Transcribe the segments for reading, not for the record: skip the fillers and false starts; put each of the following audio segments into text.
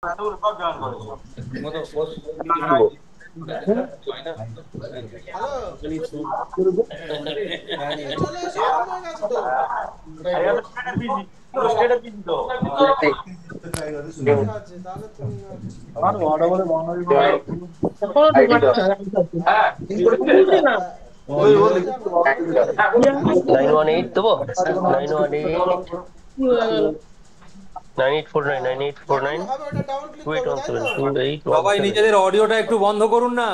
Hello, এই চলে এসো, সময় গেছে তো। ফাঁকা আছে তাহলে তুমি তাহলে এখন কবে যাবে? কালকে তো 918 দেবো 918 9849 এখন 9849 হবে ওটা ডাবল ক্লিক করবে তাই তো? সবাই 2817 নিজেদের অডিওটা একটু বন্ধ করুন না।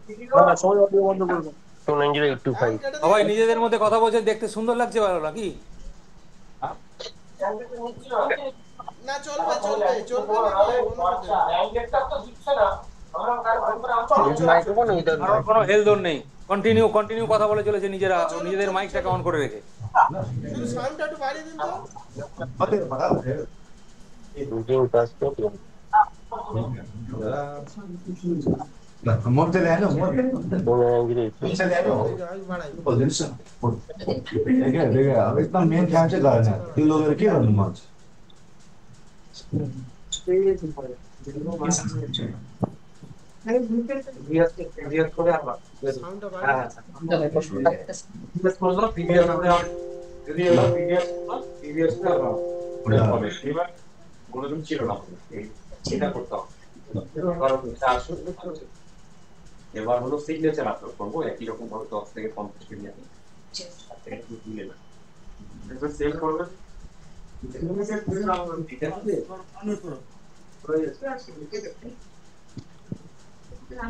290825 এখন কেটে সবাই দিই। নিজেদের মধ্যে কথা বলছে, দেখতে সুন্দর লাগছে, ভালো নাকি? না চলবে চলবে চলবে নাকি অন্য কথা? চলবে চলবে চলবে। মাইক্রোফোন উইদাউট কারোর কোনো হেলদোল নেই, কন্টিনিউ কন্টিনিউ কথা বলে চলেছে নিজেরা, ও চলুক নিজেদের চলুক মাইকটাকে চলুক। অন করে রেখে। শুধু সাউন্ডটা একটু বাড়িয়ে দিন তো। using passport Monte এই যে আমি বাড়াই। एकदम मेन काम चाहिँ गरेन त्यो लगेर के गर्नु मन छ সাউন্ডটা বাড়িয়ে দিন।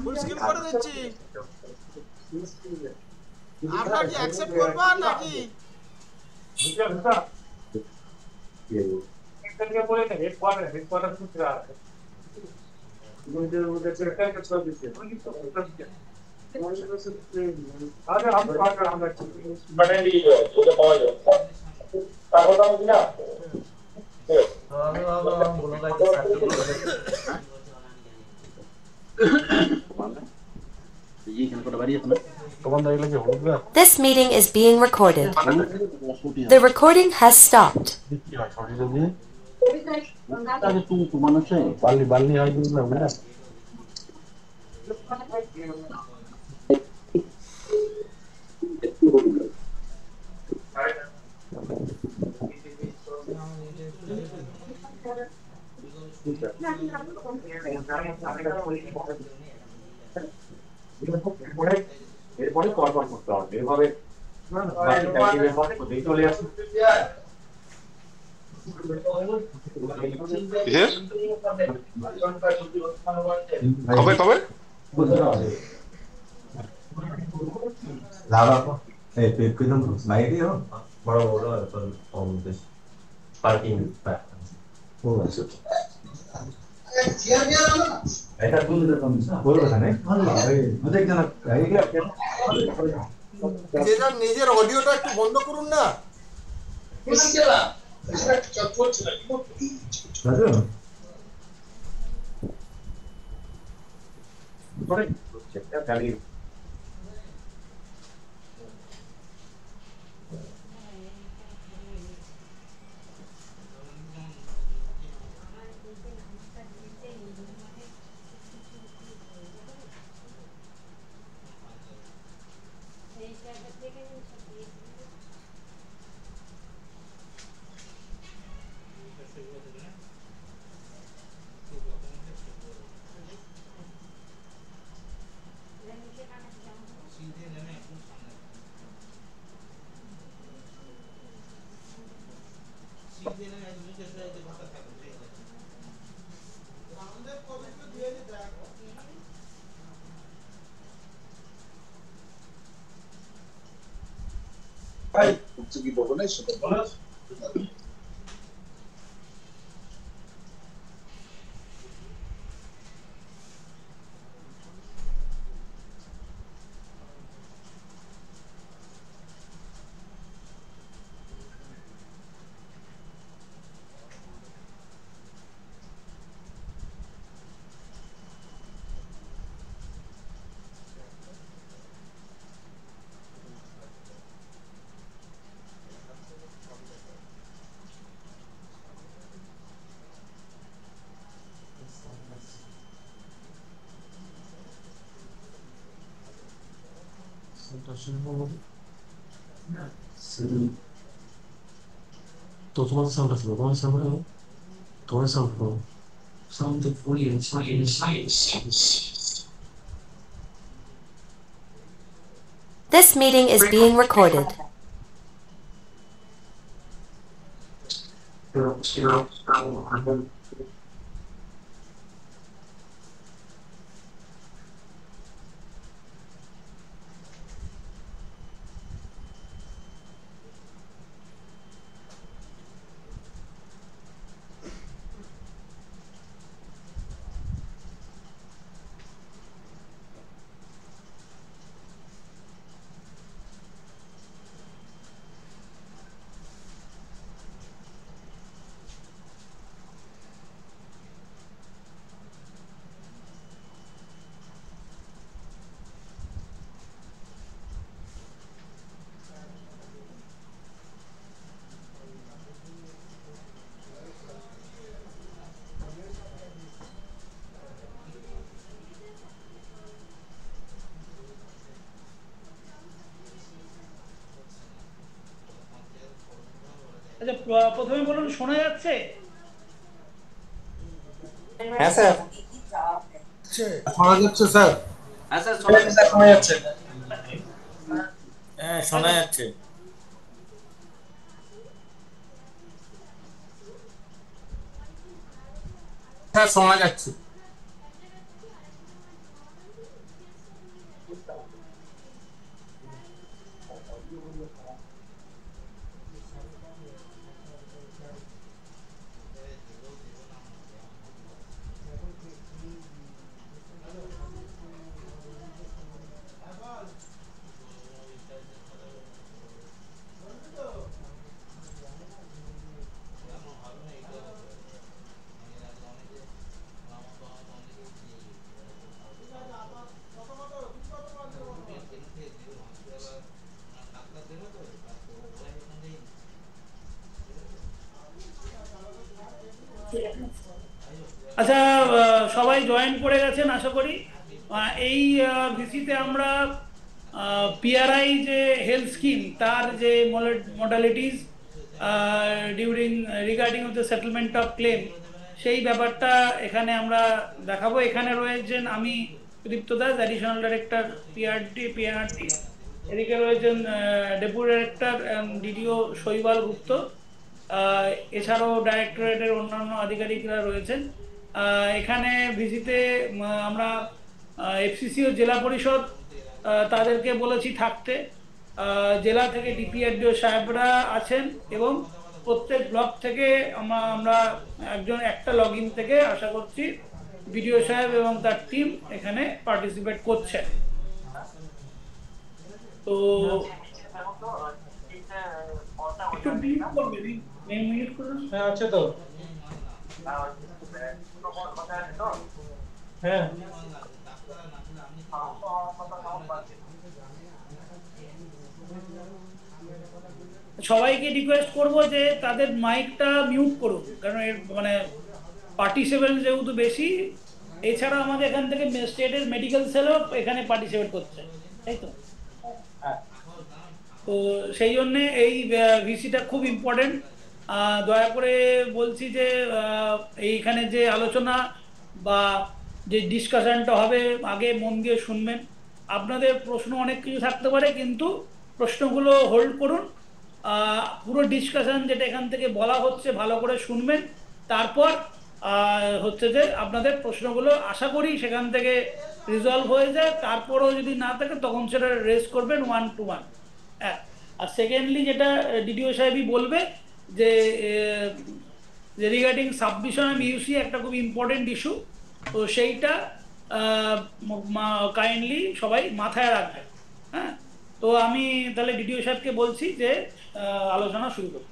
ফুল স্ক্রিন করে দিচ্ছি। আপনারা কি অ্যাকসেপ্ট করবেন নাকি? This meeting is being recorded. The recording has stopped. কিসের কবে কবে लाभा ए एकदम बाहिरी हो बडा बडा आउँदैछ पार्किङ हो भन्छ এটা কোন রকম বলবো না মধ্যে একজন যেটা নিজের অডিওটা একটু বন্ধ করুন না। দাদু 또 도망 사운드 들어. 도망 사운드. 도망 사운드. 사운드 보이는 사이에 사이에. This meeting is being recorded. আচ্ছা, প্রথমে বলুন শোনা যাচ্ছে? হ্যাঁ স্যার, শোনা যাচ্ছে স্যার? হ্যাঁ স্যার শোনা যাচ্ছে। হ্যাঁ শোনা যাচ্ছে। স্যার শোনা যাচ্ছে। আচ্ছা, সবাই জয়েন করে গেছেন আশা করি। এই ভিসিতে আমরা পিআরআই যে হেলথ স্কিম তার যে modalities regarding of the settlement of clans সেই ব্যাপারটা এখানে আমরা দেখাবো। এখানে রয়েছেন আমি দীপ্ত দাস, অ্যাডিশনাল ডাইরেক্টর পিআরটি। এদিকে রয়েছেন ডেপুটি ডাইরেক্টর ডিডিও শৈবাল গুপ্ত। এছাড়াও ডাইরেক্টরেটের অন্যান্য আধিকারিকরা রয়েছেন। এখানে ভিজিতে আমরা এফসিসি ও জেলা পরিষদ তাদেরকে বলেছি থাকতে। জেলা থেকে ডিপিআরডিও সাহেবরা আছেন এবং প্রত্যেক ব্লক থেকে আমরা একটা লগ ইন থেকে আশা করছি বিডিও সাহেব এবং তার টিম এখানে পার্টিসিপেট করছেন। তো একটু মিউট করবেন, মিউট করুন। হ্যাঁ আছে তো। হ্যাঁ সবাইকে রিকোয়েস্ট করব যে তাদের মাইকটা মিউট করুন, কারণ এর মানে পার্টিসিপেন্ট যেহেতু বেশি। এছাড়া আমাদের এখান থেকে স্টেটের মেডিকেল সেলও এখানে পার্টিসিপেট করছে, তাই তো? তো সেই জন্যে এই ভিসিটা খুব ইম্পর্টেন্ট। দয়া করে বলছি যে এইখানে যে আলোচনা বা যে ডিসকাশনটা হবে আগে মন দিয়ে শুনবেন। আপনাদের প্রশ্ন অনেক কিছু থাকতে পারে, কিন্তু প্রশ্নগুলো হোল্ড করুন। পুরো ডিসকাশন যেটা এখান থেকে বলা হচ্ছে ভালো করে শুনবেন। তারপর হচ্ছে যে আপনাদের প্রশ্নগুলো আশা করি সেখান থেকে রিজলভ হয়ে যায়। তারপরেও যদি না থাকে তখন সেটা রেজ করবেন 1 to 1। আর সেকেন্ডলি যেটা ডিডিও সাহেবই বলবে যে রিগার্ডিং সাবমিশন অফ ইউসি একটা খুব ইম্পর্টেন্ট ইস্যু, তো সেইটা কাইন্ডলি সবাই মাথায় রাখবেন। হ্যাঁ, তো আমি তাহলে ডিডিও সাহেবকে বলছি যে আলোচনা শুরু করুন।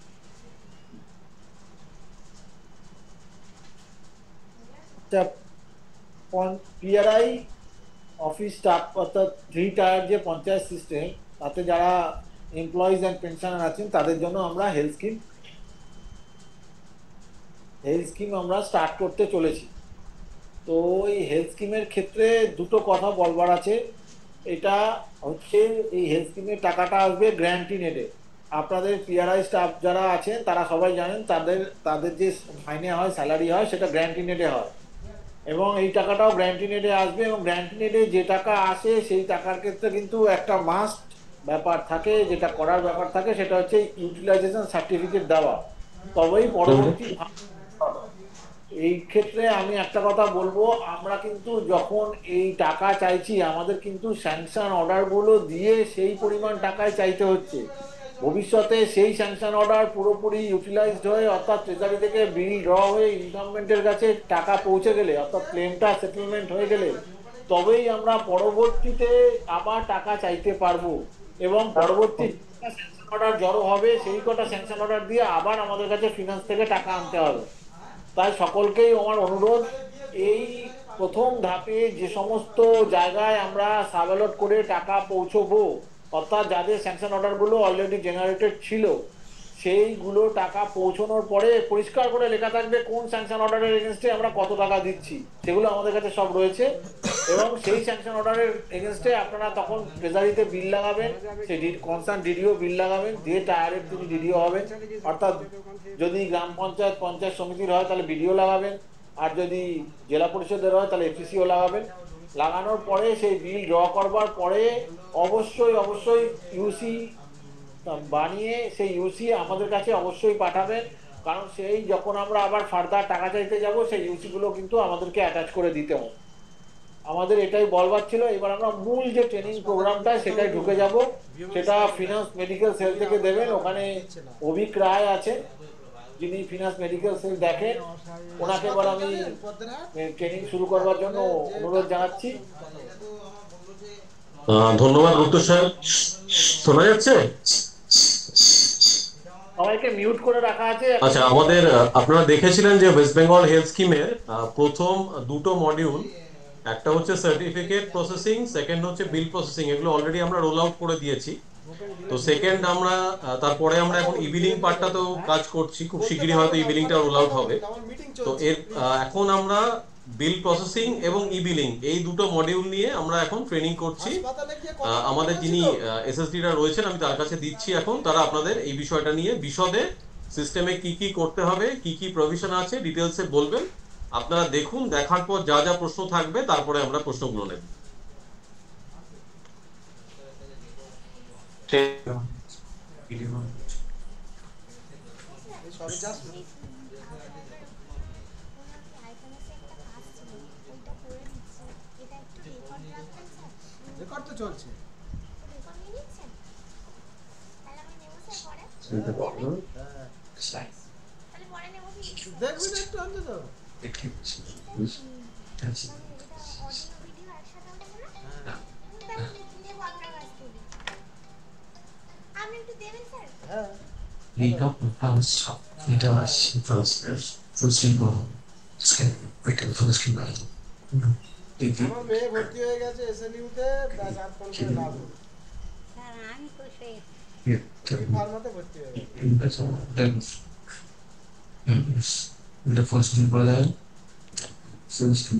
পিআরআই অফিস স্টাফ অর্থাৎ 3 টায়ার যে পঞ্চায়েত সিস্টেম, তাতে যারা এমপ্লয়িজ অ্যান্ড পেনশনার আছেন তাদের জন্য আমরা হেলথ স্কিম আমরা স্টার্ট করতে চলেছি। তো এই হেলথ স্কিমের ক্ষেত্রে দুটো কথা বলবার আছে। এটা হচ্ছে এই হেলথ স্কিমের টাকাটা আসবে গ্র্যান্টি নেটে। আপনাদের পিআরআই স্টাফ যারা আছেন তারা সবাই জানেন তাদের যে মাইনে হয়, স্যালারি হয়, সেটা গ্র্যান্টি নেটে হয় এবং এই টাকাটাও গ্র্যান্টি নেটে আসবে। এবং গ্র্যান্টি নেটে যে টাকা আসে সেই টাকার ক্ষেত্রে কিন্তু একটা মাস্ট ব্যাপার থাকে, যেটা করার ব্যাপার থাকে, সেটা হচ্ছে ইউটিলাইজেশন সার্টিফিকেট দেওয়া। তবেই পরবর্তী এই ক্ষেত্রে আমি একটা কথা বলবো, আমরা কিন্তু যখন এই টাকা চাইছি আমাদের কিন্তু স্যাংশন অর্ডারগুলো দিয়ে সেই পরিমাণ টাকায় চাইতে হচ্ছে। ভবিষ্যতে সেই স্যাংশন অর্ডার পুরোপুরি ইউটিলাইজড হয়ে, অর্থাৎ ট্রেজারি থেকে বিল ড্র হয়ে ইনকামমেন্টের কাছে টাকা পৌঁছে গেলে, অর্থাৎ ক্লেমটা সেটেলমেন্ট হয়ে গেলে তবেই আমরা পরবর্তীতে আবার টাকা চাইতে পারবো। এবং পরবর্তী স্যাংশন অর্ডার জড়ো হবে, সেই কটা স্যাংশন অর্ডার দিয়ে আবার আমাদের কাছে ফিনান্স থেকে টাকা আনতে হবে। তাই সকলকেই আমার অনুরোধ, এই প্রথম ধাপে যে সমস্ত জায়গায় আমরা সাবঅ্যালট করে টাকা পৌঁছবো, অর্থাৎ যাদের স্যাংশন অর্ডারগুলো অলরেডি জেনারেটেড ছিল, সেইগুলো টাকা পৌঁছানোর পরে পরিষ্কার করে লেখা থাকবে কোন স্যাংশন অর্ডারের এগেনস্টে আমরা কত টাকা দিচ্ছি, সেগুলো আমাদের কাছে সব রয়েছে। এবং সেই স্যাংশন অর্ডারের এগেনস্টে আপনারা তখন ট্রেজারিতে বিল লাগাবেন, সেই কনসার্ন ডিডিও বিল লাগাবেন, দিয়ে টায়ারের তিনি ডিডিও হবেন। অর্থাৎ যদি গ্রাম পঞ্চায়েত পঞ্চায়েত সমিতির হয় তাহলে বিডিও লাগাবেন, আর যদি জেলা পরিষদের হয় তাহলে এফিসিও লাগাবেন। লাগানোর পরে সেই বিল ড্র করবার পরে অবশ্যই ইউসি বানিয়ে সেই ইউসি আমাদের কাছে অবশ্যই পাঠাবেন, কারণ সেই যখন আমরা আবার ফার্দার টাকা চাইতে যাব সেই ইউসিগুলো কিন্তু আমাদেরকে অ্যাটাচ করে দিতে হবে। আমাদের এটাই বলবার ছিল। এবার আমরা মূল যে ট্রেনিং প্রোগ্রামটা সেটাই ঢুকে যাব, সেটা ফিনান্স মেডিকেল সেল থেকে দেবেন। ওখানে অভিক রায় আছে, যিনি ফিনান্স মেডিকেল সেল দেখেন, ওনাকে এবার আমি ট্রেনিং শুরু করবার জন্য অনুরোধ জানাচ্ছি। ধন্যবাদ ডক্টর সাহেব। শোনা যাচ্ছে? সবাইকে মিউট করে রাখা আছে। আচ্ছা, আমাদের আপনারা দেখেছিলেন যে ওয়েস্ট বেঙ্গল হেলথ স্কিমের প্রথম দুটো মডিউল, একটা হচ্ছে সার্টিফিকেট প্রসেসিং, সেকেন্ড হচ্ছে বিল প্রসেসিং, এগুলো অলরেডি আমরা রোল আউট করে দিয়েছি। তো সেকেন্ড আমরা তারপরে আমরা এখন ইবিলিং পার্টটাতেও কাজ করছি, খুব শীঘ্রই হয়তো ইবিলিংটা রোল আউট হবে। তো এর এখন আমরা বিল প্রসেসিং এবং ইবিলিং এই দুটো মডিউল নিয়ে আমরা এখন ট্রেনিং করছি। আমাদের যিনি এসএসডিরা রয়েছেন আমি তার কাছে দিচ্ছি এখন, তারা আপনাদের এই বিষয়টা নিয়ে বিশদে সিস্টেমে কি কি করতে হবে, কি কি প্রভিশন আছে ডিটেলসে বলবেন। আপনারা দেখুন, দেখার পর যা যা প্রশ্ন থাকবে তারপরে আমরা প্রশ্নগুলো নেব। রেকর্ড তো চলছে। দেখবি না একটু অন্তত? আমার মেয়ে ভর্তি হয়ে গেছে এসএলইউতে, প্লাস 8 ঘন্টা লাভ। স্যার আমি তো সেই ফার্মাতে ভর্তি হয়ে গেছে। The first thing for that, system.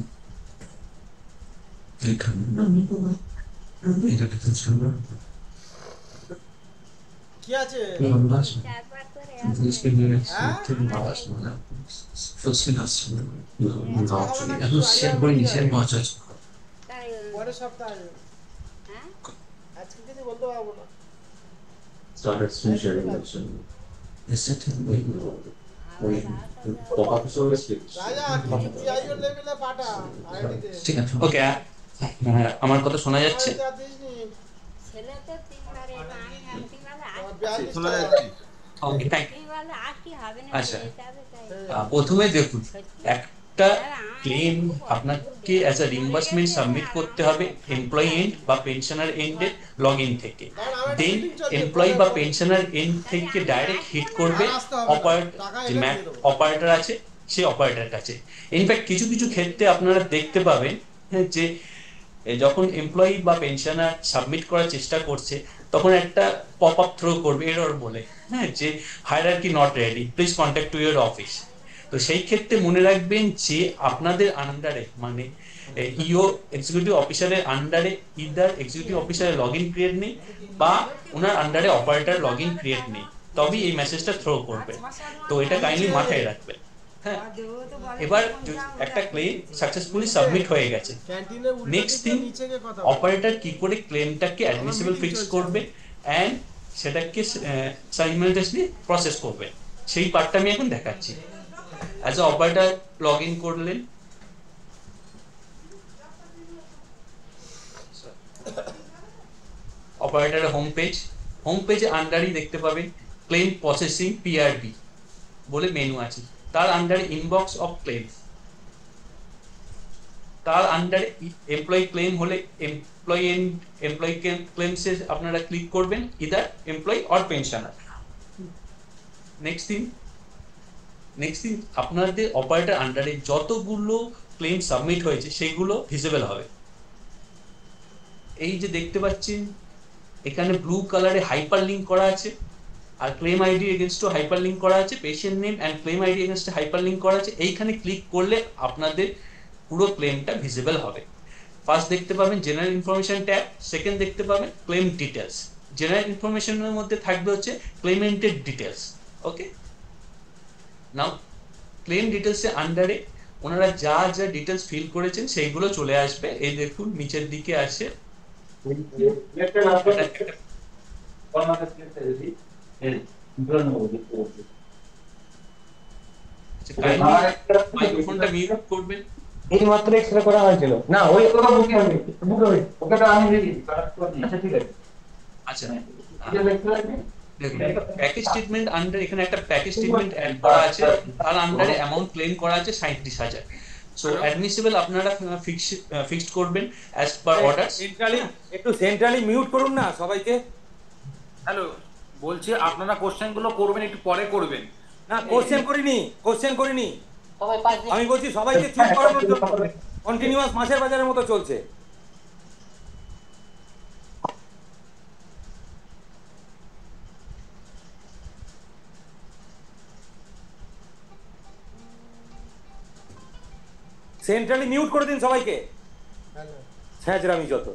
They come. কি আছে? পরের সপ্তাহে আজকে কিছু বলতে পারবো না। Started screen sharing election. Is it ঠিক আছে, ওকে। আমার কথা শোনা যাচ্ছে? আচ্ছা, প্রথমে দেখুন, একটা ক্লেম আপনাকে অ্যাজ আ রিম্বার্সমেন্ট সাবমিট করতে হবে এমপ্লয়ি এন্ড বা পেনশনার এন্ডের লগ ইন থেকে। দেন এমপ্লয়ি বা পেনশনার এন্ড থেকে ডাইরেক্ট হিট করবে অপারেটর আছে সেই অপারেটর কাছে। ইনফ্যাক্ট কিছু কিছু ক্ষেত্রে আপনারা দেখতে পাবেন যে যখন এমপ্লয়ি বা পেনশনার সাবমিট করার চেষ্টা করছে তখন একটা পপ আপ থ্রো করবে এরর বলে, হ্যাঁ, যে hierarchy not ready, please contact to your office. তো সেই ক্ষেত্রে মনে রাখবেন যে আপনাদের আন্ডারে মানে ইও এক্সিকিউটিভ অফিসারের আন্ডারে ইদার এক্সিকিউটিভ অফিসারের লগ ইন ক্রিয়েট নেই বা ওনার আন্ডারে অপারেটর লগ ইন ক্রিয়েট নেই, তবেই এই মেসেজটা থ্রো করবে। তো এটা কাইন্ডলি মাথায় রাখবেন। হ্যাঁ, এবার একটা ক্লেম সাকসেসফুলি সাবমিট হয়ে গেছে, নেক্সট থিং অপারেটর কি করে ক্লেমটাকে অ্যাডমিসিবল ফিক্স করবে অ্যান্ড সেটাকে সাইমালটেনিয়াসলি প্রসেস করবে, সেই পার্টটা আমি এখন দেখাচ্ছি। As a operator log in করলেন, অপারেটরের হোম পেজে আন্ডারই দেখতে পাবেন ক্লেম প্রসেসিং পিআরবি বলে মেনু আছে, তার আন্ডারে ইনবক্স অফ ক্লেম, তার আন্ডারে এমপ্লয়ি ক্লেম হলে এমপ্লয়ি ক্লেমসে আপনারা ক্লিক করবেন, either employee or pensioner. Next thing আপনাদের অপারেটর আন্ডারে যতগুলো ক্লেম সাবমিট হয়েছে সেগুলো ভিজিবল হবে। এই যে দেখতে পাচ্ছেন এখানে ব্লু কালারে হাইপার লিঙ্ক করা আছে, আর claim ID against hyperlink করা আছে, patient name and claim ID against hyperlink করা আছে। এইখানে ক্লিক করলে আপনাদের পুরো ক্লেমটা ভিজিবল হবে। ফার্স্ট দেখতে পাবেন জেনারেল ইনফরমেশন ট্যাব, সেকেন্ড দেখতে পাবেন ক্লেম ডিটেলস। জেনারেল ইনফরমেশনের মধ্যে থাকবে হচ্ছে ক্লেমেন্টের ডিটেলস। ওকে, নাও ক্লেম ডিটেলসের আন্ডারে ওনারা যা যা ডিটেলস ফিল করেছেন সেইগুলো চলে আসবে। এই দেখুন নিচের দিকে আছে মাইক্রোফোনটা মিউট করবেন। এই মাত্র এক্সরে করা হয়েছিল না, ওই কথা বুকে হবে ওকেটা আমি দিই। আচ্ছা ঠিক আছে। আচ্ছা দেখুন প্যাকেজ স্টেটমেন্ট আন্ডার, এখানে একটা প্যাকেজ স্টেটমেন্ট অ্যাড করা আছে, তার আন্ডারে অ্যামাউন্ট ক্লেম করা আছে 37,000। সো অ্যাডমিসিবল আপনারা ফিক্সড করবেন অ্যাজ পার অর্ডার। একটু সেন্ট্রালি মিউট করুন না সবাইকে। হ্যালো, বলছি আপনারা কোশ্চেন গুলো করবেন একটু পরে করবেন। না কোশ্চেন করিনি, আমি বলছি সবাইকে চুপ করানোর জন্য। কন্টিনিউয়াস মাছের বাজারের মতো চলছে। সেন্ট্রালি মিউট করে দিন সবাইকে, ছ্যাঁচড়ামি যত।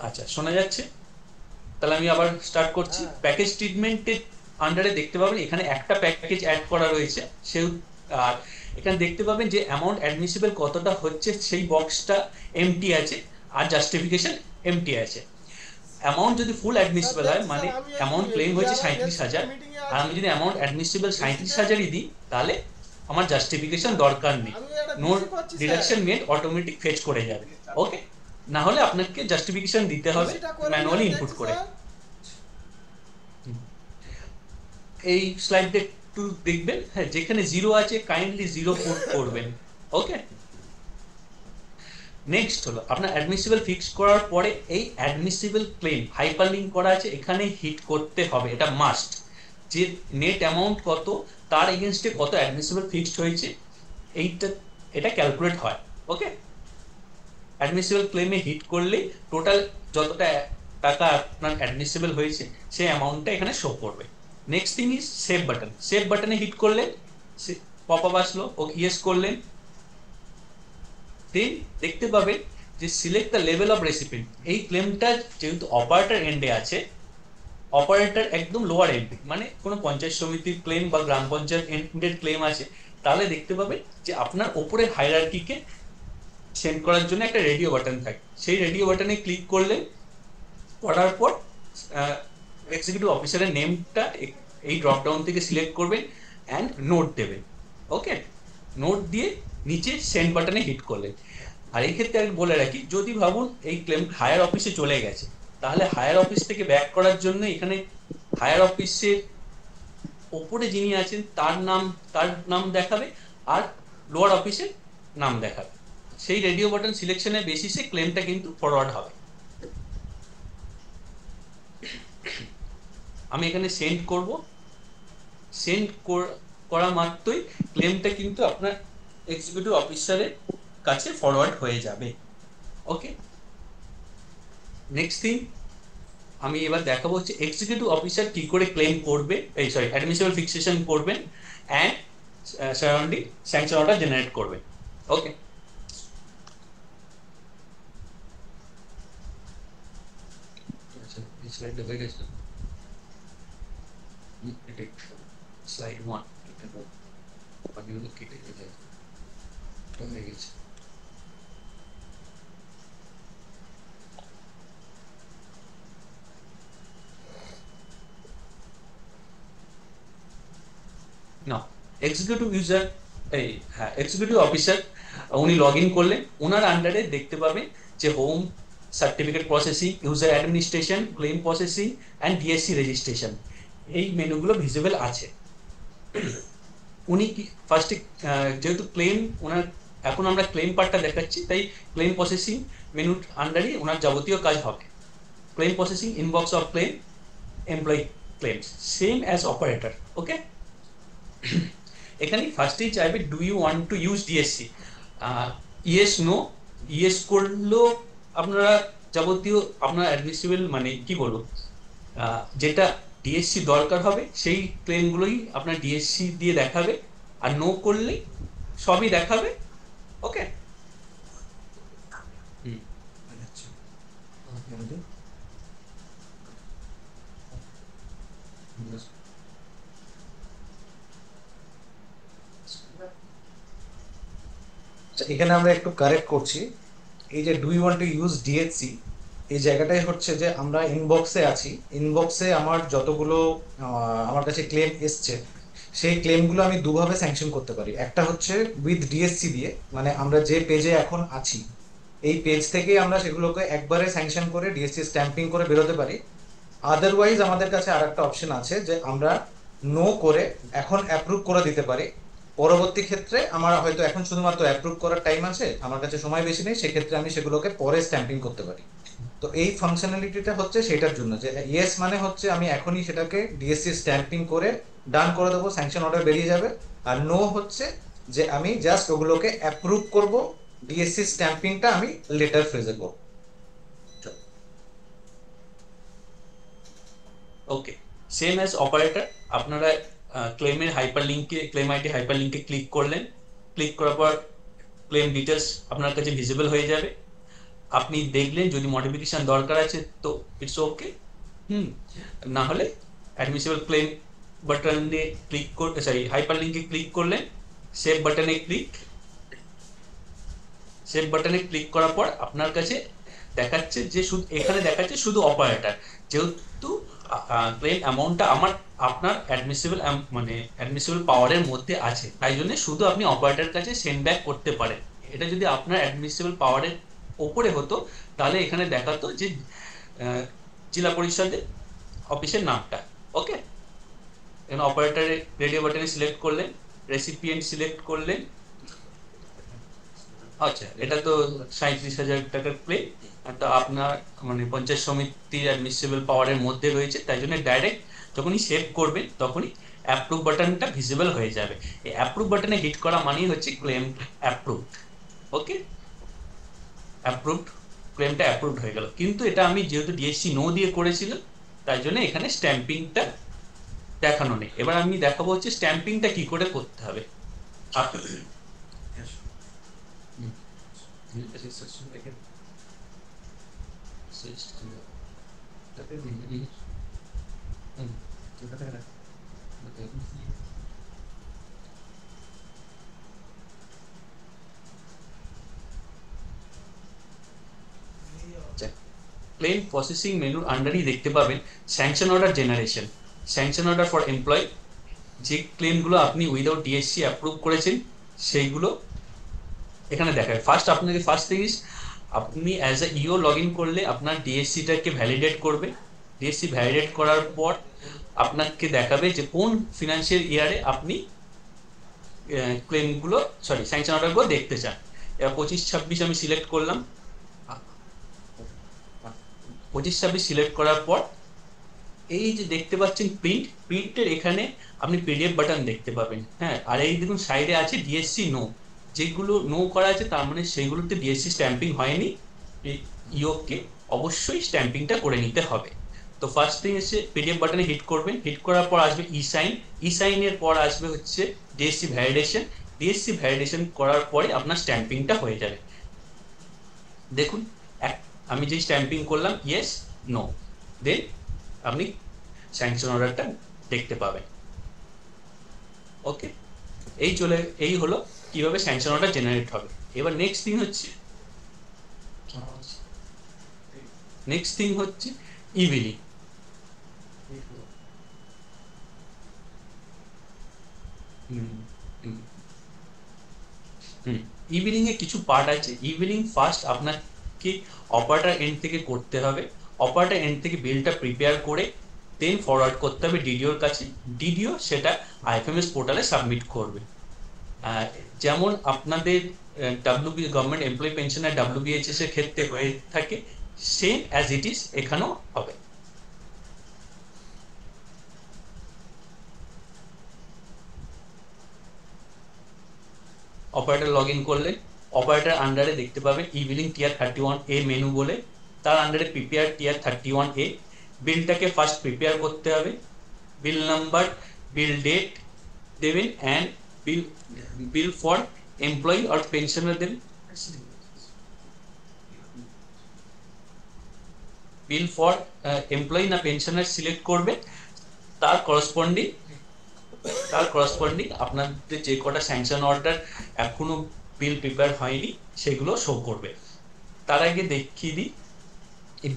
আচ্ছা শোনা যাচ্ছে? তাহলে আমি আবার স্টার্ট করছি। প্যাকেজ ট্রিটমেন্টের আন্ডারে দেখতে পাবেন এখানে একটা প্যাকেজ অ্যাড করা রয়েছে, আর এখানে দেখতে পাবেন যে অ্যামাউন্ট অ্যাডমিসিবল কতটা হচ্ছে সেই বক্সটা এমটি আছে, আর জাস্টিফিকেশন এমটি আছে। অ্যামাউন্ট যদি ফুল অ্যাডমিসিবল হয় মানে অ্যামাউন্ট ক্লেম হয়েছে 37,000, আর আমি যদি অ্যামাউন্ট অ্যাডমিসিবল 37,000ই দিই তাহলে আমার জাস্টিফিকেশন দরকার নেই, no deduction made automatic fetch করে যাবে। ওকে, না হলে আপনাকে জাস্টিফিকেশন দিতে হবে ম্যানুয়ালি ইনপুট করে। এই স্লাইডটা একটু দেখবেন, হ্যাঁ যেখানে 0 আছে কাইন্ডলি 0 পুট করবেন। ওকে, নেক্সট হলো আপনার অ্যাডমিসিবল ফিক্স করার পরে এই অ্যাডমিসিবল ক্লেম হাইপারলিংক করা আছে, এখানে হিট করতে হবে, এটা মাস্ট। যে নেট অ্যামাউন্ট কত, তার এগেনস্টে কত অ্যাডমিসিবল ফিক্সড হয়েছে এটা ক্যালকুলেট হয়। ওকে, অ্যাডমিসিবল ক্লেমে হিট করলে টোটাল যতটা টাকা আপনার অ্যাডমিসিবল হয়েছে সেই অ্যামাউন্টটা এখানে শো করবে। Next thing is save button. Save বাটনে হিট করলে পপ আপ আসলো, ও ইয়েস করলেন, দেন দেখতে পাবেন যে select the level of recipient. এই ক্লেমটা যেহেতু অপারেটর এন্ডে আছে, অপারেটর একদম লোয়ার এন্ডে, মানে কোনো পঞ্চায়েত সমিতির ক্লেম বা গ্রাম পঞ্চায়েত এন্ডের ক্লেম আছে, তাহলে দেখতে পাবেন যে আপনার ওপরের হায়ারার্কিকে সেন্ড করার জন্য একটা রেডিও বাটন থাকে, সেই রেডিও বাটনে ক্লিক করলে করার পর এক্সিকিউটিভ অফিসারের নেমটা এই ড্রপডাউন থেকে সিলেক্ট করবেন অ্যান্ড নোট দেবেন। ওকে, নোট দিয়ে নিচে সেন্ড বাটনে হিট করলেন। আর এই ক্ষেত্রে আমি বলে রাখি, যদি ভাবুন এই ক্লেম হায়ার অফিসে চলে গেছে, তাহলে হায়ার অফিস থেকে ব্যাক করার জন্য এখানে হায়ার অফিসের ওপরে যিনি আছেন তার নাম দেখাবে, আর লোয়ার অফিসের নাম দেখাবে। সেই রেডিও বাটন সিলেকশনের বেসিসে ক্লেমটা কিন্তু ফরওয়ার্ড হবে। আমি এখানে সেন্ড করব, সেন্ড করা মাত্রই ক্লেমটা কিন্তু আপনার এক্সিকিউটিভ অফিসারের কাছে ফরওয়ার্ড হয়ে যাবে। ওকে, নেক্সট থিং আমি এবার দেখাবো হচ্ছে এক্সিকিউটিভ অফিসার কি করে ক্লেম করবে, এই সরি অ্যাডমিসিবল ফিক্সেশন করবেন and surrounding sanction order generate করবেন। ওকে, স্লাইডটা হয়ে গেছে, স্লাইড 1 অনেকগুলো কেটে গেছে, হয়ে গেছে। না, এক্সিকিউটিভ ইউজার এই হ্যাঁ এক্সিকিউটিভ অফিসার উনি লগ ইন করলেন, ওনার আন্ডারে দেখতে পাবেন যে home, certificate processing, user administration, claim processing and DSC registration, এই মেনুগুলো ভিজিবল আছে। উনি কি ফার্স্টে যেহেতু ক্লেম ওনার, এখন আমরা ক্লেম পার্টটা দেখাচ্ছি, তাই ক্লেম প্রসেসিং মেনুর আন্ডারই ওনার যাবতীয় কাজ হবে। Claim processing, inbox of claim, employee claims, same as operator. Okay, এখানে ফার্স্টেই চাইবে do you want to use DSC, yes no, yes করলেও আপনারা যাবতীয় আপনার অ্যাডমিসিবল মানে কি বলবো যেটা ডিএসসি দরকার হবে সেই ক্লেমগুলোই আপনার ডিএসসি দিয়ে দেখাবে, আর নো করলেই সবই দেখাবে। ওকে, এখানে আমরা একটু কারেক্ট করছি, এই যে do you want to use DSC এই জায়গাটাই হচ্ছে যে আমরা ইনবক্সে আছি, ইনবক্সে আমার যতগুলো আমার কাছে ক্লেম এসছে সেই ক্লেমগুলো আমি দুভাবে স্যাংশন করতে পারি। একটা হচ্ছে উইথ ডিএসসি দিয়ে, মানে আমরা যে পেজে এখন আছি এই পেজ থেকে আমরা সেগুলোকে একবারে স্যাংশন করে ডিএসসি স্ট্যাম্পিং করে বেরোতে পারি। আদারওয়াইজ আমাদের কাছে আর একটা অপশন আছে যে আমরা নো করে এখন অ্যাপ্রুভ করে দিতে পারি। পরবর্তী ক্ষেত্রে আমার হয়তো এখন শুধুমাত্র অ্যাপ্রুভ করার টাইম আছে, আমার কাছে সময় বেশি নেই, সেক্ষেত্রে আমি সেগুলোকে পরে স্ট্যাম্পিং করতে পারি। তো এই ফাংশনালিটিটা হচ্ছে সেটার জন্য যে ইয়েস মানে হচ্ছে আমি এখনই সেটাকে ডিএসসি স্ট্যাম্পিং করে ডান করে দেবো, স্যাংশন অর্ডার বেরিয়ে যাবে। আর নো হচ্ছে যে আমি জাস্ট ওগুলোকে অ্যাপ্রুভ করব, ডিএসসি স্ট্যাম্পিংটা আমি লেটার ফ্রেজে করব। ওকে, সেম অ্যাজ অপারেটর, আপনারা ক্লেমের হাইপার লিঙ্কে, ক্লেম আইডি হাইপার লিঙ্কে ক্লিক করলেন, ক্লিক করার পর ক্লেম ডিটেলস আপনার কাছে ভিজিবল হয়ে যাবে। আপনি দেখলেন যদি মডিফিকেশন দরকার আছে তো ইটস ওকে, না হলে অ্যাডমিসিবল ক্লেম বাটনে ক্লিক করতে, সরি হাইপার লিঙ্কে ক্লিক করলেন, সেভ বাটনে ক্লিক, সেভ বাটনে ক্লিক করার পর আপনার কাছে দেখাচ্ছে যে শুধু এখানে দেখাচ্ছে শুধু অপারেটর, যেহেতু ক্লেম অ্যামাউন্টটা আপনার অ্যাডমিসিবল মানে অ্যাডমিসিবল পাওয়ারের মধ্যে আছে, তাই জন্য শুধু আপনি অপারেটরের কাছে সেন্ড ব্যাক করতে পারেন। এটা যদি আপনার অ্যাডমিসিবল পাওয়ারের ওপরে হতো তাহলে এখানে দেখাতো যে জেলা পরিষদের অফিসের নামটা। ওকে, এখানে অপারেটরের রেডিও বাটনে সিলেক্ট করলেন, রেসিপিয়েন্ট সিলেক্ট করলেন, আচ্ছা এটা তো 37,000 টাকার ক্লেম, তো আপনার মানে পঞ্চায়েত সমিতির অ্যাডমিসিবল পাওয়ারের মধ্যে রয়েছে, তাই জন্য ডাইরেক্ট যখনই সেভ করবেন তখনই অ্যাপ্রুভ বাটনটা ভিজিবল হয়ে যাবে। এই অ্যাপ্রুভ বাটনে হিট করা মানেই হচ্ছে ক্লেম অ্যাপ্রুভড। ওকে, অ্যাপ্রুভড, ক্লেমটা অ্যাপ্রুভড হয়ে গেল। কিন্তু এটা আমি যেহেতু ডিএসসি নো দিয়ে করেছিলাম তাই জন্য এখানে স্ট্যাম্পিংটা দেখানো নেই। এবার আমি দেখাবো হচ্ছে স্ট্যাম্পিংটা কি করে করতে হবে। ক্লেম প্রসেসিং মেনুর আন্ডারই দেখতে পাবেন sanction order generation, sanction order for employ, যে ক্লেমগুলো আপনি উইদাউট ডিএসসি অ্যাপ্রুভ করেছেন সেইগুলো এখানে দেখায়। আপনাকে ফার্স্ট থিং ইজ আপনি অ্যাজ এ ইও লগ ইন করলে আপনার ডিএসসিটাকে ভ্যালিডেট করবে, ডিএসসি ভ্যালিডেট করার পর আপনাকে দেখাবে যে কোন ফিনান্সিয়াল ইয়ারে আপনি ক্লেমগুলো স্যাংশন অর্ডারগুলো দেখতে চান। এবার 25-26 আমি সিলেক্ট করলাম, 25-26 সিলেক্ট করার পর এই যে দেখতে পাচ্ছেন প্রিন্টের এখানে আপনি পিডিএফ বাটন দেখতে পাবেন। হ্যাঁ, আর এই দেখুন সাইডে আছে ডিএসসি নো, যেগুলো নো করা আছে তার মানে সেইগুলোতে ডিএসসি স্ট্যাম্পিং হয়নি, ইওকে অবশ্যই স্ট্যাম্পিংটা করে নিতে হবে। তো ফার্স্ট থিং হচ্ছে পিডিএফ বাটনে হিট করবেন, হিট করার পর আসবে ই সাইন, ই সাইনের পর আসবে হচ্ছে ডিএসসি ভ্যালিডেশন, ডিএসসি ভ্যালিডেশন করার পরে আপনার স্ট্যাম্পিংটা হয়ে যাবে। দেখুন আমি যে স্ট্যাম্পিং করলাম ইয়েস নো, দেন আপনি স্যাংশন অর্ডারটা দেখতে পাবেন। ওকে, এই হলো কিভাবে স্যাংশন অর্ডার জেনারেট হবে। এবার নেক্সট থিং হচ্ছে ইবিলিং। ইবিলিং এ কিছু পার্ট আছে। ইবিলিং ফার্স্ট আপনাকে অপারেটর এন্ড থেকে করতে হবে, অপারেটর এন্ড থেকে বিলটা প্রিপেয়ার করে দেন ফরওয়ার্ড করতে হবে ডিডিওর কাছে, ডিডিও সেটা আইএফএমএস পোর্টালে সাবমিট করবে। যেমন আপনাদের গভর্নমেন্ট এমপ্লয়ি পেনশনের ডাব্লিউবিএইচএস এর ক্ষেত্রে হয়ে থাকে, সেম অ্যাজ ইট ইজ এখানেও হবে। অপারেটর লগ ইন করলে অপারেটর আন্ডারে দেখতে পাবেন ইবিলিং টিয়ার 31A মেনু বলে, তার আন্ডারে প্রিপেয়ার টিয়ার 31A। বিলটাকে ফার্স্ট প্রিপেয়ার করতে হবে, বিল নাম্বার, বিল ডেট দেবেন অ্যান্ড বিল ফর এমপ্লয়ি আর পেনশনার দেবেন। বিল ফর এমপ্লয়ি না পেনশনার সিলেক্ট করবে, তার করসপন্ডিং আপনাদের যে কটা স্যাংশন অর্ডার এখনো বিল প্রিপেয়ার হয়নি সেগুলো শো করবে। তার আগে দেখিয়ে দিই এই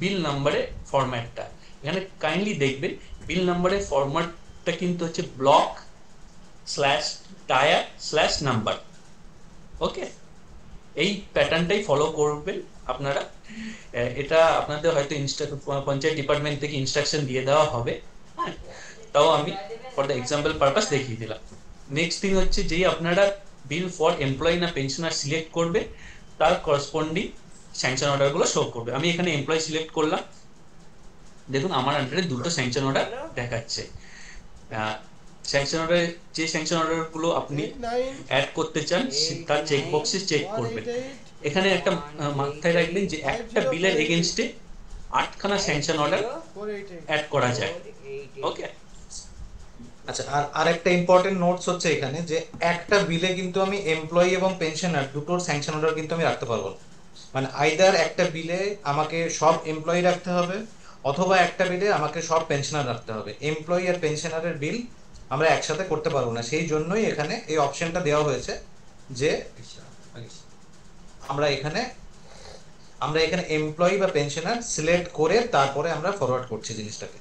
বিল নাম্বারের ফরম্যাটটা। এখানে কাইন্ডলি দেখবেন বিল নাম্বারের ফরম্যাটটা কিন্তু হচ্ছে ব্লক /টায়ার /নাম্বার। ওকে, এই প্যাটার্নটাই ফলো করবেন আপনারা। এটা আপনাদের হয়তো পঞ্চায়েত ডিপার্টমেন্ট থেকে ইনস্ট্রাকশন দিয়ে দেওয়া হবে, হ্যাঁ, তাও আমি ফর দ্য এক্সাম্পল পারপাস দেখিয়ে দিলাম। নেক্সট থিং হচ্ছে যেই আপনারা বিল ফর এমপ্লয়ি না পেনশনার সিলেক্ট করবে, তার করসপন্ডিং স্যাংশন অর্ডারগুলো শো করবে। আমি এখানে এমপ্লয়ি সিলেক্ট করলাম, দেখুন আমার আন্ডারে দুটো স্যাংশন অর্ডার দেখাচ্ছে। স্যাংশন অর্ডার যে স্যাংশন অর্ডারগুলো আপনি অ্যাড করতে চান তার চেক বক্সে চেক করবেন। এখানে একটা মাথায় রাখবেন যে একটা বিলের এগেইনস্টে 8খানা স্যাংশন অর্ডার অ্যাড করা যায়। ওকে, আচ্ছা, আর একটা ইম্পর্টেন্ট নোটস হচ্ছে এখানে যে একটা বিলে কিন্তু আমি এমপ্লয়ি এবং পেনশনার দুটোর স্যাংশন অর্ডার কিন্তু আমি রাখতে পারবো না। মানে আইদার একটা বিলে আমাকে সব এমপ্লয়ি রাখতে হবে অথবা একটা বিলে আমাকে সব পেনশনার রাখতে হবে। এমপ্লয়ি আর পেনশনারের বিল আমরা একসাথে করতে পারবো না, সেই জন্যই এখানে এই অপশনটা দেওয়া হয়েছে যে আমরা এখানে এমপ্লয়ি বা পেনশনার সিলেক্ট করে তারপরে আমরা ফরওয়ার্ড করছি জিনিসটাকে।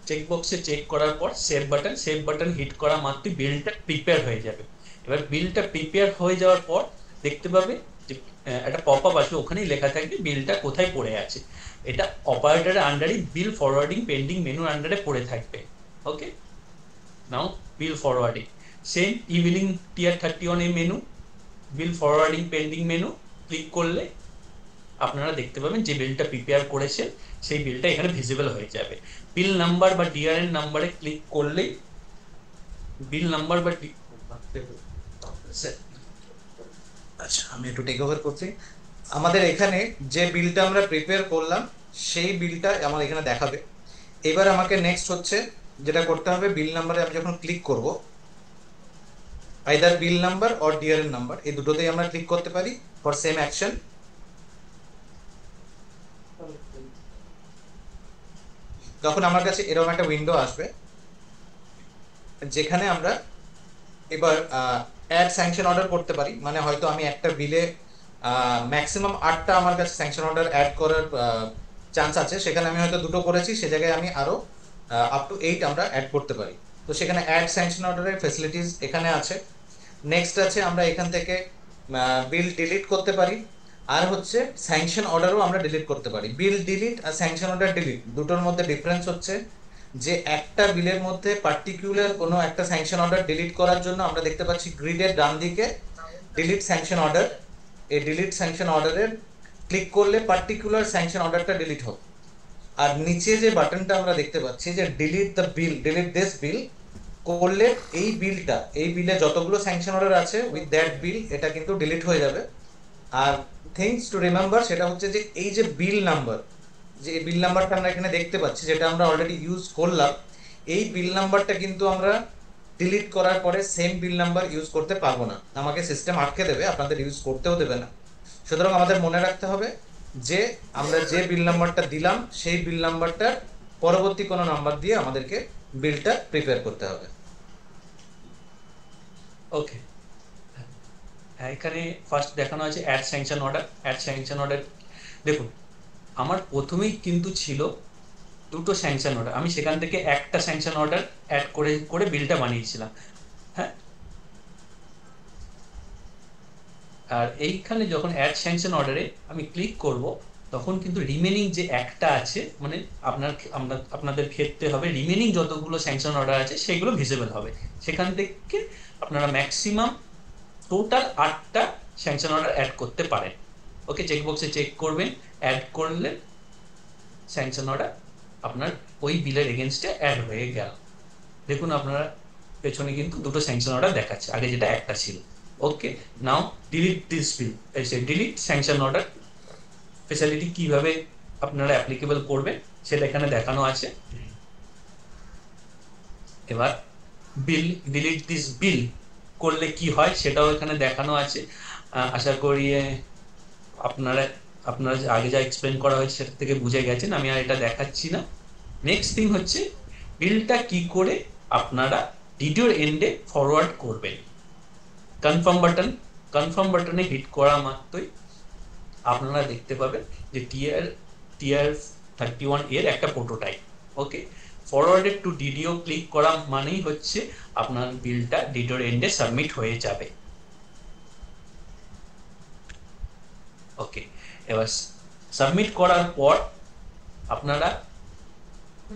চেক বক্সে চেক করার পর সেভ বাটন হিট করা মাত্রই বিলটা প্রিপেয়ার হয়ে যাবে। এবার বিলটা প্রিপেয়ার হয়ে যাওয়ার পর দেখতে পাবে যে একটা পপআপ আসবে, ওখানেই লেখা থাকবে বিলটা কোথায় পড়ে আছে। এটা অপারেটরের আন্ডারে বিল ফরওয়ার্ডিং পেন্ডিং মেনুর আন্ডারে পড়ে থাকবে। ওকে, নাও বিল ফরওয়ার্ডিং, সেম ইবিলিং টিয়ার 31A মেনু, বিল ফরওয়ার্ডিং পেন্ডিং মেনু ক্লিক করলে আপনারা দেখতে পাবেন যে বিলটা প্রিপেয়ার করেছে সেই বিলটা এখানে ভিজিবল হয়ে যাবে। বিল নাম্বার বা ডিআরএন নাম্বারে ক্লিক করলেই বিল নাম্বার বা আচ্ছা, আমি একটু টেক ওভার করছি। আমাদের এখানে যে বিলটা আমরা প্রিপেয়ার করলাম সেই বিলটা আমার এখানে দেখাবে। এবার আমাকে নেক্সট হচ্ছে যেটা করতে হবে, বিল নাম্বারে আমি যখন ক্লিক করব, either bill number or DRN number এই দুটোতেই আমরা ক্লিক করতে পারি ফর সেম অ্যাকশন। তখন আমার কাছে এরকম একটা উইন্ডো আসবে যেখানে আমরা এবার অ্যাড স্যাংশন অর্ডার করতে পারি। মানে হয়তো আমি একটা বিলে ম্যাক্সিমাম 8টা আমার কাছে স্যাংশন অর্ডার অ্যাড করার চান্স আছে, সেখানে আমি হয়তো 2টো করেছি, সে জায়গায় আমি আরো আপ টু 8 আমরা অ্যাড করতে পারি। তো সেখানে অ্যাড স্যাংশন অর্ডারের ফ্যাসিলিটিস এখানে আছে। নেক্সট আছে আমরা এখান থেকে বিল ডিলিট করতে পারি, আর হচ্ছে স্যাংশন অর্ডারও আমরা ডিলিট করতে পারি। বিল ডিলিট আর স্যাংশন অর্ডার ডিলিট দুটোর মধ্যে ডিফারেন্স হচ্ছে যে একটা বিলের মধ্যে পার্টিকুলার কোনো একটা স্যাংশন অর্ডার ডিলিট করার জন্য আমরা দেখতে পাচ্ছি গ্রিডের ডান দিকে ডিলিট স্যাংশন অর্ডার। এই ডিলিট স্যাংশন অর্ডারের ক্লিক করলে পার্টিকুলার স্যাংশন অর্ডারটা ডিলিট হবে। আর নিচে যে বাটনটা আমরা দেখতে পাচ্ছি যে delete the bill, delete this বিল করলে এই বিলে যতগুলো স্যাংশন অর্ডার আছে উইথ দ্যাট বিল এটা কিন্তু ডিলিট হয়ে যাবে। আর থিংস টু রিমেম্বার সেটা হচ্ছে যে এই যে বিল নাম্বার, যে বিল নাম্বারটা আমরা এখানে দেখতে পাচ্ছি যেটা আমরা অলরেডি ইউজ করলাম, এই বিল নাম্বারটা কিন্তু আমরা ডিলিট করার পরে সেম বিল নাম্বার ইউজ করতে পারবো না, আমাকে সিস্টেম আটকে দেবে, আপনাদের ইউজ করতেও দেবে না। সুতরাং আমাদের মনে রাখতে হবে যে আমরা যে বিল নাম্বারটা দিলাম সেই বিল নাম্বারটার পরবর্তী কোনো নাম্বার দিয়ে আমাদেরকে বিলটা প্রিপেয়ার করতে হবে। ওকে, এখানে ফার্স্ট দেখানো আছে add sanction order. Add sanction order দেখুন, আমার প্রথমেই কিন্তু ছিল দুটো স্যাংশন অর্ডার, আমি সেখান থেকে একটা স্যাংশন অর্ডার অ্যাড করে করে বিলটা বানিয়েছিলাম। হ্যাঁ, আর এইখানে যখন অ্যাড স্যাংশন অর্ডারে আমি ক্লিক করব তখন কিন্তু রিমেনিং যে একটা আছে, মানে আপনাদের ক্ষেত্রে হবে রিমেনিং যতগুলো স্যাংশন অর্ডার আছে সেগুলো ভিজিবল হবে। সেখান থেকে আপনারা ম্যাক্সিমাম টোটাল 8টা স্যাংশন অর্ডার অ্যাড করতে পারেন। ওকে, চেকবক্সে চেক করবেন, অ্যাড করলে স্যাংশন অর্ডার আপনার ওই বিলের এগেনস্টে অ্যাড হয়ে গেল। দেখুন আপনারা পেছনে কিন্তু দুটো স্যাংশন অর্ডার দেখাচ্ছে, আগে যেটা একটা ছিল। Okay, now delete this bill, delete sanction order facility কিভাবে আপনারা অ্যাপ্লিকেবল করবেন সেটা এখানে দেখানো আছে। এবার বিল, ডিলিট দিস বিল করলে কি হয় সেটাও এখানে দেখানো আছে। আশা করি আপনারা আগে যা এক্সপ্লেন করা হয়েছে সেটা থেকে বুঝে গেছেন, আমি আর এটা দেখাচ্ছি না। নেক্সট থিং হচ্ছে বিলটা কি করে আপনারা ভিডিওর এন্ডে ফরওয়ার্ড করবেন। কনফার্ম বাটনে হিট করা মাত্রই আপনারা দেখতে পাবেন যে TR31 এর একটা প্রোটোটাইপ। ওকে, ফরওয়ার্ডেড টু ডিডিও ক্লিক করা মানেই হচ্ছে আপনার বিলটা ডিডিওর এন্ডে সাবমিট হয়ে যাবে। ওকে, এবার সাবমিট করার পর আপনারা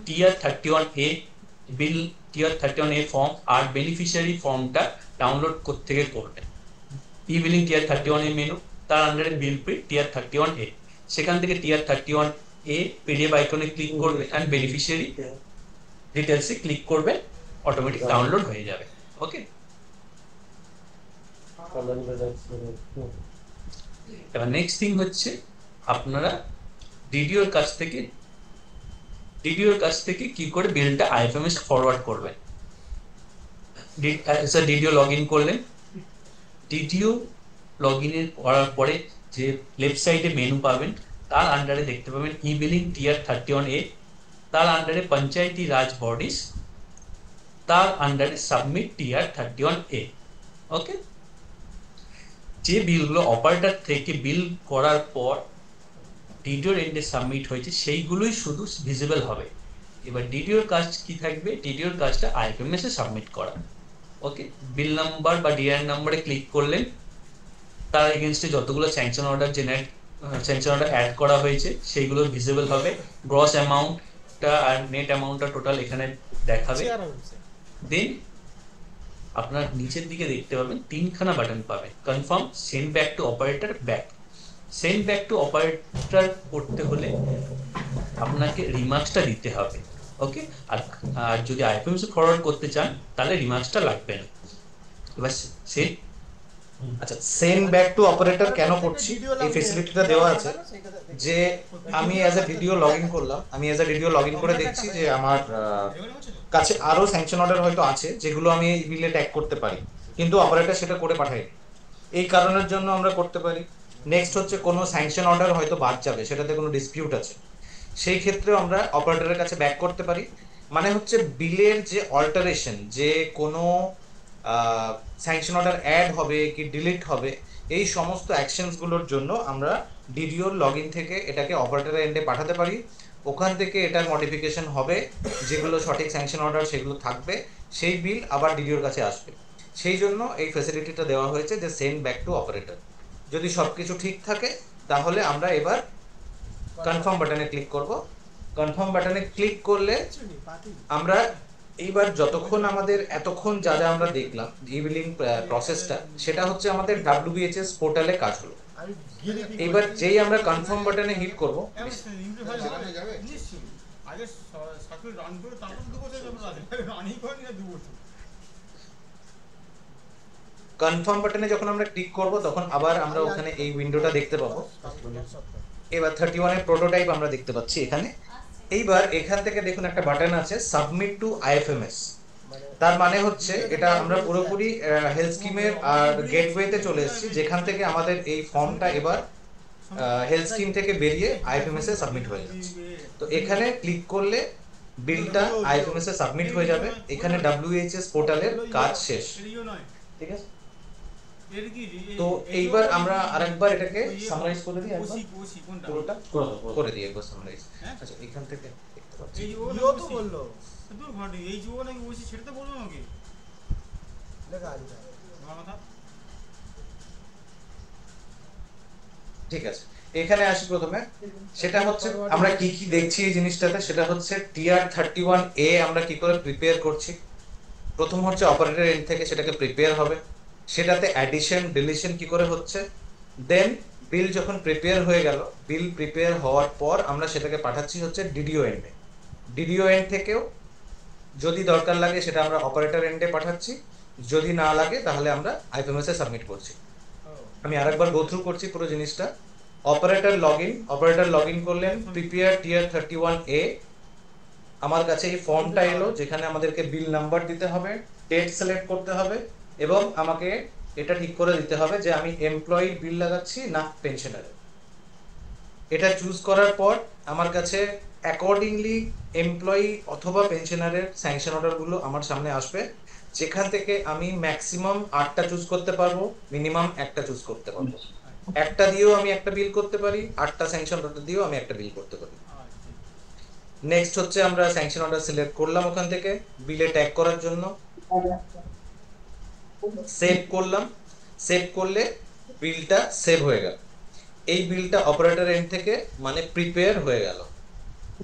TR31A বিল, TR31A ফর্ম আর বেনিফিশিয়ারি ফর্মটা ডাউনলোড থেকে করবেন। ই-বিলিং TR31A মেনু, তার আন্ডারে বিল পে TR31A, সেখান থেকে TR31A পিডিএফ আইকনে ক্লিক করবেন এন্ড বেনিফিশিয়ারি ডিটেইলসে ক্লিক করবেন, অটোমেটিক ডাউনলোড হয়ে যাবে। ওকে, এবার নেক্সট থিং হচ্ছে আপনারা ডিডিওর কাছ থেকে কি করে বিলটা আইএফএমএস ফরওয়ার্ড করবেন। স্যার ডিডিও লগ ইন করলেন, ডিডিও লগ ইন করার পরে যে লেফট সাইডে মেনু পাবেন তার আন্ডারে দেখতে পাবেন ই-বিলিং TR31A, তার আন্ডারে পঞ্চায়েতি রাজ বডিজ, তার আন্ডারে সাবমিট TR31A। ওকে, যে বিলগুলো অপারেটর থেকে বিল করার পর ডিডিওর এন্ডে সাবমিট হয়েছে সেইগুলোই শুধু ভিজিবল হবে। এবার ডিডিওর কাজ কি থাকবে, ডিডিওর কাজটা আইএফএমএস এ সাবমিট করা। ওকে, বিল নাম্বার বা ডিআর নাম্বারে ক্লিক করলেন, তার এগেনস্টে যতগুলো স্যাংশন অর্ডার অ্যাড করা হয়েছে সেইগুলো ভিজিবল হবে। গ্রস অ্যামাউন্টটা আর নেট অ্যামাউন্টটা টোটাল এখানে দেখাবে। দেন আপনার নিচের দিকে দেখতে পাবেন 3খানা বাটন পাবেন, confirm, send back to operator, back. Send back to operator করতে হলে আপনাকে রিমার্কসটা দিতে হবে। ওকে, আর যদি আইএফএমএস ফরওয়ার্ড করতে চান তাহলে রিমার্কসটা লাগবে না। এবার সেন্ড ব্যাক টু অপারেটর কেন করছি, এই ফেসিলিটিটা দেওয়া আছে যে আমি as a video log in করলাম, আমি as a video log in করে দেখছি যে আমার কাছে আরো স্যাংশন অর্ডার হয়তো আছে যেগুলো আমি এই বিলে ট্যাগ করতে পারি, কিন্তু অপারেটর সেটা করে পাঠায়। এই কারণের জন্য আমরা করতে পারি। নেক্সট হচ্ছে কোনো স্যাংশন অর্ডার হয়তো বাদ যাবে, সেটাতে কোনো ডিসপিউট আছে, সেই ক্ষেত্রে আমরা অপারেটরের কাছে ব্যাক করতে পারি। মানে হচ্ছে বিলের যে অল্টারেশন, যে কোনো স্যাংশন অর্ডার অ্যাড হবে কি ডিলিট হবে, এই সমস্ত অ্যাকশনসগুলোর জন্য আমরা ডিডিওর লগ ইন থেকে এটাকে অপারেটরের এন্ডে পাঠাতে পারি। ওখান থেকে এটার মডিফিকেশন হবে, যেগুলো সঠিক স্যাংশন অর্ডার সেগুলো থাকবে, সেই বিল আবার ডিডিওর কাছে আসবে। সেই জন্য এই ফ্যাসিলিটিটা দেওয়া হয়েছে যে সেন্ড ব্যাক টু অপারেটর। যদি সব কিছু ঠিক থাকে তাহলে আমরা এবার কনফার্ম বাটনে ক্লিক করব। কনফার্ম বাটনে ক্লিক করলে আমরা এইবার যতক্ষণ আমাদের এতক্ষণ যা যা আমরা দেখলাম ই-বিলিং প্রসেসটা, সেটা হচ্ছে আমাদের WBHS পোর্টালে কাজ হলো। এবার যেই আমরা কনফার্ম বাটনে হিট করব, কনফার্ম বাটনে যখন আমরা ক্লিক করব তখন আবার আমরা ওখানে এই উইন্ডোটা দেখতে পাবো। এবার 31 এর প্রোটোটাইপ আমরা দেখতে পাচ্ছি এখানে। এইবার এখান থেকে দেখুন একটা বাটন আছে সাবমিট টু আইএফএমএস, তার মানে হচ্ছে এটা আমরা পুরোপুরি হেলথ স্কিমের আর গেটওয়েতে চলে এসেছি, যেখান থেকে আমাদের এই ফর্মটা এবার হেলথ স্কিম থেকে বেরিয়ে আইএফএমএস এ সাবমিট হয়ে যাচ্ছে। তো এখানে ক্লিক করলে বিলটা আইএফএমএস এ সাবমিট হয়ে যাবে। এখানে ডব্লিউএইচএস পোর্টালের কাজ শেষ, ঠিক আছে। তো এইবার আমরা আরেকবার এটাকে সামারাইজ করে দিই, একবার পুরোটা করে দিই একবার সামারাইজ। আচ্ছা এখান থেকে দেখতে পাচ্ছি এই তো বললো দূর ঘটে এই যুব নাকি ওসি সেটা তো বলবো নাকি লেখা আছে মাথা। ঠিক আছে, এখানে আসি প্রথমে। সেটা হচ্ছে আমরা কি কি দেখছি এই জিনিসটাতে, সেটা হচ্ছে টিআর 31A আমরা কি করে প্রিপেয়ার করছি। প্রথম হচ্ছে অপারেটর এন্ড থেকে সেটাকে প্রিপেয়ার হবে, সেটাতে অ্যাডিশন ডিলিশন কি করে হচ্ছে। দেন বিল যখন প্রিপেয়ার হয়ে গেল, বিল প্রিপেয়ার হওয়ার পর আমরা সেটাকে পাঠাচ্ছি হচ্ছে ডিডিও এন্ডে। ডিডিও এন্ড থেকেও যদি দরকার লাগে সেটা আমরা অপারেটর এন্ডে পাঠাচ্ছি, যদি না লাগে তাহলে আমরা আইএফএমএস এ সাবমিট করছি। আমি আরেকবার গো থ্রু করছি পুরো জিনিসটা। অপারেটর লগইন করলেন, প্রিপেয়ার টিআর 31A। আমার কাছে এই ফর্মটা এলো যেখানে আমাদেরকে বিল নাম্বার দিতে হবে, ডেট সিলেক্ট করতে হবে এবং আমাকে এটা ঠিক করে দিতে হবে যে আমি এমপ্লয়ি বিল লাগাচ্ছি না পেনশনারে। এটা চুজ করার পর আমার কাছে অ্যাকর্ডিংলি এমপ্লয়ি অথবা পেনশনারের স্যাংশন অর্ডারগুলো আমার সামনে আসবে, যেখান থেকে আমি ম্যাক্সিমাম 8টা চুজ করতে পারবো, মিনিমাম একটা চুজ করতে পারবো। একটা দিয়েও আমি একটা বিল করতে পারি, 8টা স্যাংশন অর্ডার দিয়েও আমি একটা বিল করতে পারি। নেক্সট হচ্ছে আমরা স্যাংশন অর্ডার সিলেক্ট করলাম ওখান থেকে বিলে ট্যাগ করার জন্য, সেভ করলাম। সেভ করলে বিলটা সেভ হয়ে গেল। এই বিলটা অপারেটর এন্ড থেকে মানে প্রিপেয়ার হয়ে গেল।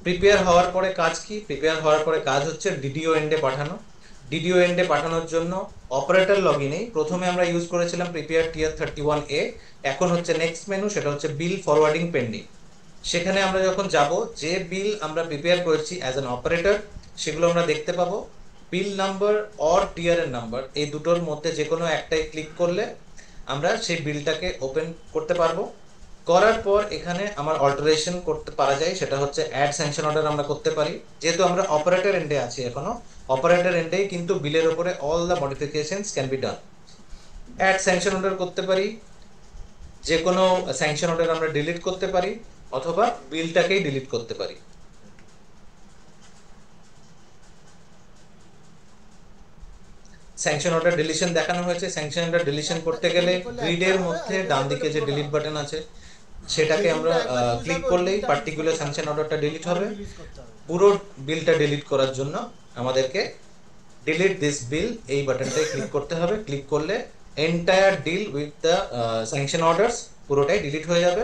প্রিপেয়ার হওয়ার পরে কাজ কি? প্রিপেয়ার হওয়ার পরে কাজ হচ্ছে ডিডিও এন্ডে পাঠানো। ডিডিও এন্ডে পাঠানোর জন্য অপারেটর লগইনেই প্রথমে আমরা ইউজ করেছিলাম প্রিপেয়ার টিআর 31A। এখন হচ্ছে নেক্সট মেনু, সেটা হচ্ছে বিল ফরওয়ার্ডিং পেন্ডিং। সেখানে আমরা যখন যাব, যে বিল আমরা প্রিপেয়ার করেছি অ্যাজ অ্যান অপারেটর সেগুলো আমরা দেখতে পাবো। বিল নাম্বার অর টিআর এর নাম্বার এই দুটোর মধ্যে যে কোনো একটাই ক্লিক করলে আমরা সেই বিলটাকে ওপেন করতে পারবো। করার পর এখানে আমার অল্টারেশন করতে পারা যায়, সেটা হচ্ছে অ্যাড স্যাংশন অর্ডার আমরা করতে পারি। যেহেতু আমরা অপারেটর এন্ডে আছি এখনো, অপারেটর এন্ডেই কিন্তু বিলের উপরে all the modifications can be done. Add sanction order করতে পারি, যে কোনো স্যাংশন অর্ডার আমরা ডিলিট করতে পারি অথবা বিলটাকেই ডিলিট করতে পারি। স্যাংশন অর্ডার ডিলিশন দেখানো হয়েছে। স্যাংশন অর্ডার ডিলিশন করতে গেলে গ্রিডের মধ্যে ডান দিকে যে ডিলিট বাটন আছে সেটাকে আমরা ক্লিক করলেই পার্টিকুলার স্যাংশন অর্ডারটা ডিলিট হবে। পুরো বিলটা ডিলিট করার জন্য আমাদেরকে ডিলিট দিস বিল এই বাটনটায় ক্লিক করতে হবে। ক্লিক করলে entire deal with the sanction orders পুরোটাই ডিলিট হয়ে যাবে।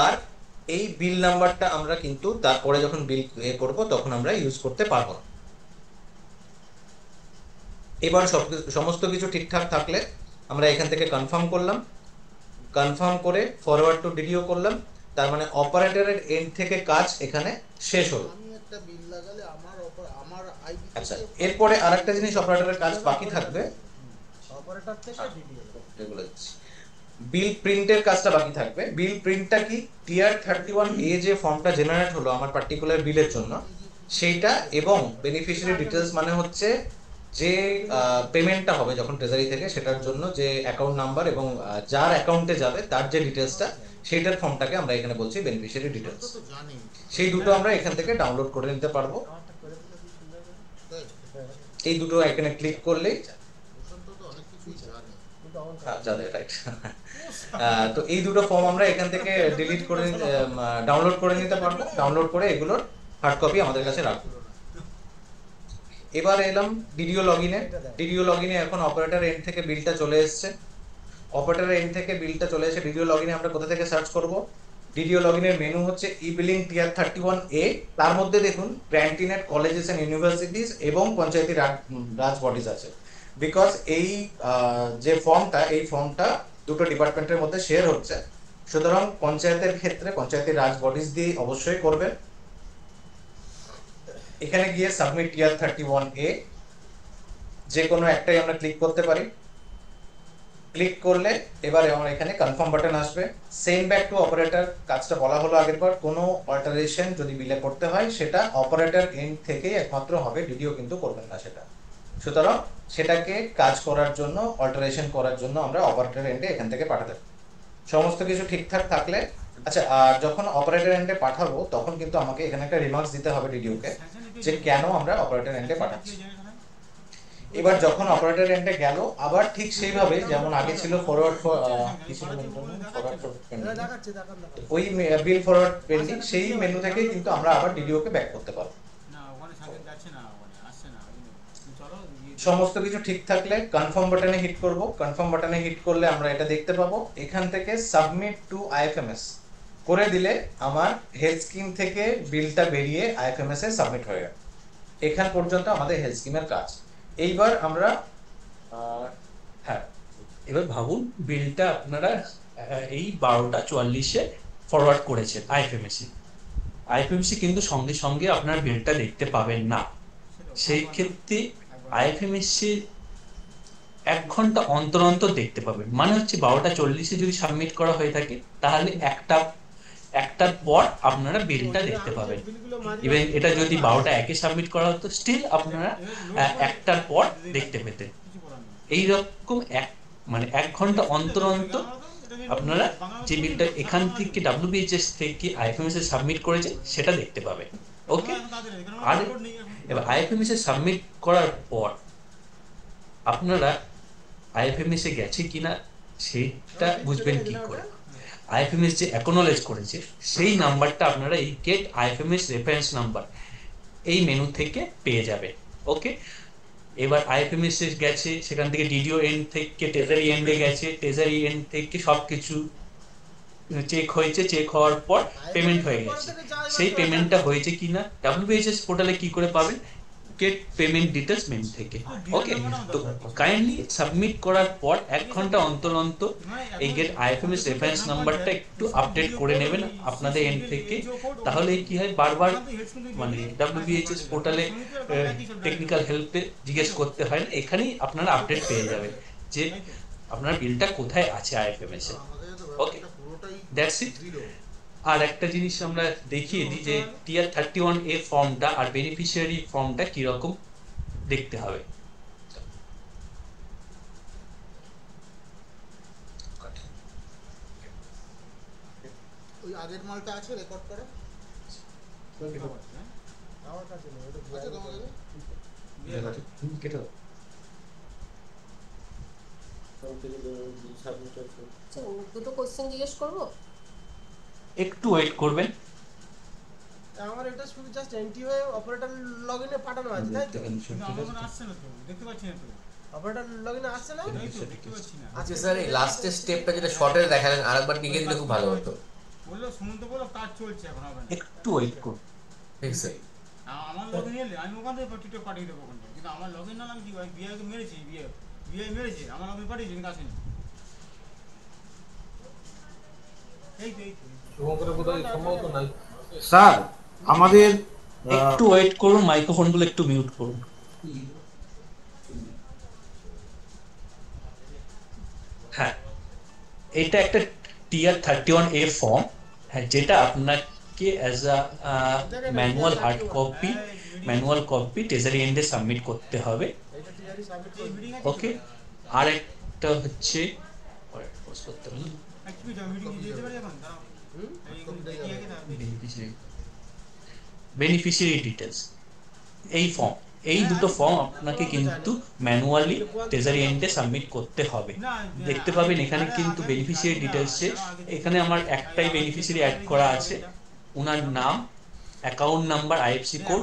আর এই বিল নাম্বারটা আমরা কিন্তু তারপরে যখন বিল করব তখন আমরা ইউজ করতে পারবো না। এবার সমস্ত কিছু ঠিকঠাক থাকলে আমরা এখান থেকে কনফার্ম করলাম। কনফার্ম করে ফরওয়ার্ড টু ডিডিও করলাম, তার মানে অপারেটরের এন্ড থেকে কাজ এখানে শেষ হলো। আচ্ছা, এরপরে আরেকটা জিনিস অপারেটরের কাজ বাকি থাকবে, বিল প্রিন্টের কাজটা বাকি থাকবে। বিল প্রিন্টটা কি? টিআর 31A যে ফর্মটা জেনারেট হলো আমার পার্টিকুলার বিলের জন্য সেইটা, এবং বেনিফিশিয়ারি ডিটেলস মানে হচ্ছে যে পেমেন্টটা হবে যখন ট্রেজারি থেকে সেটার জন্য যে অ্যাকাউন্ট নাম্বার এবং যার অ্যাকাউন্টে যাবে তার যে ডিটেলসটা, সেইটার ফর্মটাকে আমরা এখানে বলছি বেনিফিশিয়ারি ডিটেলস। সেই দুটো আমরা এখান থেকে ডাউনলোড করে নিতে পারবো। এই দুটো এখানে ক্লিক করলেই তো এই দুটো ফর্ম আমরা এখান থেকে ডিলিট করে ডাউনলোড করে নিতে পারবো। ডাউনলোড করে এগুলোর হার্ড কপি আমাদের কাছে রাখবো। এবার এলাম ডিডিও লগইনে। ডিডিও লগইনে এখন অপারেটর এন্ড থেকে বিলটা চলে এসেছে। অপারেটর এন্ড থেকে বিলটা চলে এসে ডিডিও লগইনে আমরা কোথা থেকে সার্চ করব? ডিডিও লগইনের মেনু হচ্ছে ই বিলিং টিআর 31A। তার মধ্যে দেখুন গ্র্যান্টিনেট কলেজেস এন্ড ইউনিভার্সিটিজ এবং পঞ্চায়েতি রাজ বডিজ আছে। বিকজ এই যে ফর্মটা, এই ফর্মটা দুটো ডিপার্টমেন্টের মধ্যে শেয়ার হচ্ছে। সুতরাং পঞ্চায়েতের ক্ষেত্রে পঞ্চায়েতের রাজ বডিজ দিয়ে অবশ্যই করবেন। এখানে গিয়ে সাবমিট টিআর 31A যে কোনো একটাই আমরা ক্লিক করতে পারি। ক্লিক করলে এবারে আমার এখানে কনফার্ম বাটন আসবে। সেন্ড ব্যাক টু অপারেটর, কাজটা বলা হলো আগের বার, কোনো অল্টারেশন যদি বিলে করতে হয় সেটা অপারেটর এন্ড থেকেই একমাত্র হবে, ভিডিও কিন্তু করবেন না সেটা। সুতরাং সেটাকে কাজ করার জন্য, অল্টারেশন করার জন্য আমরা অপারেটর এন্ডে এখান থেকে পাঠাতে পারি। সমস্ত কিছু ঠিকঠাক থাকলে, আচ্ছা, আর যখন অপারেটর এন্ডে পাঠাবো তখন কিন্তু আমাকে এখানে একটা রিমার্কস দিতে হবে ভিডিওকে, যে কেন আমরা অপারেটর এন্ডে পাঠাচ্ছি। এবার যখন অপারেটর এন্ডে গেল, আবার ঠিক সেইভাবে যেমন আগে ছিল ফরওয়ার্ড ওই বিল ফরওয়ার্ড পেন্ডিং, সেই মেনু থেকে কিন্তু আমরা আবার ডিডিওকে ব্যাক করতে পারবো। সমস্ত কিছু ঠিক থাকলে কনফার্ম বাটনে হিট করব। কনফার্ম বাটনে হিট করলে আমরা এটা দেখতে পাবো, এখান থেকে সাবমিট টু আইএফএমএস করে দিলে আমার হেলথ স্কিম থেকে বিলটা বেরিয়ে আইএফএমএস এ সাবমিট হয়ে গেল। এখান পর্যন্ত আমাদের হেলথ স্কিমের কাজ। এইবার আমরা হ্যাঁ, এবার ভাবুন বিলটা আপনারা এই 12:44-এ ফরওয়ার্ড করেছেন আইএফএমএসি। আইএফএমএসি কিন্তু সঙ্গে সঙ্গে আপনার বিলটা দেখতে পাবেন না। সেই ক্ষেত্রে আইএফএমএসি 1 ঘন্টা অন্তর অন্তর দেখতে পাবেন। মানে হচ্ছে 12:40-এ যদি সাবমিট করা হয়ে থাকে তাহলে একটার পর আপনারা বিলটা দেখতে পাবেন। ইভেন এটা যদি 12:01-এ সাবমিট করা হতো, স্টিল আপনারা 1টার পর দেখতে পেতেন। এইরকম মানে 1 ঘন্টা অন্তর অন্তর আপনারা যে বিলটা এখান থেকে WBHS থেকে আইএফএমএস এ সাবমিট করেছে সেটা দেখতে পাবেন। ওকে, আর এবার আইএফএমএস এ সাবমিট করার পর আপনারা আইএফএমএস এ গেছে কিনা সেটা বুঝবেন কি করে? আইএফএমএস যে অ্যাকনোলেজ করেছে সেই নাম্বারটা আপনারা এই গেট আইএফএমএস রেফারেন্স নাম্বার এই মেনু থেকে পেয়ে যাবেন। ওকে, এবার আইএফএমএস এ গেছে, সেখান থেকে ডিডিও এন্ড থেকে ট্রেজারি এন্ডে গেছে, ট্রেজারি এন্ড থেকে সবকিছু চেক হয়েছে, চেক হওয়ার পর পেমেন্ট হয়ে গেছে। সেই পেমেন্টটা হয়েছে কিনা WBHS পোর্টালে কি করে পাবেন? গেট পেমেন্ট ডিটেলস মেনু থেকে। ওকে, তো কাইন্ডলি সাবমিট করার পর 1 ঘন্টা অন্তর অন্তর এই গেট আইএফএমএস রেফারেন্স নাম্বারটা একটু আপডেট করে নেবেন আপনাদের এন্ড থেকে। তাহলে কি হয়, বারবার মানে WBHS পোর্টালে টেকনিক্যাল হেল্পে জিজ্ঞেস করতে হয় না, এখানেই আপনারা আপডেট পেয়ে যাবেন যে আপনার বিলটা কোথায় আছে IFMS A. Okay, that's it. আর একটা জিনিস আমরা দেখিয়ে দিই যে টিআর 31A ফর্মটা আর বেনিফিশিয়ারি ফর্মটা কিরকম দেখতে হবে। ওই আগের মালটা আছে রেকর্ড করা? আমার কাছে নেই, ওটা আছে তোমাদের? দুটো কোশ্চেন জিজ্ঞেস করবো, একটু ওয়েট করবেন। আমার এটা শুধু জাস্ট এন্ট্রি হয়ে অপারেটর লগইনে পাঠানো আছে, তাই তো? আমার আসছে না তো, দেখতে পাচ্ছি না তো। অপারেটর লগইনে আসছে না, দেখতে পাচ্ছি না। আচ্ছা স্যার, এই লাস্টের স্টেপটা যেটা শর্টে দেখালেন আরেকবার লিখে দিলে খুব ভালো হতো। বললো শুনুন তো, বলো কাজ চলছে এখন, হবে না। একটু ওয়েট করুন। ঠিক স্যার, আমার লগইন এলে আমি ওখান থেকে টিকটক পাঠিয়ে দেবো ওখানে, কিন্তু আমার লগইন না, আমি কি ভাই বিআই কে মেরেছি, বিআই মেরেছে, আমার লগইন পাঠিয়েছি কিন্তু আসেনি। এই তো স্যার আমাদের একটু ওয়েট করুন, মাইক্রোফোনগুলো একটু মিউট করুন। হ্যাঁ, এটা একটা টিআর 31A ফর্ম, হ্যাঁ, যেটা আপনাকে as a manual hard copy treasury এন্ডে সাবমিট করতে হবে। ওকে, আর একটা হচ্ছে বেনিফিশিয়ারি ডিটেলস, এই ফর্ম, এই দুটো ফর্ম আপনাকে কিন্তু ম্যানুয়ালি ট্রেজারি এন্ডে সাবমিট করতে হবে। দেখতে পাবেন এখানে কিন্তু বেনিফিশিয়ারি ডিটেলসে এখানে আমার একটাই বেনিফিশিয়ারি অ্যাড করা আছে, ওনার নাম, অ্যাকাউন্ট নাম্বার, আইএফসি কোড,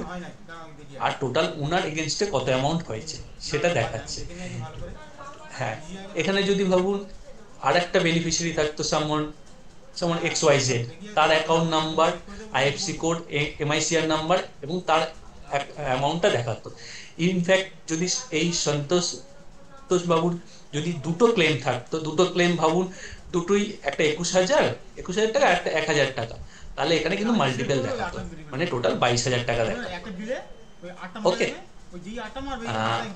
আর টোটাল ওনার এগেইনস্টে কত অ্যামাউন্ট হয়েছে সেটা দেখাচ্ছে। হ্যাঁ, এখানে যদি ভাবুন আর একটা বেনিফিশিয়ারি থাকতো সামন XYZ, তার account number, IFC code, MICR number এবং তার অ্যামাউন্টটা দেখাতো। ইনফ্যাক্ট যদি এই সন্তোষ বাবুর যদি দুটো ক্লেম থাকতো, দুটো ক্লেম ভাবুন, দুটোই একটা 21,000 টাকা, একটা 1,000 টাকা, তাহলে এখানে কিন্তু মাল্টিপল দেখাতো, মানে টোটাল 22,000 টাকা দেখাতো। ওকে,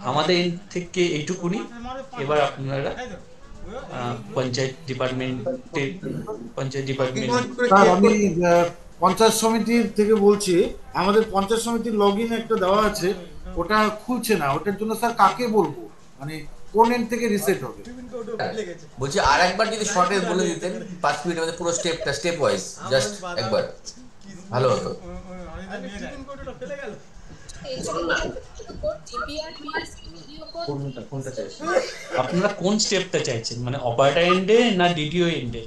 আমাদের এর থেকে এইটুকুনি। এবার আপনারা পঞ্চায়েত ডিপার্টমেন্টে স্যার আমি পঞ্চায়েত সমিতির থেকে বলছি, আমাদের পঞ্চায়েত সমিতির লগ ইন একটা দেওয়া আছে, ওটা খুলছে না, ওটার জন্য স্যার কাকে বলবো, মানে কোন এন্ড থেকে রিসেট হবে? বলছি আর একবার যদি শর্টে বলে দিতেন 5 মিনিটের মধ্যে পুরো স্টেপ ওয়াইজ, জাস্ট একবার ভালো হতো। আপনারা কোন স্টেপটা চাইছেন, মানে অপারেটর এন্ডে না ডিডিও এন্ডে?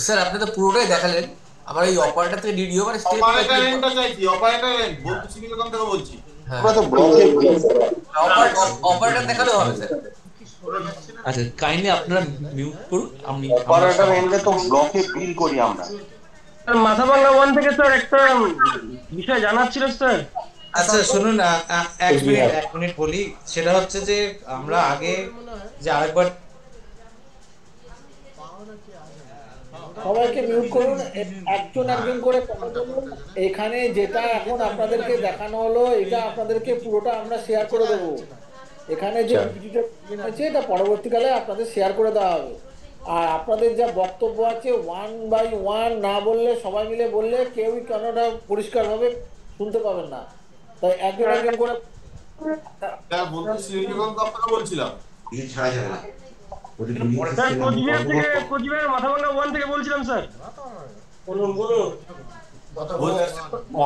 স্যার আপনি তো পুরোটাই দেখালেন, আমার এই অপারেটর থেকে ডিডিও মানে স্টেপ অপারেটর এন্ডটা চাইছি, অপারেটর এন্ড বলতে সিভিল কম থেকে বলছি। আমরা তো ব্লকে অপারেটর দেখালেও হবে স্যার। আচ্ছা, কাইন্ডলি আপনারা মিউট করুন। আমি অপারেটর এন্ডে তো ব্লকে বিল করি আমরা। স্যার মাথাভাঙ্গা 1 থেকে স্যার একটা বিষয় জানার ছিল স্যার। আচ্ছা শুনুন, এক মিনিট বলি। সেটা হচ্ছে যে আমরা আগে যে আরেকবার সবাইকে মিউট করুন, একজন একজন করে কথা বলুন। এখানে যেটা এখন আপনাদেরকে দেখানো হলো, এটা আপনাদেরকে পুরোটা আমরা শেয়ার করে দেবো। এখানে যে ভিডিওটা আছে এটা পরবর্তীকালে আপনাদের শেয়ার করে দেওয়া হবে। আর আপনাদের যা বক্তব্য আছে 1 বাই 1 না বললে, সবাই মিলে বললে কেউই কেনটা পরিষ্কারভাবে শুনতে পাবেন না, তাই একজন একজন করে বলছিলাম। স্যার কোচবিহার মাথাভাঙ্গা 1 থেকে বলছিলাম স্যার। বলুন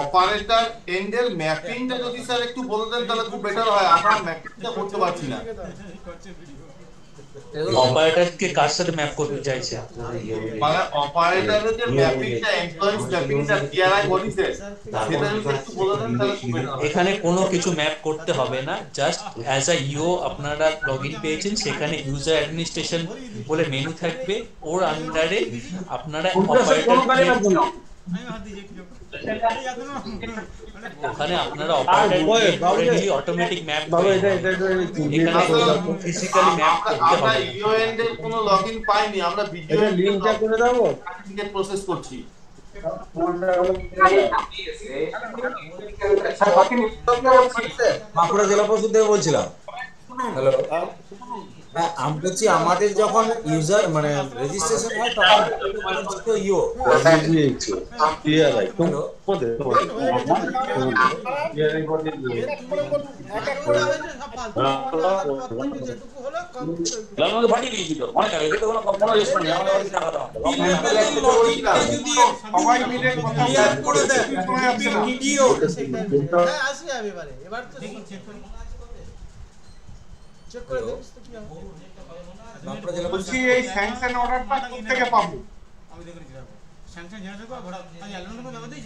অপারেটর এন্ডের ম্যাপিংটা যদি স্যার একটু বলে দেন তাহলে খুব বেটার হয়, আমরা ম্যাপিংটা করতে পারছি না। অপারেটরকে কার সাথে ম্যাপ করতে চাইছে? মানে অপারেটরের যে ম্যাপিংটা, এমপ্লয়িজ ম্যাপিংটা টিআরআই বলিছে, সেটা যদি একটু বলে দেন তাহলে খুব বেটার। এখানে কোনো কিছু ম্যাপ করতে হবে না, জাস্ট অ্যাজ আ ইও আপনারা লগইন পেয়েছেন, সেখানে ইউজার অ্যাডমিনিস্ট্রেশন বলে মেনু থাকবে, ওর আন্ডারে আপনারা অপারেটর, ওখানে আপনারা অপারেটর অটোমেটিক ম্যাপ এখানে ফিজিক্যালি ম্যাপ করতে আমরা হবে। ইও এন্ডের কোনো লগইন পাইনি, আমরা ভিডিও লিংকটা করে দাও, সার্টিফিকেট প্রসেস করছি। বাঁকুড়া জেলা পরিষদ থেকে বলছিলাম। হ্যালো, হ্যাঁ আমি বলছি আমাদের যখন ইউজার মানে রেজিস্ট্রেশন হয় তখন ইও পাঠিয়ে দিয়েছিল অনেক আগে, কিন্তু কোনো রেসপন্স নেই। সবাই মিলে ক্লিয়ার করে দেন ভিডিও। হ্যাঁ আসি এবারে, এবার তো চেক করে দেখিস তো কি হবে। বলছি এই স্যাংশন অর্ডারটা কোথা থেকে পাবো? আমি দেখে দিলাম স্যাংশন জানা তো ঘোড়া আজ এলিমেন্ট করে দেব দিই,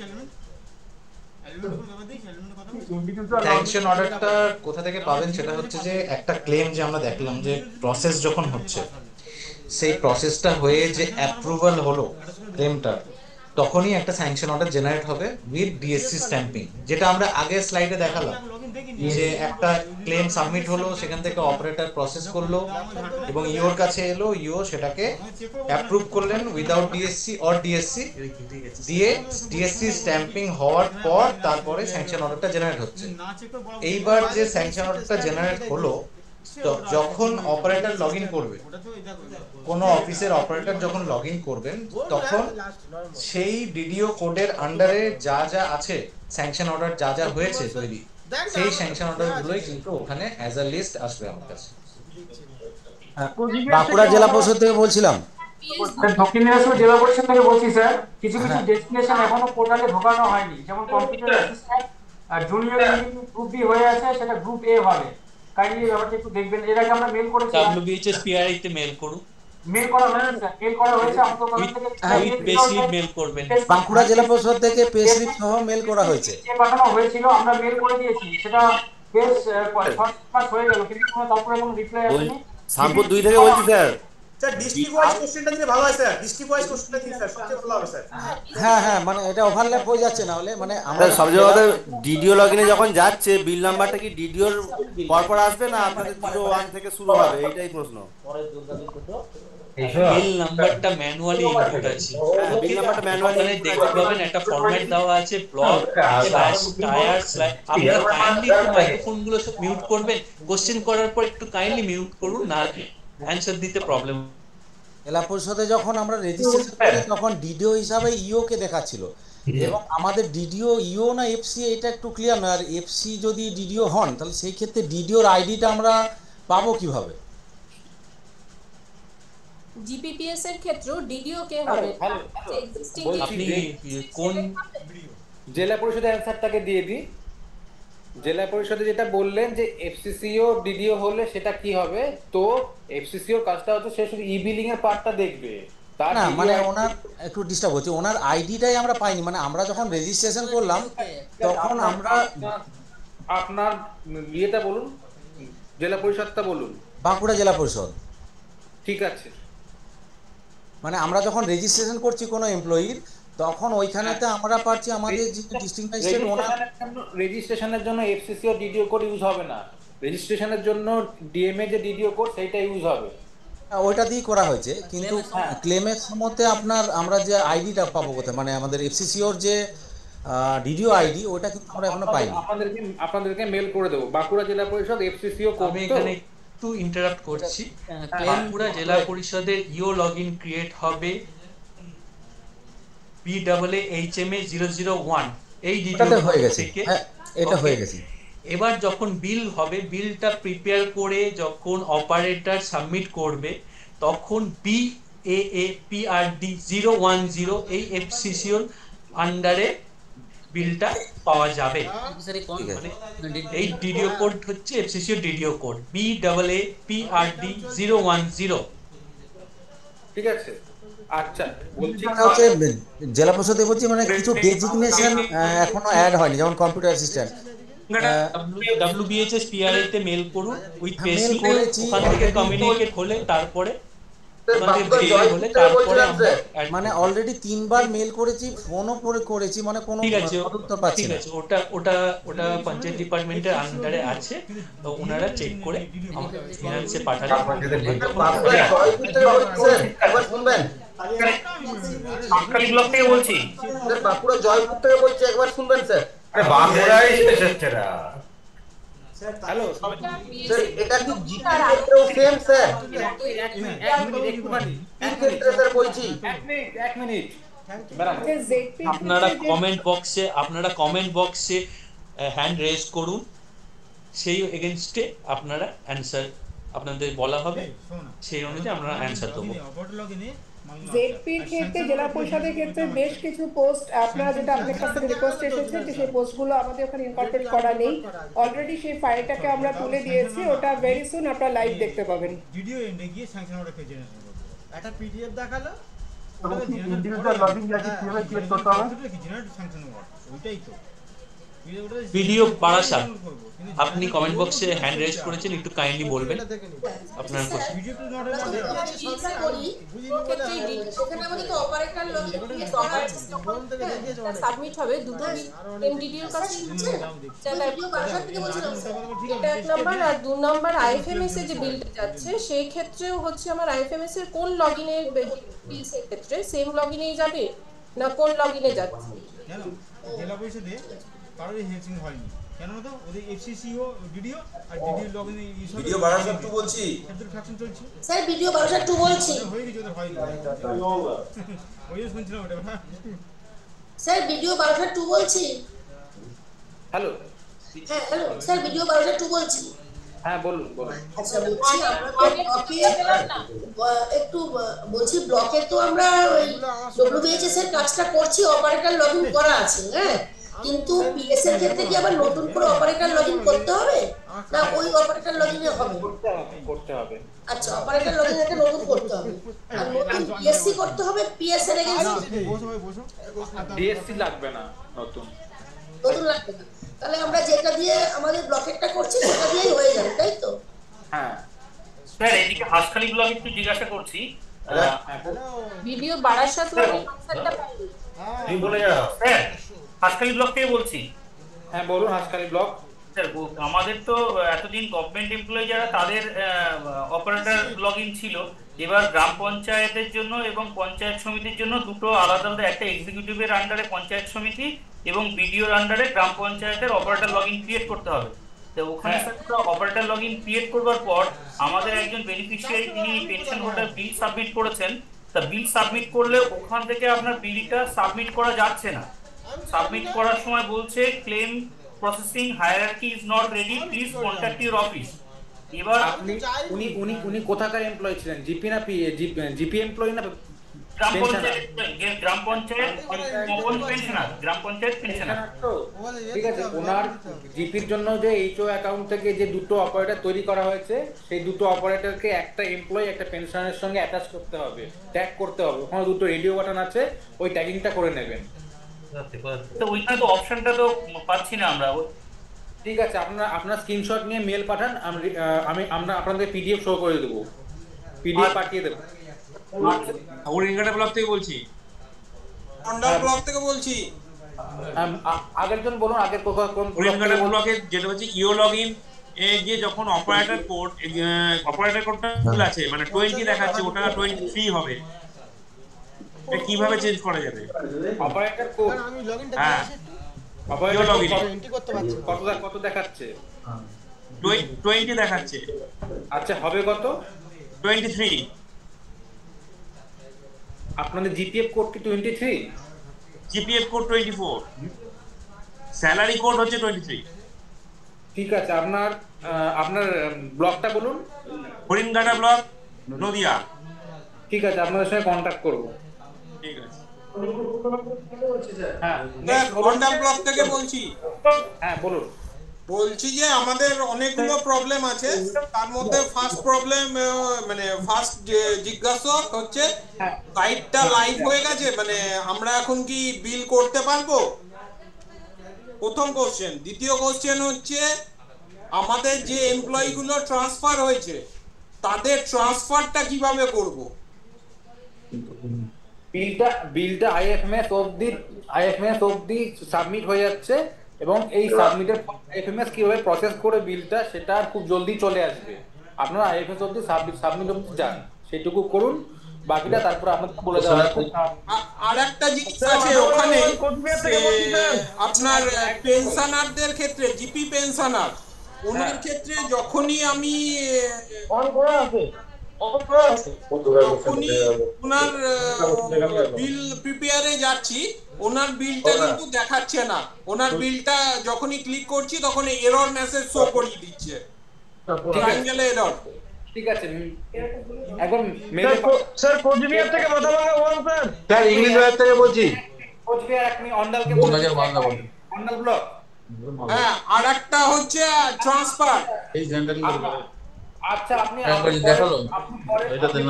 স্যাংশন অর্ডারটা কোথা থেকে পাবেন সেটা হচ্ছে যে একটা ক্লেম যে আমরা দেখলাম যে প্রসেস যখন হচ্ছে, সেই প্রসেসটা হয়ে যে অ্যাপ্রুভাল হলো ক্লেমটা, তখনই একটা স্যাংশন অর্ডার জেনারেট হবে উইথ ডিএসসি স্ট্যাম্পিং, যেটা আমরা আগের স্লাইডে দেখালাম যে একটা ক্লেম সাবমিট হলো, সেখান থেকে অপারেটর প্রসেস করলো এবং ইওর কাছে এলো, ইও সেটাকে অ্যাপ্রুভ করলেন উইদাউট ডিএসসি অর ডিএসসি দিয়ে, ডিএসসি স্ট্যাম্পিং হওয়ার পর তারপরে স্যাংশন অর্ডারটা জেনারেট হচ্ছে। এইবার যে স্যাংশন অর্ডারটা জেনারেট হলো, তো যখন অপারেটর লগইন করবে, কোনো অফিসের অপারেটর যখন লগইন করবেন, তখন সেই ডিডিও কোডের আন্ডারে যা যা আছে, স্যাংশন অর্ডার যা যা হয়েছে তৈরি, সেই স্যাংশন অর্ডার গুলোই কিন্তু ওখানে অ্যাজ আ লিস্ট আসবে আমার কাছে। বাঁকুড়া জেলা পরিষদ থেকে বলছিলাম। দক্ষিণ দিনাজপুর জেলা পরিষদ থেকে বলছি স্যার। কিছু কিছু ডেস্টিনেশন এখনো পোর্টালে ঢোকানো হয়নি, যেমন কম্পিউটার অ্যাসিস্ট্যান্ট আর জুনিয়র ইঞ্জিনিয়ারিং গ্রুপ বি হয়ে আছে, সেটা গ্রুপ এ হবে। কাইন্ডলি ব্যাপারটা একটু দেখবেন। এর আগে আমরা মেল করেছি, WBHSPRI তে মেল করুন। মেল করা হয়েছে স্যার, মেল করা হয়েছে আমাদের তরফ থেকে। বেশি মেল করবেন। বাঁকুড়া জেলা পরিষদ থেকে পেস্লিপ সহ মেল করা হয়েছে, যে পাঠানো হয়েছিল আমরা মেল করে দিয়েছি, সেটা বেশ 6 মাস হয়ে গেল, কিন্তু তারপরে কোনো রিপ্লাই আসেনি। শামপুর 2 থেকে বলছি স্যার। স্যার ডিস্ট্রিক্ট ওয়াইজ কোশ্চেনটা দিলে ভালো হয় স্যার, ডিস্ট্রিক্ট ওয়াইজ কোশ্চেনটা দিলে স্যার সবচেয়ে ভালো হবে স্যার। হ্যাঁ মানে এটা ওভারল্যাপ হয়ে যাচ্ছে না হলে, মানে আমরা সবচেয়ে কথা ডিডিও লগইনে যখন যাচ্ছে বিল নাম্বারটা কি ডিডিওর পরপর আসবে না আপনাদের 01 থেকে শুরু হবে, এইটাই প্রশ্ন। বিল নাম্বারটা ম্যানুয়ালি ইনপুট আছে, বিল নাম্বারটা ম্যানুয়ালি দেখতে পাবেন একটা ফরম্যাট দেওয়া আছে ব্লক স্ল্যাশ টায়ার স্ল্যাশ। আপনারা কাইন্ডলি মাইক্রোফোন গুলো সব মিউট করবেন, কোশ্চেন করার পর একটু কাইন্ডলি মিউট করুন, না অ্যানসার দিতে প্রবলেম। জেলা পরিষদে যখন আমরা রেজিস্ট্রেশন করি তখন ডিডিও হিসাবে ইও কে দেখাচ্ছিল, এবং আমাদের ডিডিও ইও না এফসি এটা একটু ক্লিয়ার না। আর এফসি যদি ডিডিও হন তাহলে সেই ক্ষেত্রে ডিডিওর আইডিটা আমরা পাবো কিভাবে? জিপিপিএস এর ক্ষেত্রে ডিডিও কে হবে? আপনি কোন জেলা পরিষদের অ্যানসারটাকে দিয়ে দিই। জেলা পরিষদে যেটা বললেন যে এফসিসিও ডিডিও হলে সেটা কি হবে, তো এফসিসিও কাজটা হচ্ছে সে শুধু ই বিলিং এর পার্টটা দেখবে। না মানে ওনার একটু ডিস্টার্ব হচ্ছে, ওনার আইডিটাই আমরা পাইনি। মানে আমরা যখন রেজিস্ট্রেশন করলাম তখন আমরা আপনার ইয়েটা বলুন, জেলা পরিষদটা বলুন। বাঁকুড়া জেলা পরিষদ। ঠিক আছে, মানে আমরা যখন রেজিস্ট্রেশন করছি কোনো এমপ্লয়ির তখন ওইখানেতে আমরা পাচ্ছি আমাদের যে ডিস্ট্রিক্ট ম্যাজিস্ট্রেট ওনার রেজিস্ট্রেশনের জন্য এফসিসিও ডিডিও কোড ইউজ হবে না, রেজিস্ট্রেশনের জন্য ডিএমএ যে ডিডিও কোড সেইটা ইউজ হবে। ওইটা দিয়ে করা হয়েছে, কিন্তু ক্লেমের সময়তে আপনার আমরা যে আইডিটা পাবো কোথায়, মানে আমাদের এফসিসিওর যে ডিডিও আইডি ওটা কিন্তু আমরা এখনো পাইনি। আপনাদেরকে মেল করে দেবো। বাঁকুড়া জেলা পরিষদ এফসিসিও কোড। আমি এখানে একটু ইন্টারাপ্ট করছি। বাঁকুড়া জেলা পরিষদের ইও লগইন ক্রিয়েট হবে BAAHMA 001 এই ডিটেইলস হয়ে গেছে। হ্যাঁ এটা হয়ে গেছে। এবার যখন বিল হবে, বিলটা প্রিপেয়ার করে যখন অপারেটর সাবমিট করবে তখন BAAPRD 010 এই এফসিসিওর আন্ডারে বিলটা পাওয়া যাবে। এই ডিডিও কোড হচ্ছে এফসিসিওর ডিডিও কোড BAAPRD 010। ঠিক আছে, আচ্ছা বলছি হচ্ছে জেলা পরিষদে বলছি মানে কিছু ডেজিগনেশন এখনো অ্যাড হয়নি, যেমন কম্পিউটার অ্যাসিস্ট্যান্ট। WBHS PRA তে মেল করুন উইথ পেস্ট ওখান থেকে কমিউনিকেট হলে তারপরে মানে অলরেডি 3 বার মেল করেছি, ফোনও করেছি, মানে কোনো উত্তর পাচ্ছি না। ওটা পঞ্চায়েত ডিপার্টমেন্টের আন্ডারে আছে, তো ওনারা চেক করে আমাদের ফিনান্সে পাঠালে। একবার শুনবেন, সরকারি ব্লক থেকে বলছি স্যার বাঁকুড়া জয়পুর থেকে বলছি, একবার শুনবেন স্যার। বাঁকুড়াই শেষ হচ্ছে না। হ্যালো স্যার, এটা কি জিপি ক্ষেত্রেও সেম স্যার? স্যার বলছি এক মিনিট আপনারা কমেন্ট বক্সে হ্যান্ড রেজ করুন, সেই এগেইনস্টে আপনারা অ্যানসার আপনাদের বলা হবে, সেই অনুযায়ী আমরা অ্যানসার দেবো। জেডপির ক্ষেত্রে জেলা পরিষদের ক্ষেত্রে বেশ কিছু পোস্ট আপনারা যেটা আপনাদের কাছ থেকে রিকোয়েস্ট এসেছে যে সেই পোস্টগুলো আমাদের ওখানে ইনকর্পোরেট করা নেই, অলরেডি সেই ফাইলটাকে আমরা তুলে দিয়েছি, ওটা ভেরি সুন আপনারা লাইভ দেখতে পাবেন। ভিডিও এন্ডে গিয়ে স্যাংশন অর্ডার পেজে একটা পিডিএফ দেখালো, ইন্ডিভিজুয়াল লগইন যাকে কিভাবে ক্লিক করতে হবে জেনারেট স্যাংশন অর্ডার, ওইটাই তো ভিডিও বারাসাত আপনি কমেন্ট বক্সে হ্যান্ড রেজ করেছেন, একটু কাইন্ডলি বলবেন আপনার কোশ্চেন। ওখানে আমাদের তো অপারেটর সাবমিট হবে দুটো এমডিডি এর কাছে আছে, এটা এক নাম্বার। আর 2 নাম্বার আইএফএমএস এর যে বিলটা যাচ্ছে সেই ক্ষেত্রেও হচ্ছে আমার আইএফএমএস এর কোন লগইনের বিলস এর ক্ষেত্রে সেম লগইনেই যাবে না কোন লগইনে যাচ্ছে? জানো জেলা পরিষদে কারোরই হেলসিং হয়নি, কেন তো ওদের এফসিসিও ডিডিও আর ডিডিও লগইন ইউজ হবে। ভিডিও 1202 বলছি সেন্ট্রাল ফ্যাকশন চলছে স্যার, ভিডিও 1202 বলছি হয়ে গেছে, ওদের হয়নি ওই শুনছিলাম ওটা স্যার, ভিডিও 1202 বলছি। হ্যালো হ্যাঁ হ্যালো স্যার, ভিডিও 1202 বলছি। হ্যাঁ বলুন বলুন। আচ্ছা বলছি একটু বলছি ব্লকে তো আমরা ডব্লিউবিএইচএস এর কাজটা করছি, অপারেটর লগইন করা আছে, হ্যাঁ, কিন্তু পিএস এর ক্ষেত্রে কি আবার নতুন করে অপারেটর লগইন করতে হবে না ওই অপারেটর লগইনে হবে? করতে হবে। আচ্ছা, অপারেটর লগইন একটা নতুন করতে হবে, আর নতুন পিএসসি করতে হবে। পিএস এর এগেইনস্টে ডিএসসি লাগবে না, নতুন লাগবে না। তাহলে আমরা যেটা দিয়ে আমাদের ব্লকেটটা করছি সেটা দিয়েই হয়ে যাবে, তাই তো? হ্যাঁ স্যার এদিকে হাসখালি ব্লক একটু জিজ্ঞাসা করছি ভিডিও বারাসাত ওয়ার্ডের কনসার্টটা পাইনি। তুমি বলে যাও স্যার হাসখালি ব্লক থেকে বলছি। হ্যাঁ বলুন হাসখালি ব্লক। স্যার আমাদের তো এতদিন গভর্নমেন্ট এমপ্লয়ি যারা তাদের অপারেটর লগ ইন ছিল, এবার গ্রাম পঞ্চায়েতের জন্য এবং পঞ্চায়েত সমিতির জন্য দুটো আলাদা আলাদা, একটা এক্সিকিউটিভের আন্ডারে পঞ্চায়েত সমিতি এবং বিডিওর আন্ডারে গ্রাম পঞ্চায়েতের অপারেটর লগ ইন ক্রিয়েট করতে হবে। তো ওখানে sir operator log in create করবার পর আমাদের একজন বেনিফিশিয়ারি তিনি পেনশন হোল্ডার বিল সাবমিট করেছেন। তা বিল সাবমিট করলে ওখান থেকে আপনার বিলটা সাবমিট করা যাচ্ছে না। সাবমিট করার সময় বলছে claim processing hierarchy is not ready, please contact your office. এবার আপনি উনি কোথাকার এমপ্লয়ি ছিলেন? জিপি না জিপি এমপ্লয়ি না গ্রাম পঞ্চায়েত পেনশনার? গ্রাম পঞ্চায়েত পেনশনার। ঠিক আছে, ওনার জিপির জন্য যে এইচও অ্যাকাউন্ট থেকে যে দুটো অপারেটর তৈরি করা হয়েছে, সেই দুটো অপারেটরকে একটা এমপ্লয়ি একটা পেনশনের সঙ্গে অ্যাটাচ করতে হবে, ট্যাগ করতে হবে। ওখানে দুটো রেডিও বাটন আছে, ওই ট্যাগিংটা করে নেবেন। তো ওইখানে তো অপশনটা তো পাচ্ছি না আমরা। ঠিক আছে, আপনার স্ক্রিনশট নিয়ে মেল পাঠান, আমরা আপনাদের পিডিএফ শো করে দেবো, পিডিএফ পাঠিয়ে দেবো। হরিণঘাটা ব্লক থেকে বলছি। অন্ডাল ব্লক থেকে বলছি। আগের জন বলুন, আগের কোন হরিণঘাটা ব্লকে যেটা হচ্ছে ইও লগইন এ গিয়ে যখন অপারেটর কোডটা ভুল আছে, মানে 20 দেখাচ্ছে, ওটা 23 হবে। এটা কিভাবে চেঞ্জ করা যাবে? অপারেটর কোড আমি লগইনটা হ্যাঁ, অপারেটর লগইন এন্ট্রি করতে পারছি। কত দেখাচ্ছে? 20 দেখাচ্ছে। আচ্ছা, হবে কত? 23। আপনাদের জিপিএফ কোড কি 23? জিপিএফ কোড 24, স্যালারি কোড হচ্ছে 23। ঠিক আছে, আপনার ব্লকটা বলুন। হরিণঘাটা ব্লক, নদিয়া। ঠিক আছে, আপনাদের সঙ্গে কন্ট্যাক্ট করব। ঠিক আছে। হ্যাঁ, অন্ডাল ব্লক থেকে বলছি। হ্যাঁ বলুন। বলছি যে আমাদের অনেকগুলো প্রবলেম আছে, তার মধ্যে ফার্স্ট প্রবলেম মানে ফার্স্ট জিজ্ঞাসা হচ্ছে সাইটটা লাইভ হয়ে গেছে, মানে আমরা এখন কি বিল করতে পারবো? প্রথম কোশ্চেন। দ্বিতীয় কোশ্চেন হচ্ছে আমাদের যে এমপ্লয়ি গুলো ট্রান্সফার হয়েছে তাদের ট্রান্সফারটা কিভাবে করব? বিলটা আইএফএমএস অবধি সাবমিট হয়ে যাচ্ছে, এবং এই সাবমিটের আইএফএমএস কিভাবে প্রসেস করে বিলটা, সেটা খুব জলদি চলে আসবে। আপনারা আইএফএস অবধি সাবমিট অবধি যান, সেটুকু করুন, বাকিটা তারপর আপনাদের বলে দেওয়া হবে। আর একটা জিনিস আছে ওখানে, আপনার পেনশনারদের ক্ষেত্রে, জিপি পেনশনার, ওনার ক্ষেত্রে যখনই আমি ওনার বিল প্রিপেয়ারে যাচ্ছি, ওনার বিলটা কিন্তু দেখাচ্ছে না। ওনার বিলটা যখনই ক্লিক করছি তখন এরর মেসেজ শো করিয়ে দিচ্ছে, ট্রায়াঙ্গেল এরর। ঠিক আছে, এখন স্যার কোচবিহার থেকে Mathabhanga one sir. Sir English বাজার থেকে বলছি। কোচবিহার আপনি অন্ডালকে বলুন, অন্ডাল ব্লক। হ্যাঁ, আর একটা হচ্ছে ট্রান্সফার। এই জেনারেল আচ্ছা, আপনি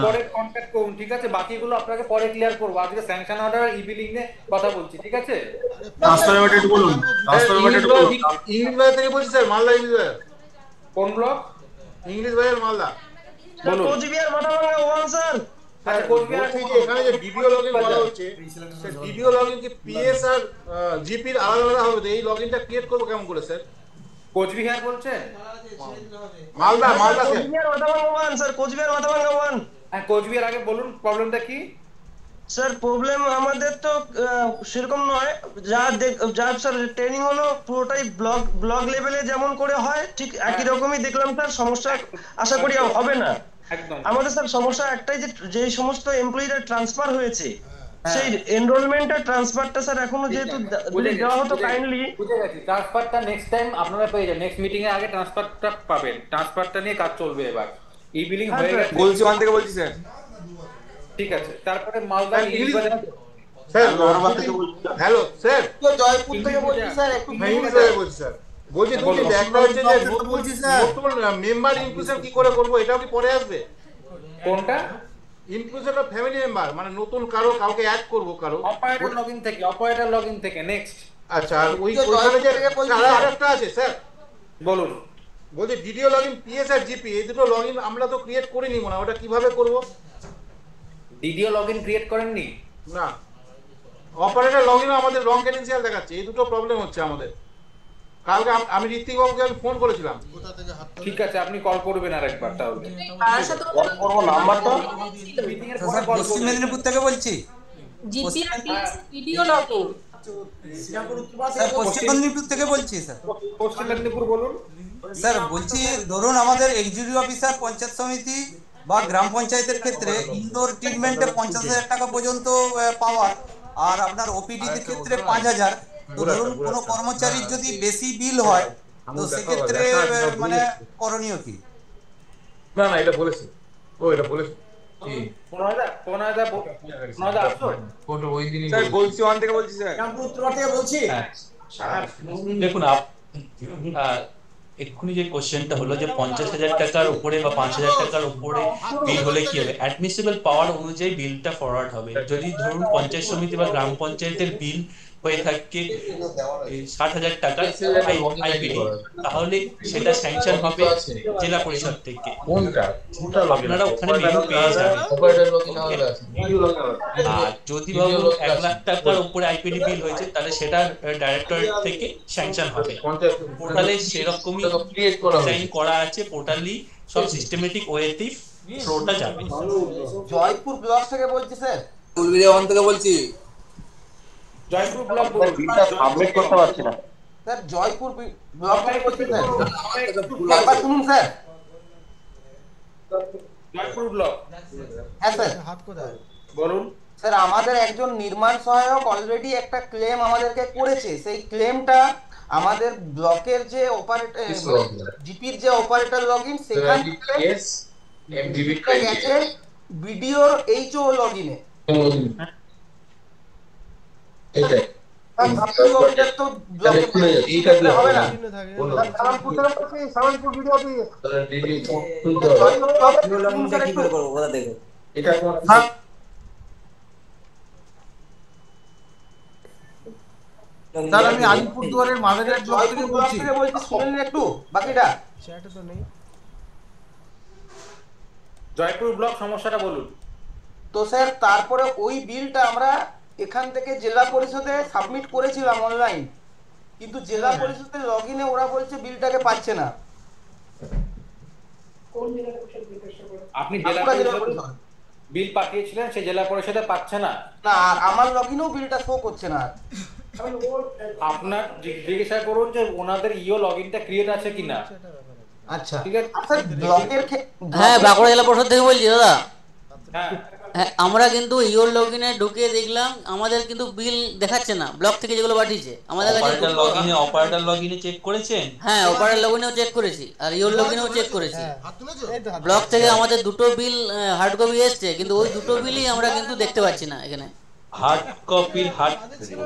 পরে কন্ট্যাক্ট করুন। ঠিক আছে, বাকিগুলো আপনাকে পরে ক্লিয়ার করব। আজকে স্যাংশন অর্ডার আর ই-বিলিং নিয়ে কথা বলছি। ঠিক আছে, ট্রান্সফার একটু বলুন। ইংলিশ বাজার থেকে বলছি স্যার, মালদা ইংলিশ বাজার। কোন ব্লক? ইংলিশ বাজার মালদা। বলুন। Cooch Behar Mathabhanga one sir. আচ্ছা, কোচবিহার থেকে এখানে যে ভিডিও লগইন বলা হচ্ছে, সেই ভিডিও লগইন কি পিএস আর জিপির আলাদা আলাদা হবে? তো এই লগইনটা ক্রিয়েট করব কেমন করে স্যার? কোচবিহার বলছেন? Malda sir. Cooch Behar Mathabhanga one sir, Cooch Behar Mathabhanga one. হ্যাঁ, কোচবিহার আগে বলুন, প্রবলেমটা কি? স্যার প্রবলেম আমাদের তো সেরকম নয়, যা স্যার ট্রেনিং হলো পুরোটাই ব্লগ লেভেলে যেমন করে হয় ঠিক একই রকমই দেখলাম স্যার। সমস্যা আশা করি হবে না। আমাদের স্যার সমস্যা একটাই, যে সমস্ত এমপ্লয়িরা ট্রান্সফার হয়েছে সেই এনরোলমেন্ট আর ট্রান্সফারটা স্যার এখনো যেহেতু দেওয়া হতো কাইন্ডলি। বুঝে গেছি, ট্রান্সফারটা নেক্সট টাইম আপনারা পেয়ে যাবেন, নেক্সট মিটিং এর আগে ট্রান্সফারটা পাবেন। ট্রান্সফারটা নিয়ে কাজ চলবে এবার। ই-বিলিং হয়ে গেছে বলছি, ওখান থেকে বলছি স্যার। ঠিক আছে, তারপরে মালদা ইংলিশ বাজার। স্যার হ্যালো স্যার, জয়পুর থেকে বলছি স্যার, একটু ইংলিশ বাজার বলছি স্যার। বলছি দুটো একটা হচ্ছে যে নতুন মেম্বার ইনক্লুশন কি করে করব, এটাও কি পরে আসবে? কোনটা? ইনক্লুশন অফ ফ্যামিলি মেম্বার, মানে নতুন কাউকে অ্যাড করব অপারেটর লগইন থেকে নেক্সট। আচ্ছা, আর ওইখানে যে আরেকটা আছে স্যার, বলুন। বলছি ডিডিও লগইন পিএস আর জিপি এই দুটো লগইন আমরা তো ক্রিয়েট করিনি মনে হয়, ওটা কিভাবে করব? ডিডিও লগইন ক্রিয়েট করেননি? না, অপারেটর লগইনও আমাদের রং ক্রেডেনশিয়াল দেখাচ্ছে, এই দুটো প্রবলেম হচ্ছে আমাদের। কালকে আমি ঋত্বিক বাবুকে আমি ফোন করেছিলাম। ঠিক আছে, আপনি কল করবেন আরেকবার তাহলে। কল করব, নাম্বারটা স্যার পশ্চিম মেদিনীপুর থেকে বলছি। জিপি আর পিএস ভিডিও লগইন। স্যার পশ্চিম মেদিনীপুর থেকে বলছি স্যার। পশ্চিম মেদিনীপুর বলুন স্যার। বলছি ধরুন আমাদের এক্সিকিউটিভ অফিসার পঞ্চায়েত সমিতি বা গ্রাম পঞ্চায়েতের ক্ষেত্রে ইনডোর ট্রিটমেন্টে 50,000 টাকা পর্যন্ত পাওয়ার, আর আপনার ওপিডি এর ক্ষেত্রে 5,000। তো ধরুন কোনো কর্মচারীর যদি বেশি বিল হয় তো সেক্ষেত্রে মানে করণীয় কি? না না, এটা বলেছে, ও এটা বলেছে। দেখুন এক্ষুনি যে কোশ্চেনটা হলো যে 50,000 টাকার উপরে বা 5,000 টাকার উপরে বিল হলে কি হবে, অ্যাডমিসিবল পাওয়ার অনুযায়ী বিলটা ফরওয়ার্ড হবে। যদি ধরুন পঞ্চায়েত সমিতি বা গ্রাম পঞ্চায়েতের বিল হয়ে থাকে 60,000 টাকা আইপিডি, তাহলে সেটা স্যাংশন হবে জেলা পরিষদ থেকে। আপনারা ওখানে মেনু পেয়ে যাবেন। আর যদি ভাবুন 1 লাখ টাকার উপরে আইপিডি বিল হয়েছে তাহলে সেটা ডাইরেক্টরেট থেকে স্যাংশন হবে। পোর্টালে সেরকমই ডিজাইন করা আছে, পোর্টালি সব সিস্টেমেটিক ওয়েতেই ফ্লোটা যাবে। জয়পুর ব্লক থেকে বলছি স্যার। কুলবিদেওয়ান থেকে বলছি। জয়পুর ব্লক বিলটা সাবমিট করতে পারছি না স্যার। জয়পুর ব্লক থেকে বলছি স্যার। একবার শুনুন স্যার। জয়পুর ব্লক। হ্যাঁ স্যার। হাত কোথায় বলুন স্যার। আমাদের একজন নির্মাণ সহায়ক অলরেডি একটা ক্লেম আমাদেরকে করেছে। সেই ক্লেমটা আমাদের ব্লকের যে অপারেটর জিপির যে অপারেটর লগইন সেখান থেকে গেছে বিডিওর এইচও লগইনে। আমি আলিপুরদুয়ারের মাদারিহাট ব্লক থেকে বলছি। শুনুন একটু বাকিটা। সেটা তো নেই। জয়পুর ব্লক সমস্যাটা বলুন। তো স্যার তারপরে ওই বিলটা আমরা এখান থেকে জেলা পরিষদে সাবমিট করেছিলাম অনলাইন, কিন্তু জেলা পরিষদের লগইনে ওরা বলছে বিলটাকে পাচ্ছে না। আপনি জেলা পরিষদ বিল পাঠিয়েছিলেন, সেই জেলা পরিষদে পাচ্ছে না? না, আর আমার লগইনেও বিলটা শো করছে না। আপনার জিজ্ঞাসা করুন যে ওনাদের ইও লগইনটা ক্রিয়েট আছে কিনা। আচ্ছা ঠিক আছে। স্যার ব্লকের হ্যাঁ, বাঁকুড়া জেলা পরিষদ থেকে বলছি দাদা। হ্যাঁ, আমরা কিন্তু ইওর লগইনে ঢুকে দেখলাম আমাদের কিন্তু বিল দেখাচ্ছে না। ব্লক থেকে যেগুলো পাঠিয়েছে আমাদের কাছে অপারেটর লগইনে চেক করেছেন? হ্যাঁ, অপারেটর লগইনেও চেক করেছি আর ইওর লগইনেও চেক করেছি। ব্লক থেকে আমাদের দুটো বিল হার্ড কপি এসছে, কিন্তু ওই দুটো বিলই আমরা কিন্তু দেখতে পাচ্ছি না এখানে। হার্ড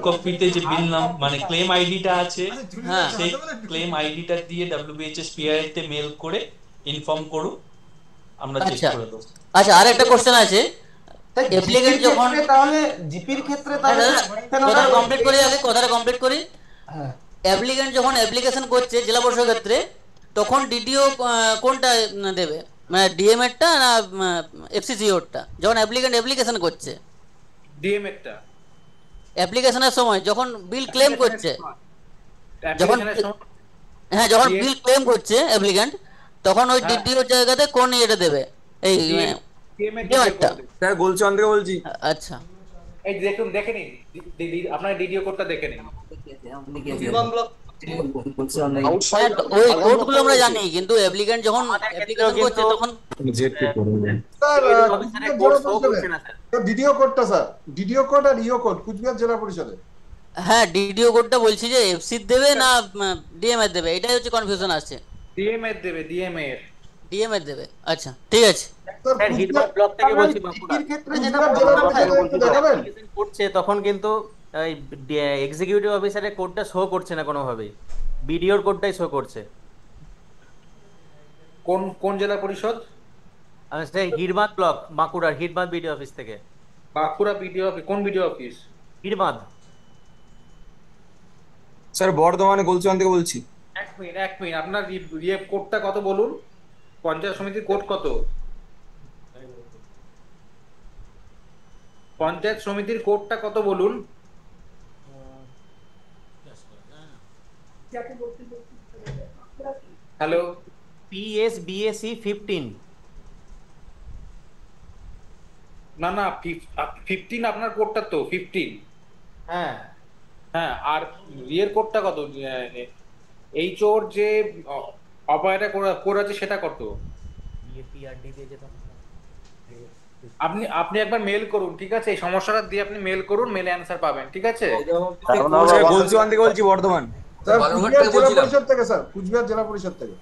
কপিতে যে বিল নাম মানে ক্লেম আইডিটা আছে, হ্যাঁ, সেই ক্লেম আইডিটা দিয়ে WBHSPI তে মেল করে ইনফর্ম করুন, আমরা চেক করে দেব। আচ্ছা, আর একটা কোশ্চেন আছে। অ্যাপ্লিকেন্ট যখন তাহলে জিপির ক্ষেত্রে তাহলে কথাটা কমপ্লিট করি। অ্যাপ্লিকেন্ট যখন অ্যাপ্লিকেশন করছে জেলা পরিষদের ক্ষেত্রে, তখন ডিডিও কোনটা দেবে, মানে ডিএমএরটা না এফসিসিওরটা? যখন অ্যাপ্লিকেশন করছে ডিএমএরটা। অ্যাপ্লিকেশনের সময় যখন বিল ক্লেম করছে, যখন বিল ক্লেম করছে অ্যাপ্লিকেন্ট, তখন ওই ডিডিওর জায়গাতে কোন এটা দেবে? এই ডিএমএরটা। স্যার গোলচন্দ্র থেকে বলছি। আচ্ছা, এই দেখুন, দেখে নিন আপনার ডিডিও কোডটা দেখে নিন। ওই কোডগুলো আমরা জানি, কিন্তু অ্যাপ্লিকেন্ট যখন অ্যাপ্লিকেশন করছে তখন ডিডিও কোডটা স্যার, ডিডিও কোড আর ইও কোড কুচবিহার জেলা পরিষদে। হ্যাঁ, ডিডিও কোডটা বলছি যে এফসি দেবে না ডিএমএর দেবে, এটাই হচ্ছে কনফিউশন আছে। ডিএমএর দেবে, ডিএমএর দেবে। আচ্ছা, ঠিক আছে। ব্লক থেকে বলছি, করছে তখন কিন্তু এক্সিকিউটিভ অফিসারের কোডটা শো করছে না কোনোভাবেই, বিডিওর কোডটাই শো করছে। কোন জেলা পরিষদ? হিরবাদ ব্লক, বাঁকুড়ার হিরবাদ বিডিও অফিস থেকে। Bankura BDO office? কোন বিডিও অফিস? হিরবাদ। স্যার বর্ধমানে গোলচন্দ্র থেকে বলছি। এক মিনিট আপনার রিএফ কোডটা কত বলুন, পঞ্চায়েত সমিতির কোড কত? পঞ্চায়েত সমিতির কোডটা কত বলুন? Hello, PSBAC 15। না 15 আপনার কোডটা তো 15। হ্যাঁ হ্যাঁ, আর রিয়ের কোডটা কত? এইচওর যে অপারেটর কোড আছে সেটা কত? আপনি একবার মেল করুন, ঠিক আছে? এই সমস্যাটা দিয়ে আপনি মেল করুন, মেলে অ্যানসার পাবেন, ঠিক আছে? বলছি ওখান থেকে বলছি বর্ধমান পরিষদ থেকে স্যার, কুচবিহার জেলা পরিষদ থেকে।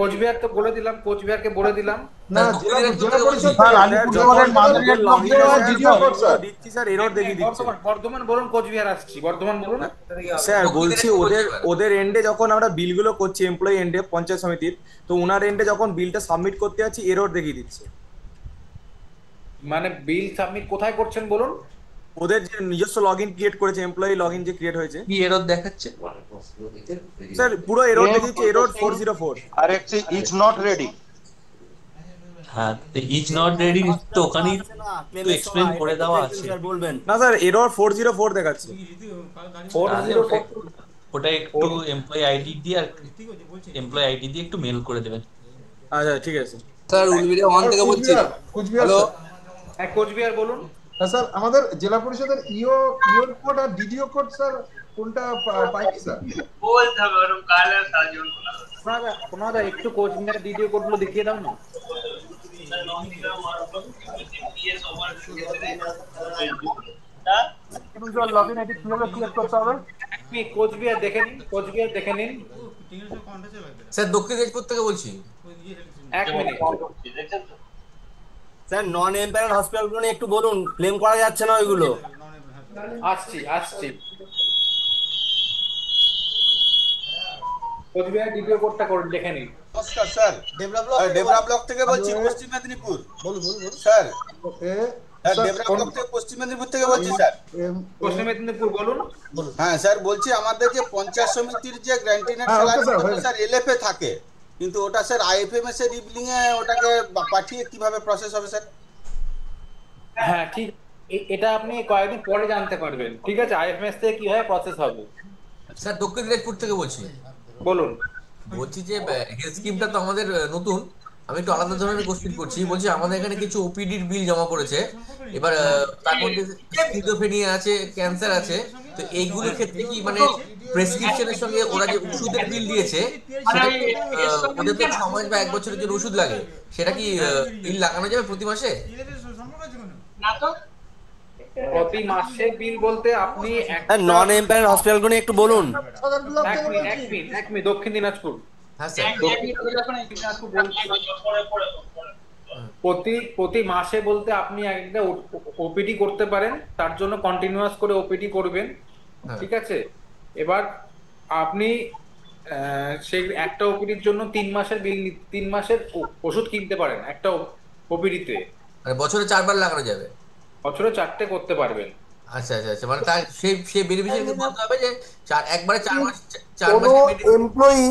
কোচবিহার তো বলে দিলাম, কোচবিহারকে বলে দিলাম। না, জেলা পরিষদ স্যার, আলিপুরদুয়ারের মাদারিহাট লগইন আর ভিডিও কোড স্যার দিচ্ছি স্যার, এরর দেখিয়ে দিচ্ছে। বর্ধমান বলুন, কোচবিহার আসছি, বর্ধমান বলুন। স্যার বলছি ওদের এন্ডে যখন আমরা বিলগুলো করছি, এমপ্লয়ি এন্ডে পঞ্চায়েত সমিতির, তো ওনার এন্ডে যখন বিলটা সাবমিট করতে যাচ্ছি এরর দেখিয়ে দিচ্ছে। মানে বিল সাবমিট কোথায় করছেন বলুন? ওদের যে নিজস্ব লগইন ক্রিয়েট করেছে, এমপ্লয়ি লগইন যে ক্রিয়েট হয়েছে, কি এরর দেখাচ্ছে স্যার? পুরো এরর দেখিয়েছে, এরর 404। আর একটি ইজ নট রেডি। হ্যাঁ, ইজ নট রেডি তো ওখানেই তো এক্সপ্লেইন করে দেওয়া আছে। বলবেন না স্যার, এরর 404 দেখাচ্ছে। ওটা একটু এমপ্লয়ি আইডি দিয়ে আর এমপ্লয়ি আইডি দিয়ে একটু মেল করে দেবেন। আচ্ছা ঠিক আছে স্যার। উলবেড়িয়া 1 থেকে বলছি। হ্যালো, হ্যাঁ কোচবিহার বলুন। স্যার আমাদের জেলা পরিষদের ইও কোড আর ডিডিও কোড স্যার কোনটা পাইনি স্যার? বলতে হবে ওরকম কাল আর সাজন কোনটা একটু কোচবিহার ডিডিও কোডগুলো দেখিয়ে দাও না। লগইন আইডি কিভাবে ক্রিয়েট করতে হবে? আপনি কোচবিহার দেখে নিন। স্যার দক্ষিণ দিনাজপুর থেকে বলছি। এক মিনিট স্যার, নন এমপ্লয়েড হসপিটালগুলো নিয়ে একটু বলুন, ক্লেম করা যাচ্ছে না ওইগুলো। আসছি। কোচবিহার ডিডিও কোডটা করুন, দেখে নিন। নমস্কার স্যার, ডেবরা ব্লক থেকে বলছি, পশ্চিম মেদিনীপুর। বলুন স্যার। ডেবরা ব্লক থেকে পশ্চিম মেদিনীপুর থেকে বলছি স্যার। পশ্চিম মেদিনীপুর বলুন। হ্যাঁ স্যার, বলছি আমাদের যে পঞ্চায়েত সমিতির যে গ্র্যান্টিনেট স্যালারি স্যার এলএফএ থাকে, কিন্তু ওটা স্যার আইএফএমএস এর রিবিলিং এ ওটাকে পাঠিয়ে কিভাবে প্রসেস হবে স্যার? হ্যাঁ ঠিক, এটা আপনি কয়েকদিন পরে জানতে পারবেন, ঠিক আছে? আইএফএমএস থেকে কিভাবে প্রসেস হবে। স্যার দক্ষিণ দিনাজপুর থেকে বলছি। বলুন। বলছি যে হেলথ স্কিমটা তো আমাদের নতুন, আমি একটু আলাদা ধরনের কোশ্চেন করছি। বলছি আমাদের এখানে কিছু ওপিডির বিল জমা করেছে, এবার তার মধ্যে স্কিজোফ্রেনিয়া আছে, ক্যান্সার আছে, তো এইগুলোর ক্ষেত্রে কি মানে প্রেসক্রিপশনের সঙ্গে ওরা যে ওষুধের বিল দিয়েছে সেটা ওদের তো 6 মাস বা 1 বছরের জন্য ওষুধ লাগে, সেটা কি বিল লাগানো যাবে প্রতি মাসে? না তো, প্রতি মাসে বিল বলতে আপনি নন এমপ্লয়েড হসপিটালগুলো নিয়ে একটু বলুন। এক মিনিট দক্ষিণ দিনাজপুর। হ্যাঁ স্যার, প্রতি মাসে বলতে আপনি একটা ওপিডি করতে পারেন, তার জন্য কন্টিনিউয়াস করে ওপিডি করবেন, ঠিক আছে? এবার আপনি সেই একটা ওপিডির জন্য 3 মাসের বিল, 3 মাসের ওষুধ কিনতে পারেন একটা ওপিডিতে। বছরে 4 বার লাগানো যাবে? বছরে 4টে করতে পারবেন। আচ্ছা, মানে তার সেই বেনিফিশিয়ারিকে বলতে হবে যে একবারে 4 মাস এমপ্লয়ি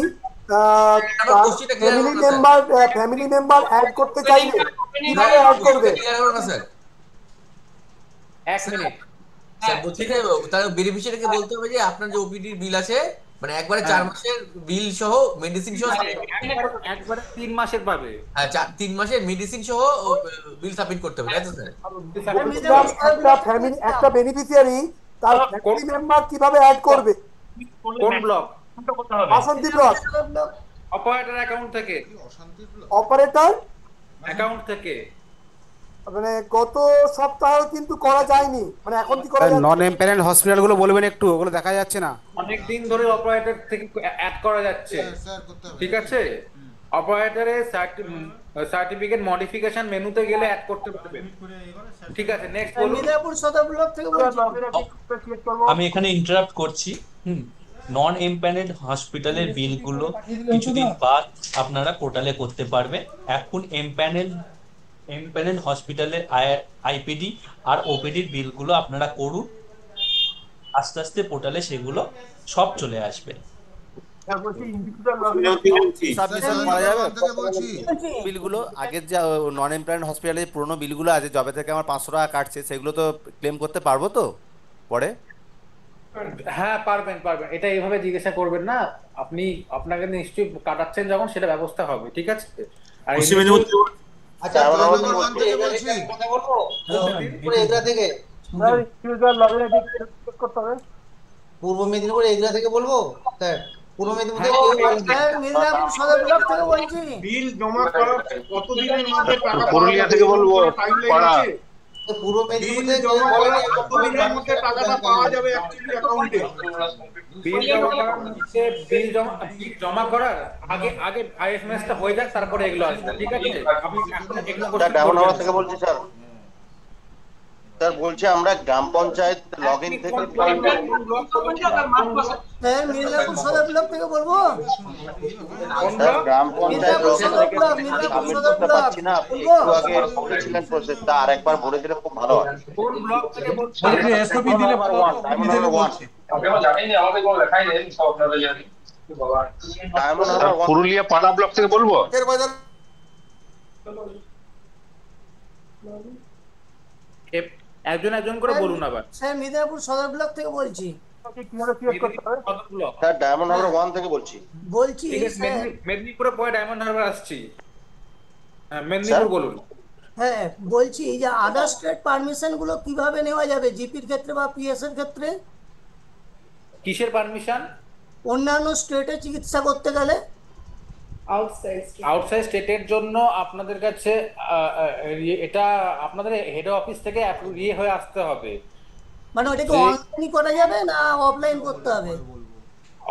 ফ্যামিলি মেম্বার অ্যাড করতে চাইলে কিভাবে অ্যাড করবে? এক মিনিট স্যার, বলছি যে তার বেনিফিশিয়ারিকে বলতে হবে যে আপনার যে ওপিডি বিল আছে মানে একবারে 4 মাসের বিল সহ মেডিসিন সহ একবারে 3 মাসের পাবে। হ্যাঁ, 3 মাসের মেডিসিন সহ বিল সাবমিট করতে হবে, তাই তো স্যার? একটা বেনিফিশিয়ারি তার ফ্যামিলি মেম্বার কিভাবে অ্যাড করবে? কোন ব্লক? বাসন্তী ব্লক। অপারেটর অ্যাকাউন্ট থেকে। অপারেটর অ্যাকাউন্ট থেকে মানে গত সপ্তাহে কিন্তু করা যায়নি, মানে এখন কি করা যাচ্ছে? নন এমপ্লয়েড হসপিটালগুলো বলবেন একটু, ওগুলো দেখা যাচ্ছে না। অনেক দিন ধরে অপারেটর থেকে অ্যাড করা যাচ্ছে, ঠিক আছে? অপারেটরে সার্টিফিকেট মডিফিকেশন মেনুতে গেলে অ্যাড করতে পারবেন, ঠিক আছে? নেক্সট বলুন। মিদাপুর সদর ব্লক থেকে বলছি। আমি এখানে ইন্টারাপ্ট করছি। নন এমপ্যানেলড হসপিটালের বিলগুলো কিছুদিন বাদ আপনারা পোর্টালে করতে পারবেন। এখন এমপ্যানেলড হসপিটালের আইপিডি আর ওপিডির বিলগুলো আপনারা করুন, আস্তে আস্তে পোর্টালে সেগুলো সব চলে আসবে। সাবমিশন করা যাবে বিলগুলো আগের যে নন এমপ্লয়েড হসপিটালে যে পুরোনো বিলগুলো আছে যবে থেকে আমার 500 টাকা কাটছে সেগুলো তো ক্লেম করতে পারবো তো পরে? হ্যাঁ পারবেন পারবেন, এটা এইভাবে জিজ্ঞাসা করবেন না, আপনি আপনাকে নিশ্চয়ই কাটাচ্ছেন যখন সেটা ব্যবস্থা হবে, ঠিক আছে? আর আচ্ছা কথা বলবো এগরা থেকে পূর্ব মেদিনীপুর এগরা থেকে বলবো স্যার। পূর্ব মেদিনীপুর সদর ব্লক থেকে বলছি। বিল জমা করার কতদিনের মধ্যে টাকা পুরুলিয়া থেকে বলবো পাড়া পূর্ব মেদিনীপুর বিল জমা করার কতদিনের মধ্যে টাকাটা পাওয়া যাবে অ্যাকচুয়ালি অ্যাকাউন্টে? বিল জমা করার আগে আগে আইএফএমএস টা হয়ে যাক, তারপরে এগুলো আসবে, ঠিক আছে? আপনি এগুলো ডায়মন্ড থেকে বলছি স্যার। স্যার বলছি আমরা গ্রাম পঞ্চায়েত লগইন থেকে স্যার মিদনাপুর সদর ব্লক থেকে বলবো। স্যার গ্রাম পঞ্চায়েত লগইন থেকে সাবমিট করতে পারছি না, আপনি একটু আগে বলেছিলেন প্রসেসটা, আর একবার বলে দিলে খুব ভালো হয়। কোন ব্লক থেকে বলছেন? আপনি এসওপি দিলে ভালো হয়। ডায়মন্ড নাম্বার 1 আমরা জানি না, আমাদের কোনো লেখাই নেই, সব আপনারা জানেন। ডায়মন্ড নাম্বার 1 পুরুলিয়া পাড়া ব্লক থেকে বলবো। একজন একজন করে বলুন আবার। স্যার মিদনাপুর সদর ব্লক থেকে বলছি। স্যার ডায়মন্ড নাম্বার 1 থেকে বলছি। মেদিনীপুরে পরে ডায়মন্ড হারবার আসছি। মেদিনীপুর বলুন। হ্যাঁ বলছি যে আদার স্টেট পারমিশন গুলো কিভাবে নেওয়া যাবে, জিপির ক্ষেত্রে বা পিএস এর ক্ষেত্রে? কিসের পারমিশন? অন্যান্য স্টেটে চিকিৎসা করতে গেলে আউটসাইড স্টেটের জন্য আপনাদের কাছে এটা আপনাদের হেড অফিস থেকে ইয়ে হয়ে আসতে হবে। মানে ওটা কি অনলাইন করা যাবে না অফলাইন করতে হবে?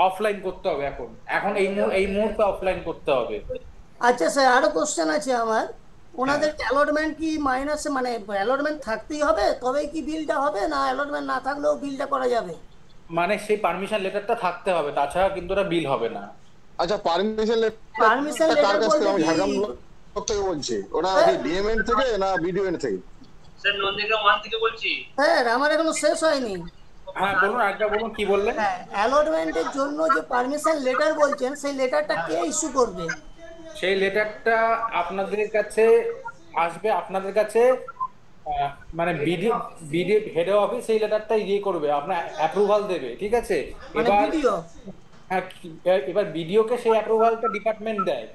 অফলাইন করতে হবে, এখন এই মুহূর্তে অফলাইন করতে হবে। আচ্ছা স্যার আরো কোশ্চেন আছে আমার। ওনাদের অ্যালটমেন্ট কি মাইনাসে, মানে অ্যালটমেন্ট থাকতেই হবে তবেই কি বিলটা হবে, না অ্যালটমেন্ট না থাকলেও বিলটা করা যাবে? মানে সেই পারমিশন লেটারটা থাকতে হবে, তাছাড়া কিন্তু ওটা বিল হবে না। আচ্ছা পারমিশন লেটার কার কাছ থেকে? আমি ঝাড়গ্রাম ব্লক থেকে বলছি। ওটা কি ডিএমএন থেকে না বিডিওএন থেকে? স্যার নন্দীগ্রাম 1 থেকে বলছি। স্যার আমার এখনো শেষ হয়নি। হ্যাঁ বলুন, আরেকটা বলুন কি বললেন? অ্যালটমেন্টের জন্য যে পারমিশন লেটার বলছেন সেই লেটারটা কে ইস্যু করবে? সেই লেটারটা আপনাদের কাছে আসবে, আপনাদের কাছে মানে বিডি হেড অফিস সেই লেটারটা ইয়ে করবে, আপনার অ্যাপ্রুভাল দেবে, ঠিক আছে? এবার বিডিওকে সেই অ্যাপ্রুভালটা ডিপার্টমেন্ট দেয়।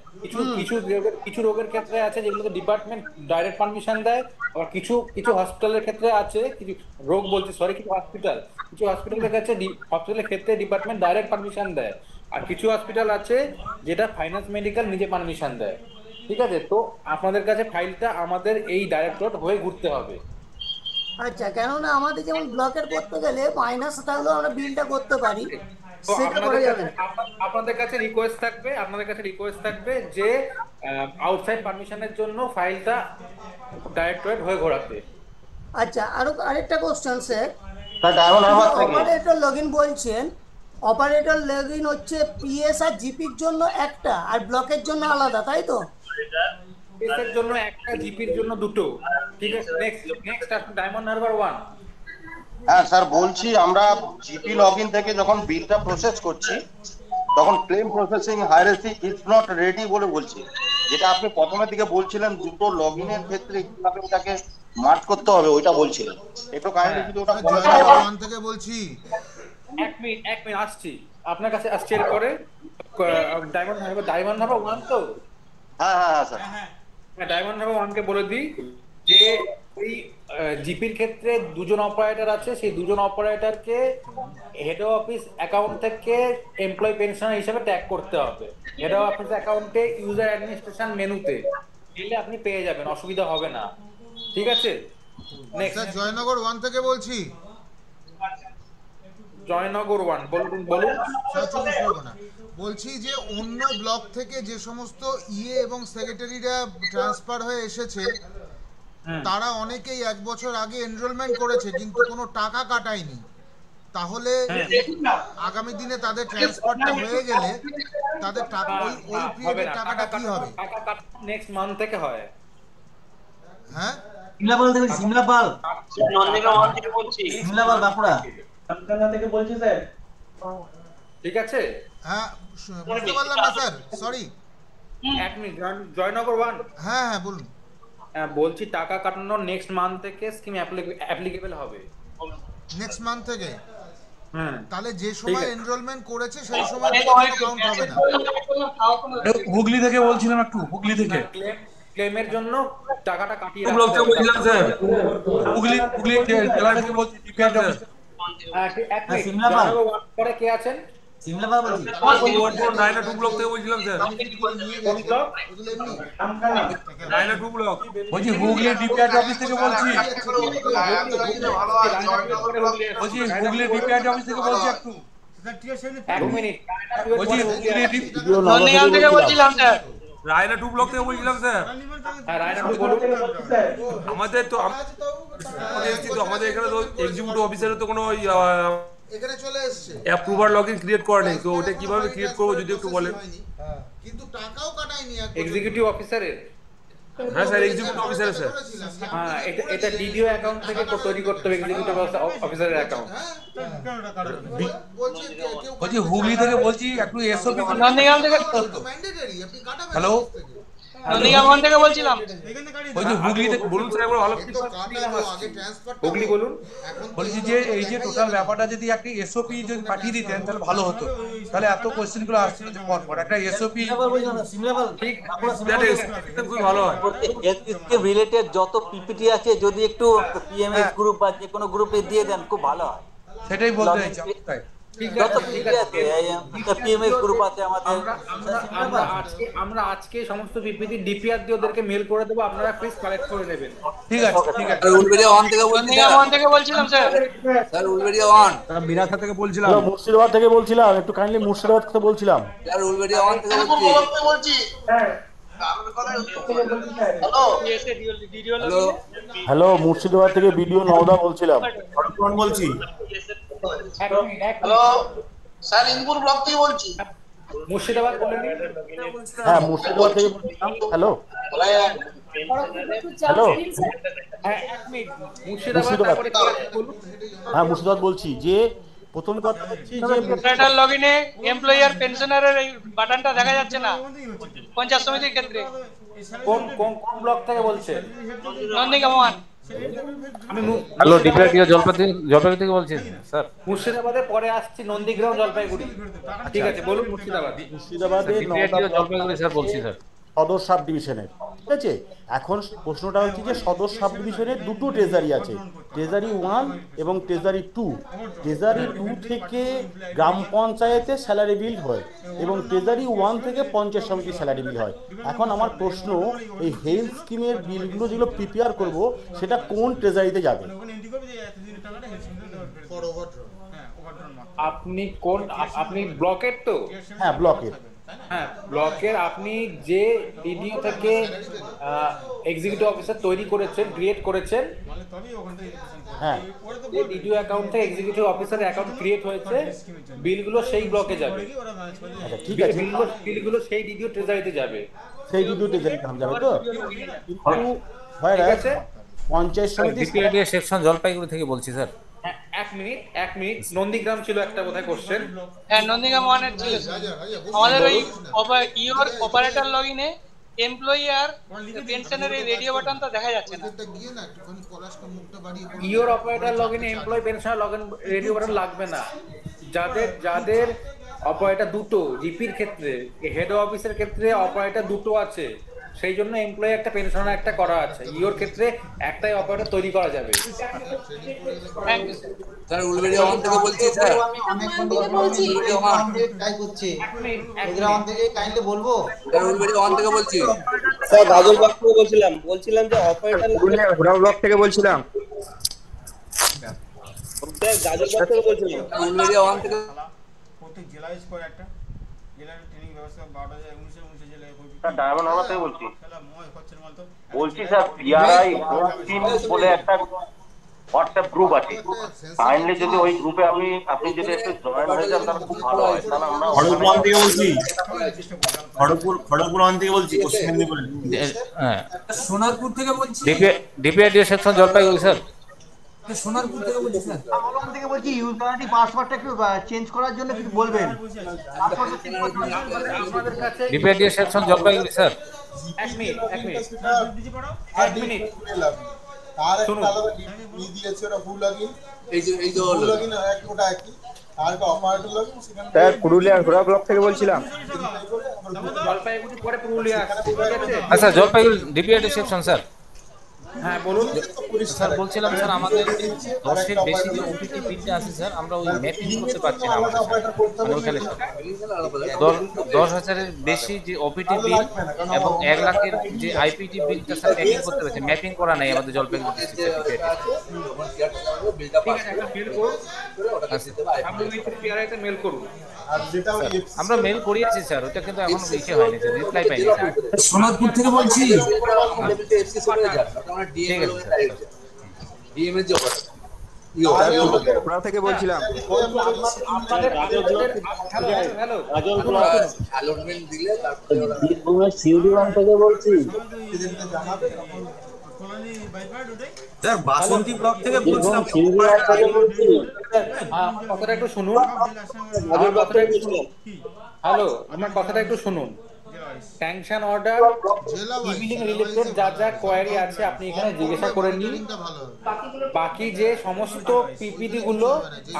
কিছু রোগের ক্ষেত্রে আছে যেগুলোতে ডিপার্টমেন্ট ডাইরেক্ট পারমিশন দেয়, আবার কিছু হসপিটালের ক্ষেত্রে আছে, কিছু রোগ বলছি সরি কিছু হসপিটালের কাছে হসপিটালের ক্ষেত্রে ডিপার্টমেন্ট ডাইরেক্ট পারমিশন দেয়, আর কিছু হসপিটাল আছে যেটা ফাইন্যান্স মেডিকেল নিজে পারমিশন দেয়, ঠিক আছে? তো আপনাদের কাছে ফাইলটা আমাদের এই ডাইরেক্টরেট হয়ে ঘুরতে হবে। আচ্ছা, কেননা আমাদের যেমন ব্লকের করতে গেলে মাইনাস থাকলেও আমরা বিলটা করতে পারি, সেটা করা যাবে না। আপনাদের কাছে রিকোয়েস্ট থাকবে যে আউটসাইড পারমিশনের জন্য ফাইলটা ডাইরেক্টরেট হয়ে ঘোরাতে। আচ্ছা, আরেকটা কোশ্চেন স্যার, অপারেটর লগইন বলছেন, অপারেটর লগইন হচ্ছে পিএস আর জিপির জন্য একটা, আর ব্লকের জন্য আলাদা, তাই তো? পিএস এর জন্য একটা, জিপির জন্য দুটো, ঠিক আছে? Next diamond Harbour 1। হ্যাঁ স্যার বলছি, আমরা জিপি লগইন থেকে যখন বিলটা প্রসেস করছি তখন claim processing hierarchy is not ready বলে বলছি, যেটা আপনি প্রথমের দিকে বলছিলেন দুটো লগইনের ক্ষেত্রে কিভাবে ওটাকে মার্জ করতে হবে ওইটা বলছিলেন, একটু কাইন্ডলি যদি ওটা থেকে বলছি। এক মিনিট আসছি, আপনার কাছে আসছে। এরপরে ডায়মন্ড হারবার 1 তো? হ্যাঁ স্যার, ডায়মন্ড হারবার 1 কে বলে দিই যে ওই জিপির ক্ষেত্রে দুজন অপারেটর আছে, সেই দুজন অপারেটরকে হেড অফিস অ্যাকাউন্ট থেকে এমপ্লয়ি পেনশনার হিসেবে ট্যাগ করতে হবে। হেড অফিস অ্যাকাউন্টে ইউজার অ্যাডমিনিস্ট্রেশন মেনুতে গেলে আপনি পেয়ে যাবেন, অসুবিধা হবে না, ঠিক আছে? নেক্সট জয়নগর 1 থেকে বলছি। জয়নগর 1 বলুন। বলছি যে অন্য ব্লক থেকে যে সমস্ত ইএ এবং সেক্রেটারিরা ট্রান্সফার হয়ে এসেছে তারা অনেকেই 1 বছর আগে এনরোলমেন্ট করেছে কিন্তু কোনো টাকা কাটায়নি, তাহলে আগামী দিনে তাদের ট্রান্সফারটা হয়ে গেলে তাদের টাকা ওই পিরিয়ডের টাকাটা কি হবে? টাকা নেক্সট মান্থ থেকে হয়। হ্যাঁ সিমলাপাল থেকে সিমলাপাল নন্দীগ্রাম 1 থেকে বলছি। সিমলাপাল বাঁকুড়া থেকে বলছি স্যার, ঠিক আছে? হ্যাঁ বুঝতে পারলাম না স্যার, সরি। এক মিনিট, জয়নগর 1। হ্যাঁ হ্যাঁ বলুন। বলছি টাকা কাটানোর নেক্সট মান্থ থেকে স্কিম অ্যাপ্লিকেবল হবে। নেক্সট মান্থ থেকে? হ্যাঁ। তাহলে যে সময় এনরোলমেন্ট করেছে সেই সময় কোনো কাউন্ট হবে না। হুগলি থেকে বলছিলাম, একটু হুগলি থেকে ক্লেমের জন্য টাকাটা কাটিয়ে ব্লক থেকে বলছিলাম স্যার, হুগলি জেলা থেকে বলছি ডিপিআর অফিস। সিমলাপাল পরে কে আছেন? সিমলাপাল বলছি, রায়না 2 ব্লক থেকে বলছিলাম স্যার। কোন ব্লক? রায়না 2 ব্লক বলছি, হুগলি ডিপিআর অফিস থেকে বলছি। হুগলি ডিপিআর অফিস থেকে বলছি একটু। এক মিনিট, বলছি হুগলি নন্দীগ্রাম থেকে বলছিলাম স্যার। রায়না 2 ব্লক থেকে বলছিলাম স্যার। হ্যাঁ রায়না 2 বলুন। আমাদের তো আমাদের এখানে তো এক্সিকিউটিভ অফিসারের তো কোনো এখানে চলে এসেছে অ্যাপ্রুভার লগইন ক্রিয়েট করা নেই, তো ওটা কিভাবে ক্রিয়েট করব যদি একটু বলেন। কিন্তু টাকাও কাটায়নি এক্সিকিউটিভ অফিসারের। হ্যাঁ স্যার, এক্সিকিউটিভ অফিসার স্যার। হ্যাঁ এটা ডিডিও অ্যাকাউন্ট থেকে তৈরি করতে হবে, এক্সিকিউটিভ অফিসারের অ্যাকাউন্ট। বলছি হুগলি থেকে বলছি, একটু এসওপি। নন্দীগ্রাম থেকে, হ্যালো নন্দীগ্রাম থেকে বলছিলাম। বলছি হুগলি থেকে বলুন স্যার, একবার ভালো হুগলি বলুন। বলছি যে এই যে টোটাল ব্যাপারটা যদি একটা এসওপি যদি পাঠিয়ে দিতেন তাহলে ভালো হতো, তাহলে এত কোশ্চেন গুলো আসছিল যে পর একটা এসওপি খুব ভালো হয়। এসকে রিলেটেড যত পিপিটি আছে যদি একটু পিএমএস গ্রুপ বা যে কোনো গ্রুপে দিয়ে দেন খুব ভালো হয়। সেটাই বলতে চাইছি তাই। যত পিপিটি আছে পিএমএস গ্রুপ আছে আমাদের, আমরা আজকে সমস্ত পিপিটি ডিপিআর দিয়ে ওদেরকে মেল করে দেবো, আপনারা প্লিজ কালেক্ট করে নেবেন। ঠিক আছে ঠিক আছে। উলবেড়িয়া 1 থেকে বলছিলাম স্যার। স্যার উলবেড়িয়া 1। বিরাসা থেকে বলছিলাম। মুর্শিদাবাদ থেকে বলছিলাম, একটু কাইন্ডলি মুর্শিদাবাদ থেকে বলছিলাম। স্যার উলবেড়িয়া 1 থেকে বলছি। হ্যালো মুর্শিদাবাদ থেকে বিডিও নওদা বলছিলাম। বলছি। হ্যালো স্যার, ইনপুর ব্লক থেকে বলছি। মুর্শিদাবাদ বলেন। হ্যাঁ মুর্শিদাবাদ থেকে বলছিলাম। Hello hello Murshidabad. হ্যাঁ মুর্শিদাবাদ বলছি। যে প্রথম কথা হচ্ছে যে অপারেটর লগইনে এমপ্লয়ার পেনশনারের এই বাটনটা দেখা যাচ্ছে না পঞ্চায়েত সমিতির ক্ষেত্রে। কোন কোন কোন ব্লক থেকে বলছেন? নন্দীগ্রাম 1। হ্যালো ডিপিআরটিও জলপাইগুড়ি থেকে বলছি স্যার। মুর্শিদাবাদের পরে আসছি নন্দীগ্রাম জলপাইগুড়ি। ঠিক আছে বলুন। মুর্শিদাবাদের জলপাইগুড়ি স্যার বলছি স্যার, সদর সাব ডিভিশনের। ঠিক আছে, এখন প্রশ্নটা হচ্ছে যে সদর সাব ডিভিশনের দুটো ট্রেজারি আছে, ট্রেজারি 1 এবং ট্রেজারি 2। ট্রেজারি 2 থেকে গ্রাম পঞ্চায়েতে স্যালারি বিল হয় এবং ট্রেজারি 1 থেকে পঞ্চায়েত সমিতির স্যালারি বিল হয়। এখন আমার প্রশ্ন, এই হেলথ স্কিমের বিলগুলো যেগুলো প্রিপেয়ার করব সেটা কোন ট্রেজারিতে যাবে? আপনি কোন, আপনি ব্লকের তো? হ্যাঁ ব্লকের। হ্যাঁ ব্লকের আপনি যে ডিডিও থেকে এক্সিকিউটিভ অফিসার তৈরি করেছেন, ক্রিয়েট করেছেন, হ্যাঁ এই ডিডিও অ্যাকাউন্ট থেকে এক্সিকিউটিভ অফিসারের অ্যাকাউন্ট ক্রিয়েট হয়েছে, বিলগুলো সেই ব্লকে যাবে। আচ্ছা ঠিক আছে, বিলগুলো সেই ডিডিও ট্রেজারিতে যাবে। সেই ডিডিও ট্রেজারিতে যাবে তো? কিন্তু হয় না, পঞ্চায়েত সমিতি ডিপিআরডিএ সেকশন জলপাইগুড়ি থেকে বলছি স্যার। এক মিনিট নন্দীগ্রাম ছিল একটা বোধহয় কোশ্চেন। হ্যাঁ নন্দীগ্রাম 1 এর ছিল। আমাদের ওই ইওর অপারেটর লগইনে এমপ্লয়ার পেনশনের এই রেডিও বাটনটা দেখা যাচ্ছে না। ইওর অপারেটর লগইনে employee pension login radio button লাগবে না। যাদের অপারেটর দুটো, জিপির ক্ষেত্রে হেড অফিসের ক্ষেত্রে অপারেটর দুটো আছে, সেই জন্য এমপ্লয়ি একটা পেনশনার একটা করা আছে। ইওর ক্ষেত্রে একটাই অপারেটর তৈরি করা যাবে। স্যার উলবেড়িয়া 1 থেকে বলছি স্যার। উলবেড়িয়া 1 ট্রাই করছি। নন্দীগ্রাম থেকে কাইন্ডলি বলবো। স্যার উলবেড়িয়া 1 থেকে বলছি স্যার। গাজল ব্লক থেকে বলছিলাম যে অপারেটর ঘোড়া ব্লক থেকে বলছিলাম স্যার। গাজল ব্লক থেকে বলছিলাম। উলবেড়িয়া 1 থেকে প্রত্যেক জেলায় করে একটা জেলার ট্রেনিং ব্যবস্থা 12,019 জেলায় স্যার ডায়মন্ড হারবার থেকে বলছি স্যার। পিআরআই টিম বলে একটা হোয়াটসঅ্যাপ গ্রুপ আছে, কাইন্ডলি যদি ওই গ্রুপে আপনি যদি একটু জয়েন হয়ে যান তাহলে খুব ভালো হয়। তাহলে আমরা খড়গপুর থেকে বলছি, খড়গপুর থেকে বলছি, পশ্চিম মেদিনীপুরে। হ্যাঁ সোনারপুর থেকে বলছি। ডিপিআরডিএ সেকশন জলপাইগুড়ি স্যার। সোনারপুর থেকে বলছি স্যার। ওখান থেকে বলছি ইউজারিটি পাসওয়ার্ডটা একটু চেঞ্জ করার জন্য কিছু বলবেন। ডিপিআরডি সেকশন জলপাইগুড়ি স্যার। এক মিনিট তার একটা আলাদা ই দিয়েছে ওটা ফুল লগইন, এই যে ফুল লগইন ওটা একই, আর একটা অপারেটর লগইন সেখানে স্যার পুরুলিয়া ঘোড়া ব্লক থেকে বলছিলাম। জলপাইগুড়ি পরে পুরুলিয়া, ঠিক আছে? আচ্ছা জলপাইগুড়ি ডিপিআরডি সেকশন স্যার। হ্যাঁ বলুন স্যার। বলছিলাম স্যার আমাদের 10-এর বেশি যে ওপিটি বিলটা আছে স্যার, আমরা ওই ম্যাপিং করতে পারছি না আমাদের, মানে ওখানে 10,000-এর বেশি যে ওপিটি বিল এবং 1 লাখের যে আইপিটি বিলটা স্যার ম্যাপিং করতে পারছি, ম্যাপিং করা নাই আমাদের জলপাইগুড়ি ডিস্ট্রিক্টে। আমরা মেল করিয়েছি স্যার, ওটা কিন্তু এখন ইসে হয়নি স্যার, রিপ্লাই পাইনি স্যার। সোনারপুর থেকে বলছি। ঠিক আছে স্যার। ডিএমএস যে ঘোড়া থেকে বলছিলাম। স্যার বাসন্তী ব্লক থেকে বলছিলাম। কথাটা একটু শুনুন, হ্যালো আমার কথাটা একটু শুনুন। স্যাংশন অর্ডার ইভিলিং রিলেটেড যা যা কোয়ারি আছে আপনি এখানে জিজ্ঞাসা করে নিন। বাকি যে সমস্ত পিপিটি গুলো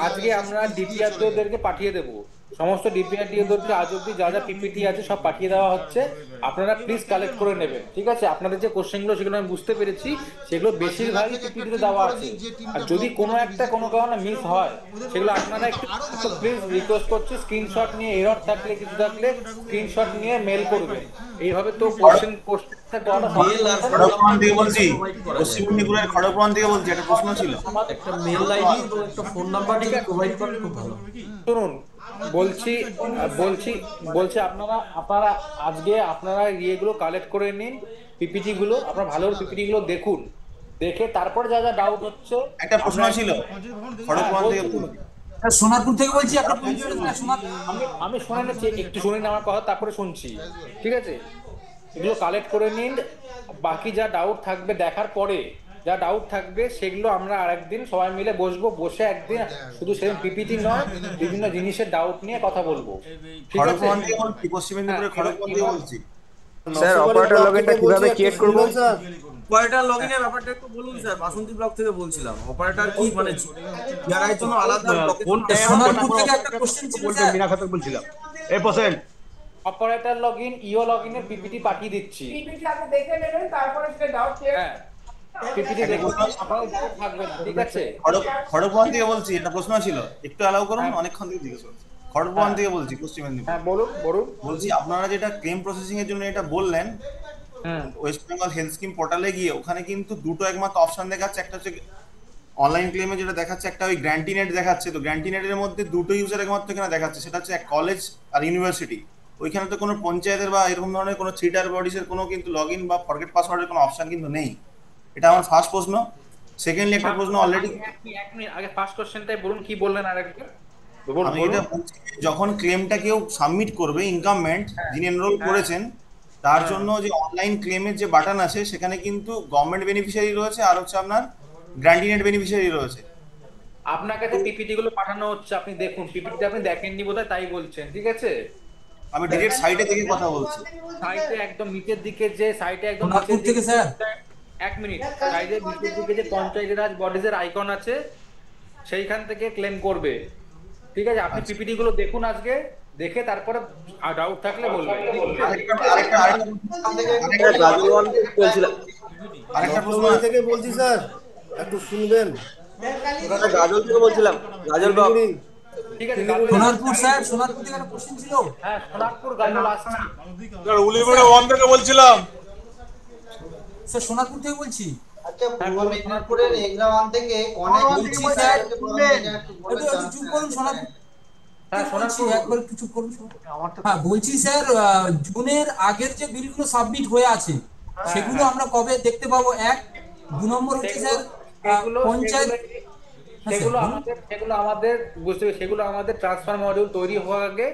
আজকে আমরা ডিপিআরডিওদেরকে পাঠিয়ে দেব, সমস্ত ডিপিআরডিওদেরকে আজ অব্দি যা যা পিপিটি আছে সব পাঠিয়ে দেওয়া হচ্ছে। আপনারা প্লিজ কালেক্ট করে নেবেন, ঠিক আছে? আপনাদের যে কোশ্চেনগুলো সেগুলো আমি বুঝতে পেরেছি, সেগুলো বেশিরভাগই পিপিটিতে দেওয়া আছে। আর যদি কোনো একটা কোনো কারণে মিস হয় সেগুলো আপনারা একটু প্লিজ রিকোয়েস্ট করছি স্ক্রিনশট নিয়ে, এরর থাকলে কিছু থাকলে স্ক্রিনশট নিয়ে মেল করবেন। এইভাবে তো কোশ্চেনটা দেওয়াটা খড়গপুর থেকে বলছি, পশ্চিম মেদিনীপুরের খড়গপুর থেকে বলছি। একটা প্রশ্ন ছিল, একটা মেল আইডি এবং একটা ফোন নাম্বার যদি প্রোভাইড করেন খুব ভালো। শুনুন বলছি আপনারা আজকে আপনারা ইয়েগুলো কালেক্ট করে নিন, পিপিটি গুলো আপনারা ভালো পিপিটি গুলো দেখুন, দেখে তারপর যা যা ডাউট হচ্ছে। একটা প্রশ্ন ছিল খড়গপুর থেকে সোনারপুর থেকে বলছি। আমি শুনে নিচ্ছি, একটু শুনে নিন আমার কথা, তারপরে শুনছি, ঠিক আছে? এগুলো কালেক্ট করে নিন, বাকি যা ডাউট থাকবে দেখার পরে যা ডাউট থাকবে সেগুলো আমরা আরেকদিন সবাই মিলে বসবো, বসে একদিন শুধু সেদিন পিপিটি নয় বিভিন্ন জিনিসের ডাউট নিয়ে কথা বলবো, ঠিক আছে? খড়গপুর থেকে বলছি, পশ্চিম মেদিনীপুরের খড়গপুর থেকে বলছি। স্যার অপারেটর লগইনটা কিভাবে ক্রিয়েট করব? অপারেটর লগইনের ব্যাপারটা একটু বলুন স্যার। বাসন্তী ব্লক থেকে বলছিলাম। অপারেটর কি মানে যারার জন্য আলাদা সোনারপুর থেকে একটা কোশ্চেন ছিল স্যার। মিনা খাতুন বলছিলাম। এই পার্সেন্ট অপারেটর লগইন ইও লগইনের পিপিটি পাঠিয়ে দিচ্ছি। পিপিটি আগে দেখে নেবেন, তারপরে সেটা ডাউট ক্লিয়ার। পিপিটি দেখুন আপনারা থাকবেন, ঠিক আছে? খড়গপুর থেকে বলছি, একটা প্রশ্ন ছিল, একটু অ্যালাউ করুন, অনেকক্ষণ থেকে জিজ্ঞেস করছি। খড়গপুর থেকে বলছি, পশ্চিম মেদিনীপুর। হ্যাঁ বলুন। বলছি আপনারা যেটা ক্লেম প্রসেসিং এর জন্য এটা বললেন, ওয়েস্ট বেঙ্গল হেলথ স্কিম পোর্টালে গিয়ে ওখানে কিন্তু দুটো একমাত্র অপশন দেখাচ্ছে। একটা হচ্ছে অনলাইন ক্লেমে যেটা দেখাচ্ছে, একটা ওই গ্র্যান্টিনেট দেখাচ্ছে। তো গ্র্যান্টিনেটের মধ্যে দুটো ইউজার একমাত্র এখানে দেখাচ্ছে, সেটা হচ্ছে এক কলেজ আর ইউনিভার্সিটি। ওইখানে তো কোনো পঞ্চায়েতের বা এরকম ধরনের কোনো থ্রিটার বডিসের কোনো কিন্তু লগ ইন বা ফরগেট পাসওয়ার্ডের কোনো অপশন কিন্তু নেই। এটা আমার ফার্স্ট প্রশ্ন। সেকেন্ডলি একটা প্রশ্ন অলরেডি এক মিনিট আগে ফার্স্ট কোশ্চেনটাই বলুন, কি বললেন আরেকবার? আমি এটা বলছি, যখন ক্লেমটা কেউ সাবমিট করবে, ইনকামমেন্ট যিনি এনরোল করেছেন, তার জন্য যে অনলাইন ক্লেমের যে বাটন আছে সেখানে কিন্তু গভর্নমেন্ট বেনিফিশিয়ারি রয়েছে আর হচ্ছে আপনার গ্র্যান্টিনেট বেনিফিশিয়ারি রয়েছে। আপনার কাছে পিপিটি গুলো পাঠানো হচ্ছে, আপনি দেখুন। পিপিটি আপনি দেখেননি বোধহয়, তাই বলছেন, ঠিক আছে? আমি ডিরেক্ট সাইটে থেকে কথা বলছি। সাইটে একদম নিচের দিকে যে সাইটে একদম সোনারপুর থেকে স্যার। এক মিনিট, সাইডে নিচের দিকে যে পঞ্চায়েত রাজ বডিজের আইকন আছে সেইখান থেকে ক্লেম করবে, ঠিক আছে? আপনি পিপিটি গুলো দেখুন আজকে, দেখে তারপরে ডাউট থাকলে বলবেন। আরেকটা প্রশ্ন থেকে বলছি স্যার, একটু শুনবেন। গাজল থেকে বলছিলাম, গাজল ব্লক। ঠিক আছে, সোনারপুর স্যার, সোনারপুর থেকে একটা কোশ্চেন ছিল। হ্যাঁ সোনারপুর গাজল আসছে। স্যার উলিবেড়ে 1 থেকে বলছিলাম। স্যার সোনারপুর থেকে বলছি। আচ্ছা পূর্ব মেদিনীপুরের এগরা 1 থেকে অনেক বলছি স্যার, একটু চুপ করুন। সোনারপুর একবার একটু চুপ করুন। হ্যাঁ বলছি স্যার, জুনের আগের যে বিলগুলো সাবমিট হয়ে আছে সেগুলো আমরা কবে দেখতে পাবো? 1 2 নম্বর হচ্ছে স্যার পঞ্চায়েত, সেগুলো আমাদের বুঝতে হবে, সেগুলো আমাদের ট্রান্সফার মডিউল তৈরি হওয়ার আগে,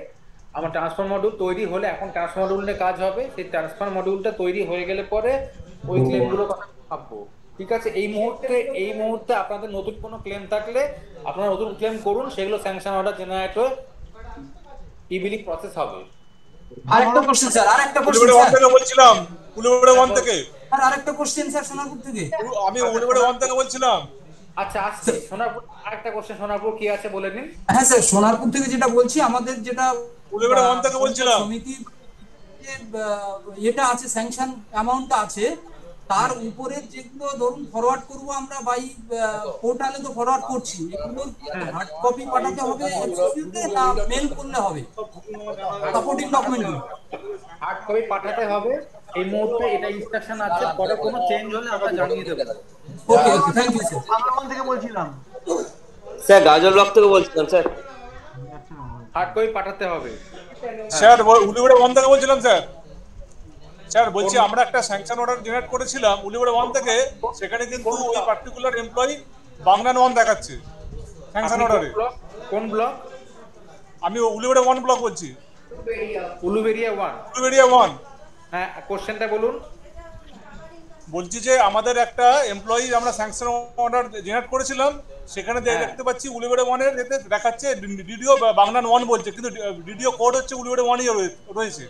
আমার ট্রান্সফার মডিউল তৈরি হলে, এখন ট্রান্সফার মডিউল নিয়ে কাজ হবে, সেই ট্রান্সফার মডিউলটা তৈরি হয়ে গেলে পরে ওই ক্লেমগুলো কথা ভাববো। ঠিক আছে, এই মুহূর্তে আপনাদের নতুন কোনো ক্লেম থাকলে আপনারা নতুন ক্লেম করুন, সেগুলো স্যাংশন অর্ডার জেনারেট হয়ে ই-বিলিং প্রসেস হবে। আরেকটা কোশ্চেন স্যার, আরেকটা কোশ্চেন উলিবেড়ে স্যার, থেকে বলছিলাম, উলিবেড়ে 1 থেকে স্যার আরেকটা কোশ্চেন স্যার সোনারপুর থেকে। আমি উলিবেড়ে 1 থেকে বলছিলাম। আচ্ছা আসছে সোনারপুর, আরেকটা কোশ্চেন সোনারপুর কি আছে বলে নিন। হ্যাঁ স্যার, সোনারপুর থেকে যেটা বলছি, আমাদের যেটা উলিবেড়ে 1 থেকে বলছিলাম, সমিতি যে এটা আছে স্যাংশন অ্যামাউন্টটা আছে, তার উপরে যেগুলো ধরুন ফরওয়ার্ড করব আমরা বাই পোর্টালে তো ফরওয়ার্ড করছি, এগুলো হার্ড কপি পাঠাতে হবে এফসিসিতে না মেল করলে হবে? সাপোর্টিং ডকুমেন্টগুলো হার্ড কপি পাঠাতে হবে, এই মুহূর্তে এটা ইনস্ট্রাকশন আছে, পরে কোনো চেঞ্জ হলে আমরা জানিয়ে দেব। ওকে ওকে, থ্যাংক ইউ স্যার। আমরা কোন থেকে বলছিলাম? স্যার গাজল ব্লক থেকে বলছিলাম স্যার। হার্ড কপি পাঠাতে হবে স্যার। উলিবেড়ে 1 থেকে বলছিলাম স্যার। স্যার বলছি আমরা একটা স্যাংশন অর্ডার জেনারেট করেছিলাম উলিবেড়ে 1 থেকে, সেখানে কিন্তু ওই পার্টিকুলার এমপ্লয়ি বাংলান 1 দেখাচ্ছে স্যাংশন অর্ডারে। কোন ব্লক? আমি উলিবেড়ে 1 ব্লক বলছি। উলুবেড়িয়া 1। উলিবেড়িয়া 1। হ্যাঁ, কোশ্চেনটা বলুন। বলছি যে আমাদের একটা এমপ্লয়ি আমরা স্যাংশন অর্ডার জেনারেট করেছিলাম, সেখানে দেখতে পাচ্ছি উলিবেড়ে 1 এর এতে দেখাচ্ছে ডিডিও বাংলান 1 বলছে, কিন্তু ডিডিও কোড হচ্ছে উলিবেড়ে 1ই রয়েছে।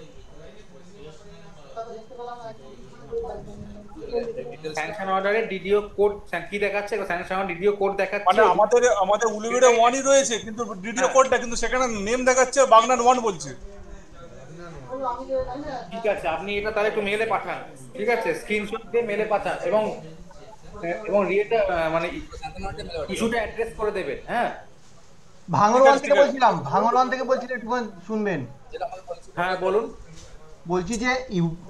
স্যাংশন অর্ডারে ডিডিও কোড কি দেখাচ্ছে? স্যাংশন অর্ডার ডিডিও কোড দেখাচ্ছে, মানে আমাদের উলিবেড়ে 1ই রয়েছে, কিন্তু ডিডিও কোডটা কিন্তু সেখানে নেম দেখাচ্ছে বাংলান 1 বলছে। ঠিক আছে, আপনি এটা তাহলে একটু মেলে পাঠান, ঠিক আছে, স্ক্রিনশট দিয়ে মেলে পাঠান এবং রিয়েটা মানে ইস্যুটা অ্যাড্রেস করে দেবেন। হ্যাঁ, ভাঙরওয়ান থেকে বলছিলাম, ভাঙরওয়ান থেকে বলছিলাম, একটু শুনবেন। হ্যাঁ বলুন। বলছি যে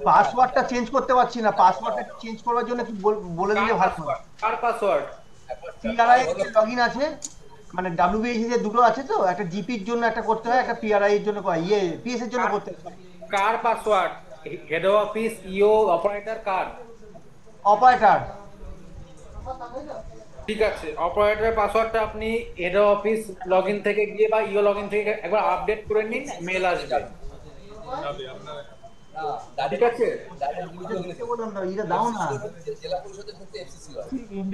পাসওয়ার্ডটা চেঞ্জ করতে পারছি না, পাসওয়ার্ডটা চেঞ্জ করার জন্য কি বলে দিলে ভালো হয়? কার পাসওয়ার্ড? পিআরআই এর লগইন আছে, মানে ডব্লিউবিএসি যে দুটো আছে তো, একটা জিপির জন্য একটা করতে হয়, একটা পিআরআই এর জন্য পিএস এর জন্য করতে হয়। কার পাসওয়ার্ড? হেড অফিস, ইও, অপারেটর, কার? অপারেটর। ঠিক আছে, অপারেটরের পাসওয়ার্ডটা আপনি হেড অফিস লগইন থেকে গিয়ে বা ইও লগইন থেকে একবার আপডেট করে নিন, মেল আসবে। ঠিক আছে,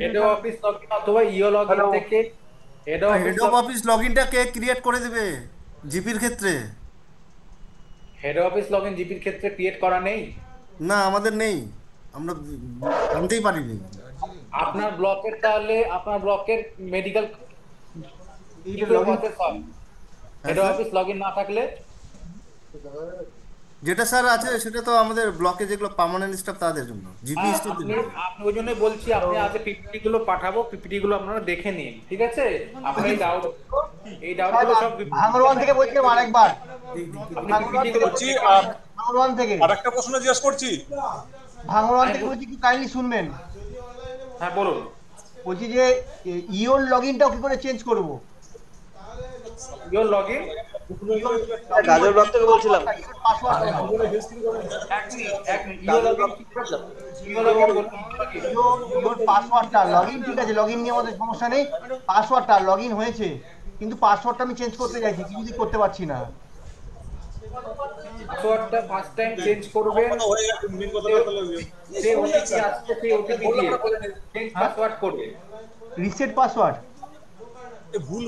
হেড অফিস লগইন অথবা ইও লগইন থেকে হেড অফিস লগইনটা কে ক্রিয়েট করে দেবে জিপির ক্ষেত্রে? হেড অফিস লগইন জিপির ক্ষেত্রে ক্রিয়েট করা নেই? না, আমাদের নেই, আমরা জানতেই পারিনি। আপনার ব্লকের, তাহলে আপনার ব্লকের মেডিকেল হেড অফিস লগইন না থাকলে যেটা স্যার আছে সেটা তো আমাদের ব্লকে যেগুলো পার্মানেন্ট স্টাফ তাদের জন্য, জিপি স্টাফ। আপনি ওই জন্য বলছি, আপনি আজকে পিপিটি গুলো পাঠাবো, পিপিটি গুলো আপনারা দেখে নিন, ঠিক আছে? আপনি এই ডাউটগুলো সব ভাঙরওয়ান থেকে বলছিলাম আরেকবার। ভাঙরওয়ান থেকে আরেকটা প্রশ্ন জিজ্ঞেস করছি। ভাঙরওয়ান থেকে বলছি, কি কাইন্ডলি শুনবেন। হ্যাঁ বলুন। বলছি যে ইওর লগইনটাও কি করে চেঞ্জ করব? ইওর লগইন গাজল ব্লক থেকে বলছিলাম। পাসওয়ার্ডটা লগইন ঠিক আছে, লগইন নিয়ে আমাদের সমস্যা নেই, পাসওয়ার্ডটা লগইন হয়েছে, কিন্তু পাসওয়ার্ডটা আমি চেঞ্জ করতে চাইছি, কিন্তু করতে পারছি না। পাসওয়ার্ডটা ফার্স্ট টাইম চেঞ্জ করবেন, সেই ওটিপি আসছে, সেই ওটিপি দিয়ে চেঞ্জ পাসওয়ার্ড করবে। Reset password? ভুল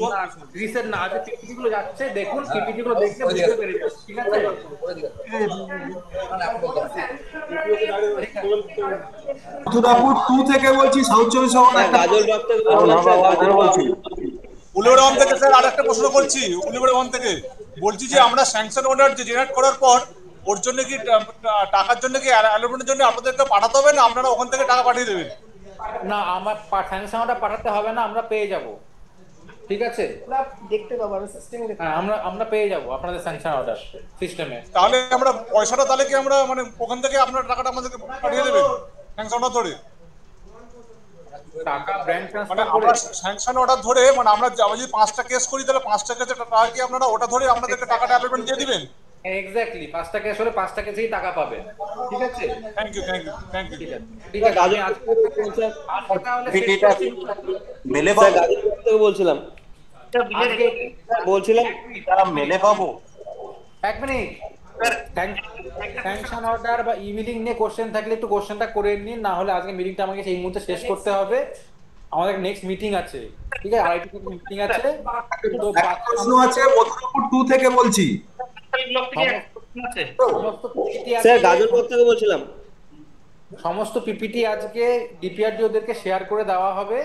রিসেট না, আগে পিপিটি গুলো যাচ্ছে, দেখুন পিপিটি গুলো দেখে বুঝতে পেরেছেন, ঠিক আছে? মথুরাপুর 2 থেকে বলছি, সাউথ চব্বিশ পরগনা। গাজল ব্লক থেকে বলছি। উলিবেড়ে 1 থেকে স্যার আরেকটা প্রশ্ন করছি। উলিবেড়ে 1 থেকে বলছি যে আমরা স্যাংশন অর্ডার যে জেনারেট করার পর ওর জন্য কি টাকার জন্য কি অ্যালোটমেন্টের জন্য আপনাদেরকে পাঠাতে হবে, না আপনারা ওখান থেকে টাকা পাঠিয়ে দেবেন? না, আমার স্যাংশন অর্ডার পাঠাতে হবে না, আমরা পেয়ে যাব, ঠিক আছে? দেখতে পাবো সিস্টেমে, আমরা পেয়ে যাব আপনাদের স্যাংশন অর্ডার সিস্টেমে। তাহলে আমরা পয়সাটা তাহলে কি আমরা মানে ওখান থেকে আপনার টাকাটা আমাদেরকে পাঠিয়ে দেবেন স্যাংশন অর্ডার ধরে? টাকা ব্যাংক ট্রান্সফার মানে আমরা স্যাংশন অর্ডার ধরে, মানে আমরা যদি 5টা কেস করি তাহলে 5টা কেসে টাকা কি আপনারা ওটা ধরে আমাদেরকে টাকাটা অ্যালোটমেন্ট দিয়ে দিবেন? এক্স্যাক্টলি, 5টা কেস হলে 5টা কেসেই টাকা পাবেন, ঠিক আছে? Thank you. ঠিক আছে, আমি আজকে মেলে পাবো গাজল ব্লক থেকে বলছিলাম। মেলে পাবো? 1 মিনিট, স্যাংশন অর্ডার বা ইমেইলিং নিয়ে কোশ্চেন থাকলে একটু কোশ্চেনটা করে নিন, না হলে আজকে মিটিংটা আমাকে এই মুহূর্তে শেষ করতে হবে, আমাদের নেক্সট মিটিং আছে, ঠিক আছে? আইটি মিটিং আছে। তো প্রশ্ন আছে মথুরাপুর 2 থেকে বলছি। স্যার গাজল ব্লক থেকে বলছিলাম। সমস্ত পিপিটি আজকে ডিপিআরডি ওদেরকে শেয়ার করে দেওয়া হবে,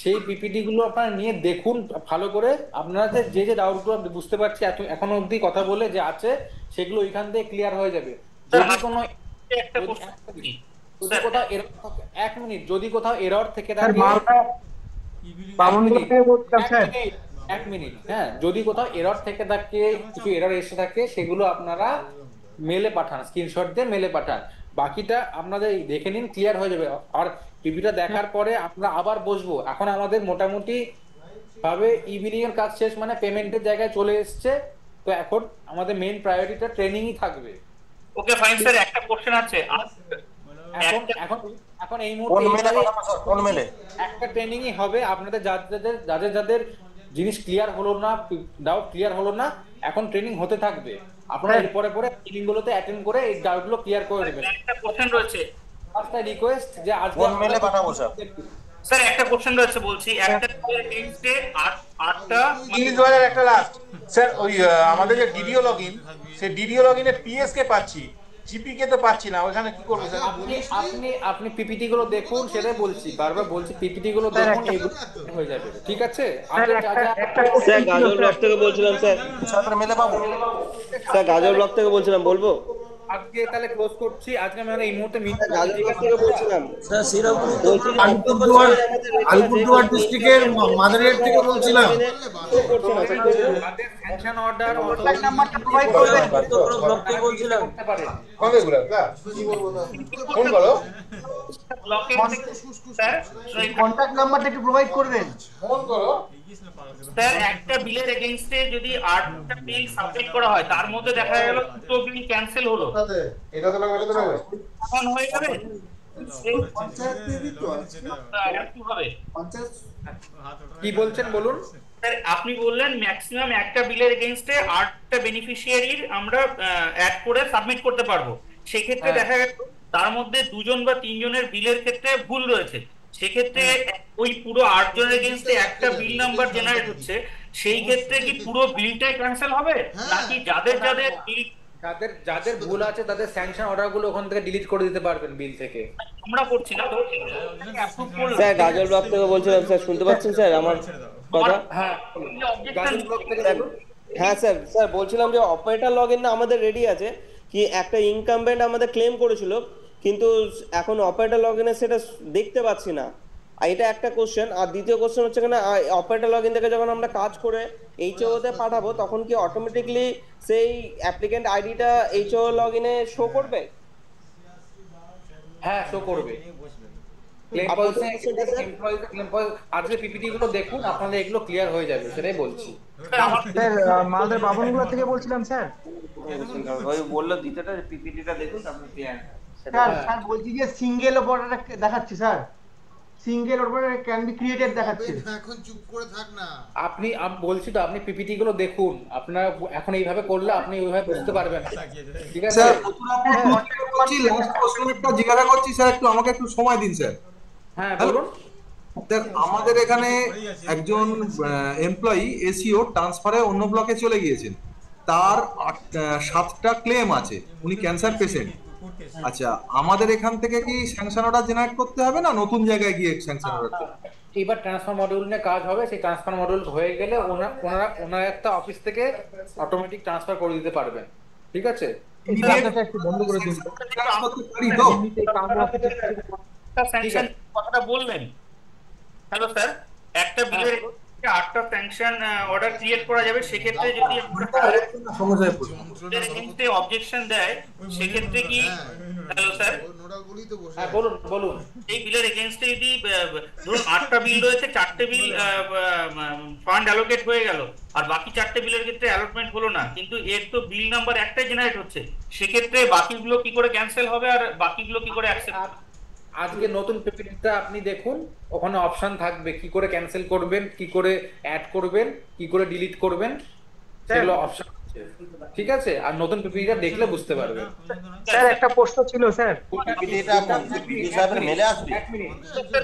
সেই পিপিটি গুলো আপনারা নিয়ে দেখুন ভালো করে। আপনাদের যে যে ডাউটগুলো বুঝতে পারছি এখনো অবধি কথা বলে যে আছে, সেগুলো এখান থেকে ক্লিয়ার হয়ে যাবে। যদি কোনো এক মিনিট, যদি কোথাও এরর থেকে থাকে, এক মিনিট, হ্যাঁ, যদি কোথাও এরর থেকে থাকে, কিছু এরর এসে থাকে, সেগুলো আপনারা মেলে পাঠান, স্ক্রিনশট দিয়ে মেলে পাঠান। বাকিটা আপনাদের দেখে নিন, ক্লিয়ার হয়ে যাবে। আর টিভিটা দেখার পরে আমরা আবার বসবো। এখন আমাদের মোটামুটি ভাবে ইভিনিং এর কাজ শেষ, মানে পেমেন্টের জায়গায় চলে এসেছে। তো এখন আমাদের মেইন প্রায়োরিটিটা ট্রেনিংই থাকবে। ওকে ফাইন স্যার, একটা কোশ্চেন আছে। এখন এখন এখন এই মুহূর্তে একটা ট্রেনিংই হবে। আপনাদের যাদের যাদের জিনিস ক্লিয়ার হলো না, ডাউট ক্লিয়ার হলো না, এখন ট্রেনিং হতে থাকবে। আপনারা এরপরে পরে ট্রেনিং গুলোতে অ্যাটেন্ড করে এই ডাউটগুলো ক্লিয়ার করে দেবেন। একটা কোশ্চেন রয়েছে, একটা রিকোয়েস্ট যে আজকে মেলে পাঠাবো স্যার। স্যার একটা কোশ্চেন রয়েছে, বলছি একটা টেক্সটে 8টা ইংলিশ বাজার একটা লাস্ট স্যার। ওই আমাদের যে ডিডিও লগইন, সেই ডিডিও লগইনে পিএস কে পাচ্ছি, জিপি কে তো পাচ্ছি না, ওখানে কি করব স্যার? আপনি পিপিটি গুলো দেখুন, সেটাই বলছি, বারবার বলছি পিপিটি গুলো দেখুন, এগুলো হয়ে যাবে, ঠিক আছে? স্যার গাজল ব্লক থেকে বলছিলাম স্যার। স্যার মেলে পাবো স্যার, গাজল ব্লক থেকে বলছিলাম, বলবো? আজকে তাহলে ক্লোজ করছি। আজকে আমি এই মুহূর্তে গাজল ব্লক থেকে বলছিলাম স্যার। আলিপুরদুয়ার ডিস্ট্রিক্টের মাদারিহাট থেকে বলছিলাম। স্যাংশন অর্ডার কন্টাক্ট নাম্বারটা প্রোভাইড করবেন। ব্লক থেকে বলছিলাম। কবে গুলা স্যার ফোন করো স্যার, কন্টাক্ট নাম্বারটা একটু প্রোভাইড করবেন। ফোন করো স্যার। একটা বিলের এগেইনস্টে যদি 8টা বিল সাবমিট করা হয়, তার মধ্যে দেখা গেল 2টো বিল ক্যান্সেল হলো, এটা তো লাগবে, এটা তো লাগবে, তখন হয়ে যাবে? কি বলছেন বলুন স্যার। আপনি বললেন ম্যাক্সিমাম একটা বিলের এগেইনস্টে 8টা বেনিফিশিয়ারির আমরা অ্যাড করে সাবমিট করতে পারবো। সেই ক্ষেত্রে দেখা গেল তার মধ্যে 2জন বা 3জনের বিলের ক্ষেত্রে ভুল রয়েছে, সেক্ষেত্রে ওই পুরো 8 জনের এগেইনস্টে একটা বিল নাম্বার জেনারেট হচ্ছে, সেই ক্ষেত্রে কি পুরো বিলটাই ক্যান্সেল হবে, নাকি যাদের যাদের বিল যাদের ভুল আছে তাদের স্যাংশন অর্ডার গুলো ওখান থেকে ডিলিট করে দিতে পারবেন বিল থেকে? আমরা করছি না তো। স্যার গাজল ব্লক থেকে বলছিলাম স্যার, শুনতে পাচ্ছেন স্যার আমার কথা? হ্যাঁ স্যার, স্যার বলছিলাম যে অপারেটর লগইন না আমাদের রেডি আছে, কি একটা ইনকামবেন্ট আমাদের ক্লেম করেছিল, কিন্তু এখন অপারেটর লগইনে সেটা দেখতে পাচ্ছি না। আর এটা একটা কোশ্চেন। আর দ্বিতীয় কোশ্চেন হচ্ছে কিনা, অপারেটর লগইন থেকে যখন আমরা কাজ করে এইচও তে পাঠাবো, তখন কি অটোমেটিকলি সেই অ্যাপ্লিকেন্ট আইডিটা এইচও লগইনে শো করবে? হ্যাঁ, শো করবে। আজকে পিপিটি গুলো দেখুন, আপনাদের এগুলো ক্লিয়ার হয়ে যাবে, সেটাই বলছি। স্যার মালদার বাবনগুলা থেকে বলছিলাম স্যার। ওই বললো দ্বিতীয়টা পিপিটিটা দেখুন, তারপর ক্লিয়ার। স্যার বলছি যে সিঙ্গেল অপারেটর দেখাচ্ছি sir, single operator can be created দেখাচ্ছে। এখন চুপ করে থাক না। আপনি বলছি তো, আপনি পিপিটি গুলো দেখুন, আপনারা এখন এইভাবে করলে আপনি ওইভাবে বুঝতে পারবেন, ঠিক আছে? স্যার লাস্ট কোশ্চেনটা জিজ্ঞাসা করছি স্যার, একটু আমাকে একটু সময় দিন স্যার। হ্যাঁ বলুন স্যার। আমাদের এখানে একজন এমপ্লয়ি এসিও ট্রান্সফারে অন্য ব্লকে চলে গিয়েছেন, তার 7টা ক্লেম আছে, উনি ক্যান্সার পেশেন্ট। আচ্ছা, আমাদের এখান থেকে কি স্যাংশন অর্ডার জেনারেট করতে হবে না নতুন জায়গায় গিয়ে স্যাংশন অর্ডার? এবার ট্রান্সফার মডিউল নিয়ে কাজ হবে, সেই ট্রান্সফার মডিউল হয়ে গেলে ওনারা একটা অফিস থেকে অটোমেটিক ট্রান্সফার করে দিতে পারবেন, ঠিক আছে? একটু বন্ধ করে দিন। কথাটা বললেন। হ্যালো স্যার, একটা বিলের 8টা স্যাংশন অর্ডার ক্রিয়েট করা যাবে, সেক্ষেত্রে যদি অবজেকশন দেয়, সেক্ষেত্রে কি? হ্যালো স্যার, বলুন বলুন। এই বিলের এগেইনস্টে যদি ধরুন 8টা বিল রয়েছে, 4টে বিল ফান্ড অ্যালোকেট হয়ে গেল, আর বাকি 4টে বিলের ক্ষেত্রে অ্যালটমেন্ট হলো না, কিন্তু এর তো বিল নাম্বার একটাই জেনারেট হচ্ছে, সেক্ষেত্রে বাকিগুলো কি করে ক্যান্সেল হবে আর বাকিগুলো কি করে অ্যাকসেপ্ট হবে? আজকে নতুন পিপিটিটা আপনি দেখুন, ওখানে অপশন থাকবে কি করে ক্যান্সেল করবেন, কি করে অ্যাড করবেন, কি করে ডিলিট করবেন, সেগুলো অপশন আছে। ঠিক আছে, আর নতুন পিপিটিটা দেখলে বুঝতে পারবেন। স্যার একটা প্রশ্ন ছিল স্যার,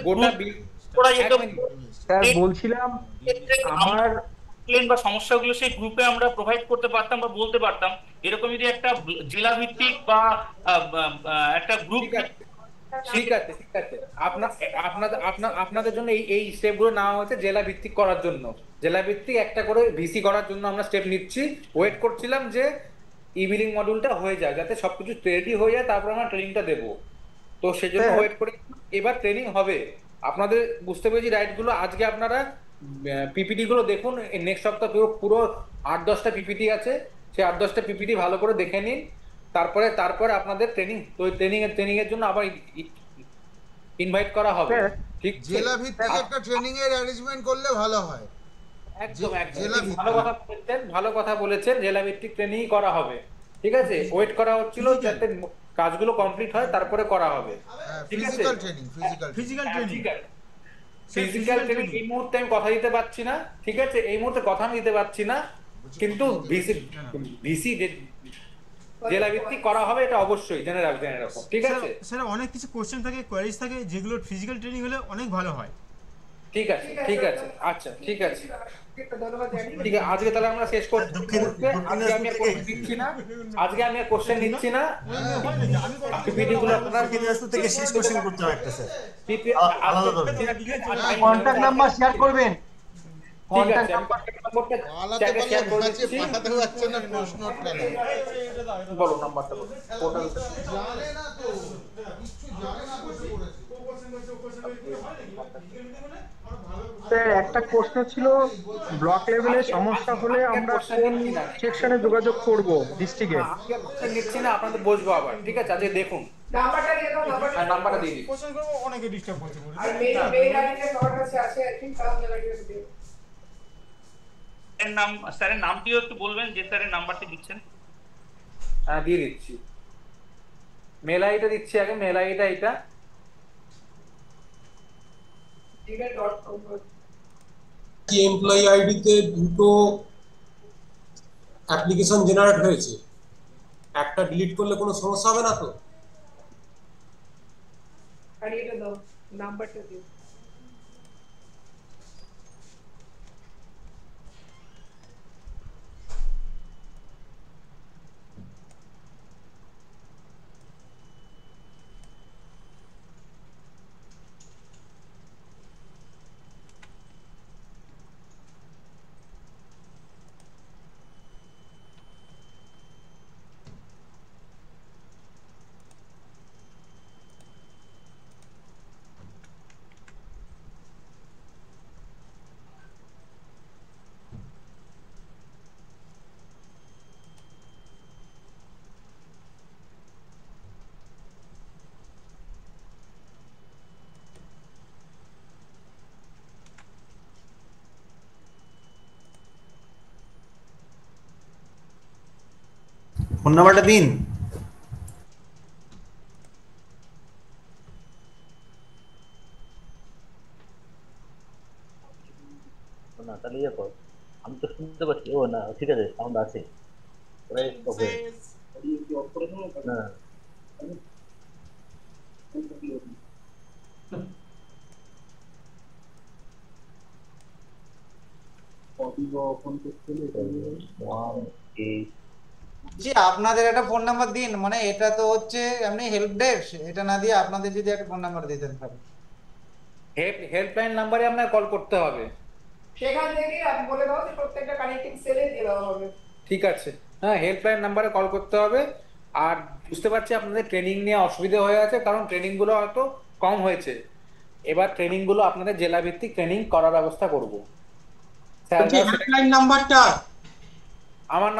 গোটা বিল স্যার বলছিলাম আমার প্লেন বা সমস্যাগুলো সেই গ্রুপে আমরা প্রোভাইড করতে পারতাম বা বলতে পারতাম, এরকম যদি একটা জেলা ভিত্তিক বা একটা গ্রুপ। ঠিক আছে ঠিক আছে, আপনাদের জন্য এই স্টেপগুলো নেওয়া হয়েছে জেলা ভিত্তিক করার জন্য। জেলা ভিত্তিক একটা করে ভিসি করার জন্য আমরা স্টেপ নিচ্ছি। ওয়েট করছিলাম যে ই বিলিং মডিউলটা হয়ে যায়, যাতে সবকিছু রেডি হয়ে যায়, তারপর আমরা ট্রেনিংটা দেবো। তো সেজন্য ওয়েট করে এবার ট্রেনিং হবে। আপনাদের বুঝতে পেরেছি রাইট গুলো। আজকে আপনারা পিপিটি গুলো দেখুন, নেক্সট সপ্তাহ পুরো 8-10টা পিপিটি আছে, সেই 8-10টা পিপিটি ভালো করে দেখে নিন। তারপরে আপনাদের ট্রেনিং, তো ট্রেনিং এর জন্য আবার ইনভাইট করা হবে। ঠিক জেলা ভিত্তিক একটা ট্রেনিং এর অ্যারেঞ্জমেন্ট করলে ভালো হয়। একদম ভালো কথা বলেছেন, জেলা ভিত্তিক ট্রেনিং করা হবে। ঠিক আছে, ওয়েট করা হচ্ছিল যাতে কাজগুলো কমপ্লিট হয়, তারপরে করা হবে। ঠিক আছে, ফিজিক্যাল ট্রেনিং এই মুহূর্তে আমি কথা দিতে পারছি না। ঠিক আছে, এই মুহূর্তে কথা আমি দিতে পারছি না, কিন্তু ভিসি জেলা ভিত্তিক করা হবে, এটা অবশ্যই জেনে রাখবেন এরকম। ঠিক আছে স্যার, অনেক কিছু কোশ্চেন থাকে, কোয়ারিজ থাকে, যেগুলো ফিজিক্যাল ট্রেনিং হলে অনেক ভালো হয়। ঠিক আছে ঠিক আছে, আচ্ছা ঠিক আছে ঠিক আছে, আজকে তাহলে আমরা শেষ করছি। আজকে আমি আর কোশ্চেন নিচ্ছি না। পিপিটি গুলো আপনারা থেকে শেষ কোশ্চেন করতে হবে একটা স্যার, কন্টাক্ট নাম্বার শেয়ার করবেন। কন্টাক্ট নাম্বারটা চ্যাটে শেয়ার করে দিচ্ছি। পাঠাতে পারছেন না প্রশ্নটা, বলো নাম্বারটা বলো। পোর্টাল জানে না তো, কিছু জানে না বসে পড়েছে। স্যার একটা প্রশ্ন ছিল, ব্লক লেভেলে সমস্যা হলে আমরা কোন সেকশনে যোগাযোগ করব ডিস্ট্রিক্টে? নিচ্ছি না, আপনাদের বসবো আবার। ঠিক আছে, আজকে দেখুন নাম্বারটা দিয়ে দাও, নাম্বারটা দিয়ে দিই। কোশ্চেন করব, অনেকে ডিস্টার্ব করছে বলে। আর মেইল আইডিতে নট আছে আই থিংক কাম লাগিয়ে দিও। স্যারের নামটিও একটু বলবেন, যে স্যারের নাম্বারটি দিচ্ছেন। হ্যাঁ, দিয়ে দিচ্ছি। মেল আইডিটা দিচ্ছি আগে, মেল আইডিটা এটা এমপ্লয়ি আইডিতে দুটো অ্যাপ্লিকেশন জেনারেট হয়েছে, একটা ডিলিট করলে কোনো সমস্যা হবে না তো? আইডিটা দাও, নাম্বারটা দিও। ফোন নাম্বারটা দিন। না তাহলে ইয়ে কর, আমি তো শুনতে পাচ্ছি। ও না, ঠিক আছে, সাউন্ড আছে। না জি, আপনাদের একটা ফোন নাম্বার দিন, মানে এটা তো হচ্ছে এমনি হেল্প ডেস্ক, এটা না দিয়ে আপনাদের যদি একটা ফোন নাম্বার দিতেন তাহলে। হেল্পলাইন নাম্বারে আপনাকে কল করতে হবে, সেখান থেকে আপনি বলে দাও যে প্রত্যেকটা কানেক্টিং সেলে দিয়ে দেওয়া হবে। ঠিক আছে, হ্যাঁ, হেল্পলাইন নাম্বারে কল করতে হবে। আর বুঝতে পারছি আপনাদের ট্রেনিং নিয়ে অসুবিধা হয়ে আছে, কারণ ট্রেনিং গুলো হয়তো কম হয়েছে। এবার ট্রেনিং গুলো আপনাদের জেলা ভিত্তিক ট্রেনিং করার ব্যবস্থা করব। হেল্পলাইন নাম্বারটা আমার